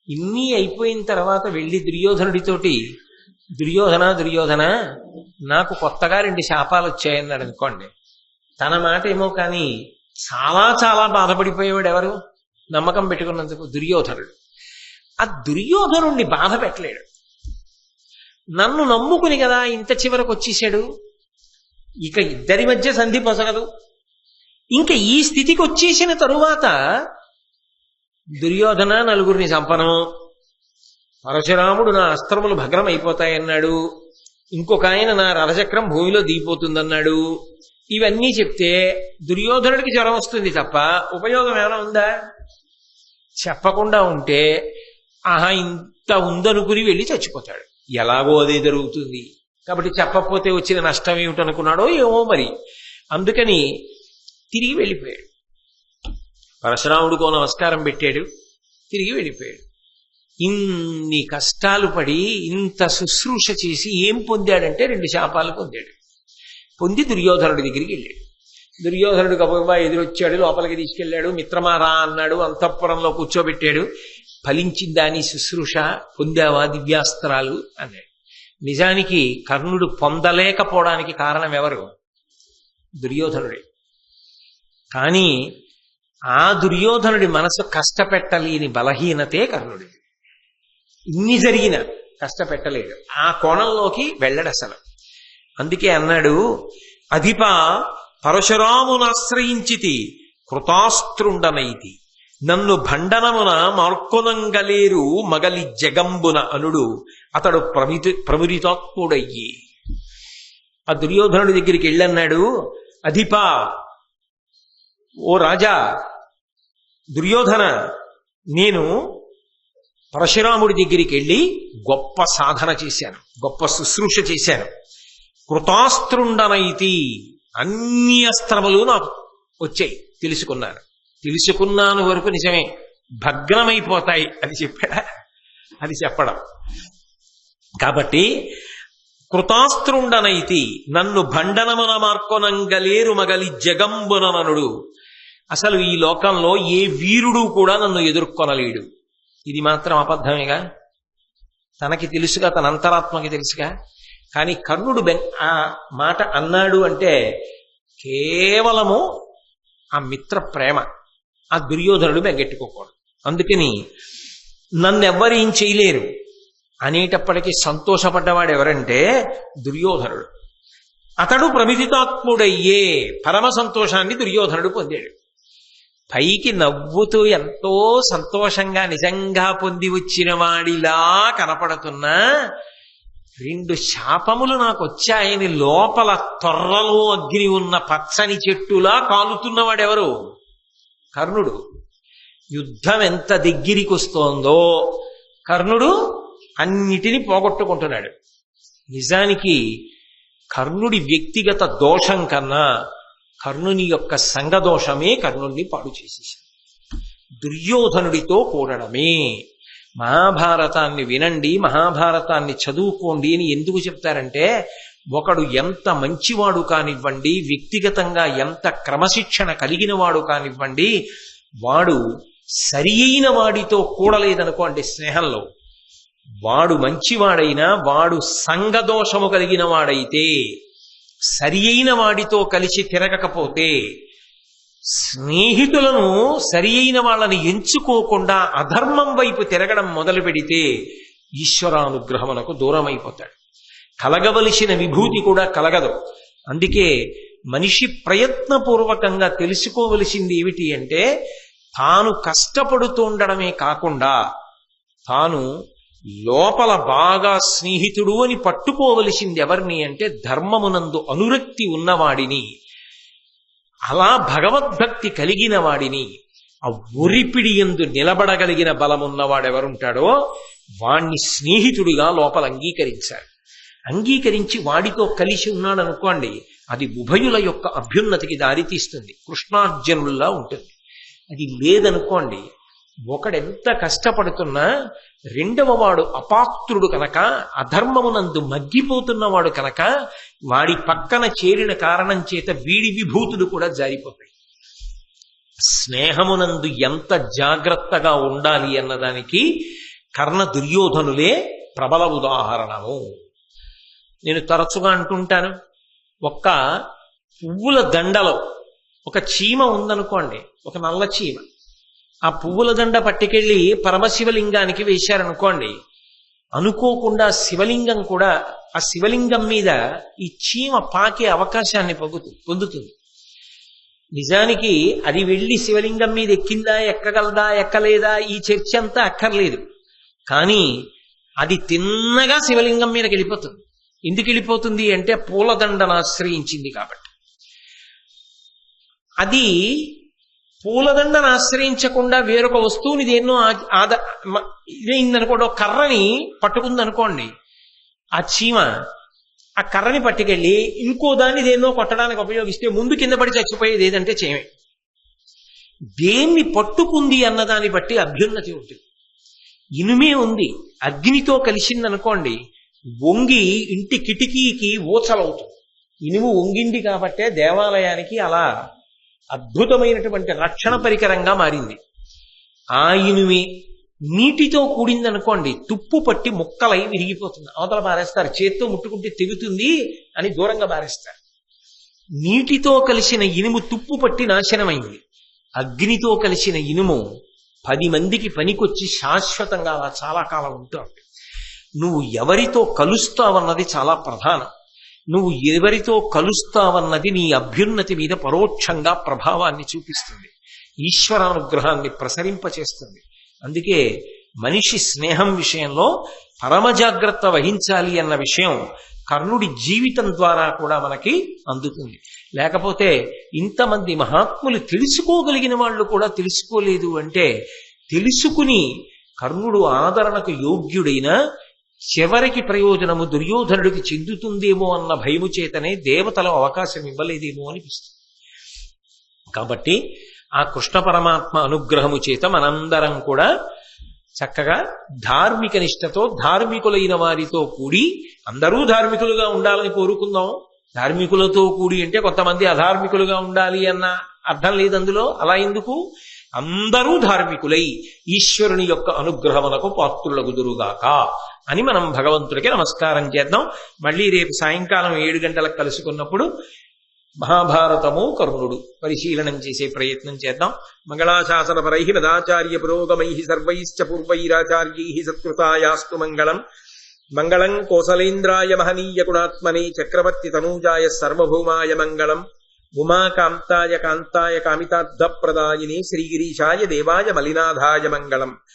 ఇన్ని అయిపోయిన తర్వాత వెళ్ళి దుర్యోధనుడితోటి, దుర్యోధన దుర్యోధన నాకు కొత్తగా 2 శాపాలు వచ్చాయన్నాడు అనుకోండి. తన మాట ఏమో కానీ చాలా చాలా బాధపడిపోయేవాడు ఎవరు? నమ్మకం పెట్టుకున్నందుకు దుర్యోధనుడు. ఆ దుర్యోధనుణ్ణి బాధ పెట్టలేడు. నన్ను నమ్ముకుని కదా ఇంత చివరకు వచ్చేసాడు, ఇక ఇద్దరి మధ్య సంధి పొసగదు. ఇంకా ఈ స్థితికి వచ్చేసిన తరువాత దుర్యోధన నలుగురిని చంపను, పరశురాముడు నా అస్త్రములు భగ్నం అయిపోతాయన్నాడు, ఇంకొక ఆయన నా రథచక్రం భూమిలో దిగిపోతుందన్నాడు. ఇవన్నీ చెప్తే దుర్యోధనుడికి జ్వరం వస్తుంది తప్ప ఉపయోగం ఏమైనా ఉందా? చెప్పకుండా ఉంటే ఆహా ఇంత ఉందనుకుని వెళ్ళి చచ్చిపోతాడు. ఎలాగో అదే జరుగుతుంది. కాబట్టి చెప్పకపోతే వచ్చిన నష్టం ఏమిటనుకున్నాడో ఏమో మరి. అందుకని తిరిగి వెళ్ళిపోయాడు. పరశురాముడికో నమస్కారం పెట్టాడు, తిరిగి వెళ్ళిపోయాడు. ఇన్ని కష్టాలు పడి ఇంత శుశ్రూష చేసి ఏం పొందాడంటే 2 శాపాలు పొందాడు. పొంది దుర్యోధనుడి దగ్గరికి వెళ్ళాడు. దుర్యోధనుడు గబగబా ఎదురొచ్చాడు, లోపలికి తీసుకెళ్లాడు. మిత్రమారా అన్నాడు, అంతఃపురంలో కూర్చోబెట్టాడు. ఫలించిందా నీ శుశ్రూష, పొందావా దివ్యాస్త్రాలు అన్నాడు. నిజానికి కర్ణుడు పొందలేకపోవడానికి కారణం ఎవరు? దుర్యోధనుడే. కానీ ఆ దుర్యోధనుడి మనసు కష్టపెట్టలేని బలహీనతే కర్ణుడి. ఇన్ని జరిగిన కష్టపెట్టలేడు, ఆ కోణంలోకి వెళ్ళడు అసలు. అందుకే అన్నాడు, అధిప పరశురామునాశ్రయించితి కృతాస్త్రుండనైతి, నన్ను భండనమున మార్కొనంగలేరు మగలి జగంబున అనుడు అతడు ప్రమురితాత్ముడయ్యి. ఆ దుర్యోధనుడి దగ్గరికి వెళ్ళన్నాడు, అధిపా, ఓ రాజా దుర్యోధన, నేను పరశురాముడి దగ్గరికి వెళ్ళి గొప్ప సాధన చేశాను, గొప్ప శుశ్రూష చేశాను. కృతాస్త్రుండనైతి, అన్ని అస్త్రములు నాకు వచ్చాయి, తెలుసుకున్నాను వరకు నిజమే, భగ్నమైపోతాయి అది చెప్పాడా? అది చెప్పడం. కాబట్టి కృతాస్త్రుండనైతి, నన్ను భండనమున మార్కొనంగలేరు మగలి జగంబుననుడు. అసలు ఈ లోకంలో ఏ వీరుడు కూడా నన్ను ఎదుర్కొనలేడు. ఇది మాత్రం అబద్ధమేగా, తనకి తెలుసుగా, తన అంతరాత్మకి తెలుసుగా. కానీ కర్ణుడు ఆ మాట అన్నాడు అంటే కేవలము ఆ మిత్ర ప్రేమ. ఆ దుర్యోధనుడు బెంగెట్టుకోకూడదు. అందుకని నన్నెవ్వరేం చేయలేరు అనేటప్పటికీ సంతోషపడ్డవాడు ఎవరంటే దుర్యోధనుడు. అతడు ప్రమిదితాత్ముడయ్యే, పరమ సంతోషాన్ని దుర్యోధనుడు పొందాడు. పైకి నవ్వుతూ ఎంతో సంతోషంగా నిజంగా పొంది వచ్చిన వాడిలా కనపడుతున్నా 2 శాపములు నాకు వచ్చాయని లోపల తొర్రలో అగ్ని ఉన్న పచ్చని చెట్టులా కాలుతున్నవాడెవరు? కర్ణుడు. యుద్ధం ఎంత దగ్గరికి వస్తోందో కర్ణుడు అన్నిటినీ పోగొట్టుకుంటున్నాడు. నిజానికి కర్ణుడి వ్యక్తిగత దోషం కన్నా కర్ణుని యొక్క సంఘదోషమే కర్ణుడిని పాడు చేసేసింది. దుర్యోధనుడితో కూడడమే. మహాభారతాన్ని వినండి, మహాభారతాన్ని చదువుకోండి అని ఎందుకు చెప్తారంటే, ఒకడు ఎంత మంచివాడు కానివ్వండి, వ్యక్తిగతంగా ఎంత క్రమశిక్షణ కలిగిన వాడు కానివ్వండి, వాడు సరి అయిన వాడితో కూడలేదనుకోండి స్నేహంలో, వాడు మంచివాడైనా వాడు సంఘదోషము కలిగిన వాడైతే, సరి అయిన వాడితో కలిసి తిరగకపోతే, స్నేహితులను సరి అయిన వాళ్ళని ఎంచుకోకుండా అధర్మం వైపు తిరగడం మొదలు పెడితే ఈశ్వరానుగ్రహమునకు దూరమైపోతాడు. కలగవలసిన విభూతి కూడా కలగదు. అందుకే మనిషి ప్రయత్నపూర్వకంగా తెలుసుకోవలసింది ఏమిటి అంటే, తాను కష్టపడుతూ ఉండడమే కాకుండా తాను లోపల బాగా స్నేహితుడు అని పట్టుకోవలసింది ఎవరిని అంటే ధర్మమునందు అనురక్తి ఉన్నవాడిని, అలా భగవద్భక్తి కలిగిన వాడిని, ఆ ఒరిపిడి యందు నిలబడగలిగిన బలమున్నవాడెవరుంటాడో వాణ్ణి స్నేహితుడిగా లోపల అంగీకరించాలి. అంగీకరించి వాడితో కలిసి ఉన్నాడనుకోండి, అది ఉభయుల యొక్క అభ్యున్నతికి దారితీస్తుంది, కృష్ణార్జునుల్లా ఉంటుంది. అది లేదనుకోండి, ఒకడెంత కష్టపడుతున్నా రెండవ వాడు అపాత్రుడు కనుక, అధర్మమునందు మగ్గిపోతున్నవాడు కనుక, వాడి పక్కన చేరిన కారణం చేత వీడి విభూతులు కూడా జారిపోతాయి. స్నేహమునందు ఎంత జాగ్రత్తగా ఉండాలి అన్నదానికి కర్ణ దుర్యోధనులే ప్రబల ఉదాహరణము. నేను తరచుగా అంటుంటాను, ఒక్క పువ్వుల దండలో ఒక చీమ ఉందనుకోండి, ఒక నల్ల చీమ, ఆ పువ్వుల దండ పట్టుకెళ్ళి పరమశివలింగానికి వేశారనుకోండి, అనుకోకుండా శివలింగం కూడా, ఆ శివలింగం మీద ఈ చీమ పాకే అవకాశాన్ని పొందుతుంది. నిజానికి అది వెళ్ళి శివలింగం మీద ఎక్కిందా, ఎక్కగలదా, ఎక్కలేదా, ఈ చర్చ అంతా అక్కర్లేదు. కానీ అది తిన్నగా శివలింగం మీదకి వెళ్ళిపోతుంది. ఎందుకు వెళ్ళిపోతుంది అంటే పూలదండను ఆశ్రయించింది కాబట్టి. అది పూలదండను ఆశ్రయించకుండా వేరొక వస్తువుని దేన్నో ఇదైందనుకోండి, ఒక కర్రని పట్టుకుందనుకోండి, ఆ చీమ ఆ కర్రని పట్టుకెళ్ళి ఇంకో దాన్ని దేన్నో కొట్టడానికి ఉపయోగిస్తే ముందు కింద పడి చచ్చిపోయేది ఏదంటే చీమే. దేన్ని పట్టుకుంది అన్నదాన్ని బట్టి అభ్యున్నతి ఉంటుంది. ఇనుమే ఉంది, అగ్నితో కలిసిందనుకోండి, వంగి ఇంటి కిటికీకి ఊచలవుతుంది. ఇనుము వంగింది కాబట్టే దేవాలయానికి అలా అద్భుతమైనటువంటి రక్షణ పరికరంగా మారింది. ఆ ఇనుమే నీటితో కూడిందనుకోండి, తుప్పు పట్టి ముక్కలై విరిగిపోతుంది, అవతల బారేస్తారు, చేత్తో ముట్టుకుంటే తెగుతుంది అని దూరంగా బారేస్తారు. నీటితో కలిసిన ఇనుము తుప్పు పట్టి నాశనమైంది. అగ్నితో కలిసిన ఇనుము 10 మందికి పనికొచ్చి శాశ్వతంగా అలా చాలా కాలం ఉంటుంది. నువ్వు ఎవరితో కలుస్తావన్నది చాలా ప్రధానం. నువ్వు ఎవరితో కలుస్తావన్నది నీ అభ్యున్నతి మీద పరోక్షంగా ప్రభావాన్ని చూపిస్తుంది, ఈశ్వరానుగ్రహాన్ని ప్రసరింపచేస్తుంది. అందుకే మనిషి స్నేహం విషయంలో పరమ జాగ్రత్త వహించాలి అన్న విషయం కర్ణుడి జీవితం ద్వారా కూడా మనకి అందుతుంది. లేకపోతే ఇంతమంది మహాత్ములు తెలుసుకోగలిగిన వాళ్ళు కూడా తెలుసుకోలేదు అంటే, తెలుసుకుని కర్ణుడు ఆదరణకు యోగ్యుడైన చివరికి ప్రయోజనము దుర్యోధనుడికి చెందుతుందేమో అన్న భయము చేతనే దేవతలు అవకాశం ఇవ్వలేదేమో అనిపిస్తుంది. కాబట్టి ఆ కృష్ణ పరమాత్మ అనుగ్రహము చేత మనందరం కూడా చక్కగా ధార్మిక నిష్టతో ధార్మికులైన వారితో కూడి, అందరూ ధార్మికులుగా ఉండాలని కోరుకుందాం. ధార్మికులతో కూడి అంటే కొంతమంది అధార్మికులుగా ఉండాలి అన్న అర్థం లేదు అందులో. అలా ఎందుకు? అందరూ ధార్మికులై ఈశ్వరుని యొక్క అనుగ్రహములకు పాత్రులగుదురుగాక అని మనం భగవంతుడికి నమస్కారం చేద్దాం. మళ్ళీ రేపు సాయంకాలం 7 గంటలకు కలుసుకున్నప్పుడు మహాభారతము కర్ణుడు పరిశీలనం చేసే ప్రయత్నం చేద్దాం. మంగళాశాసన పరై మదాచార్య పురోగమై సర్వైశ్చ పూర్వైరాచార్యై సత్కృతాయాస్తు మంగళం. మంగళం కోసలేంద్రాయ మహనీయ గుణాత్మనే చక్రవర్తి తనూజాయ సర్వభౌమాయ మంగళం. ఉమాకాంతాయ కాంతాయ కామితార్థ ప్రదాయిని శ్రీగిరీశాయ దేవాయ మలినాథాయ మంగళం.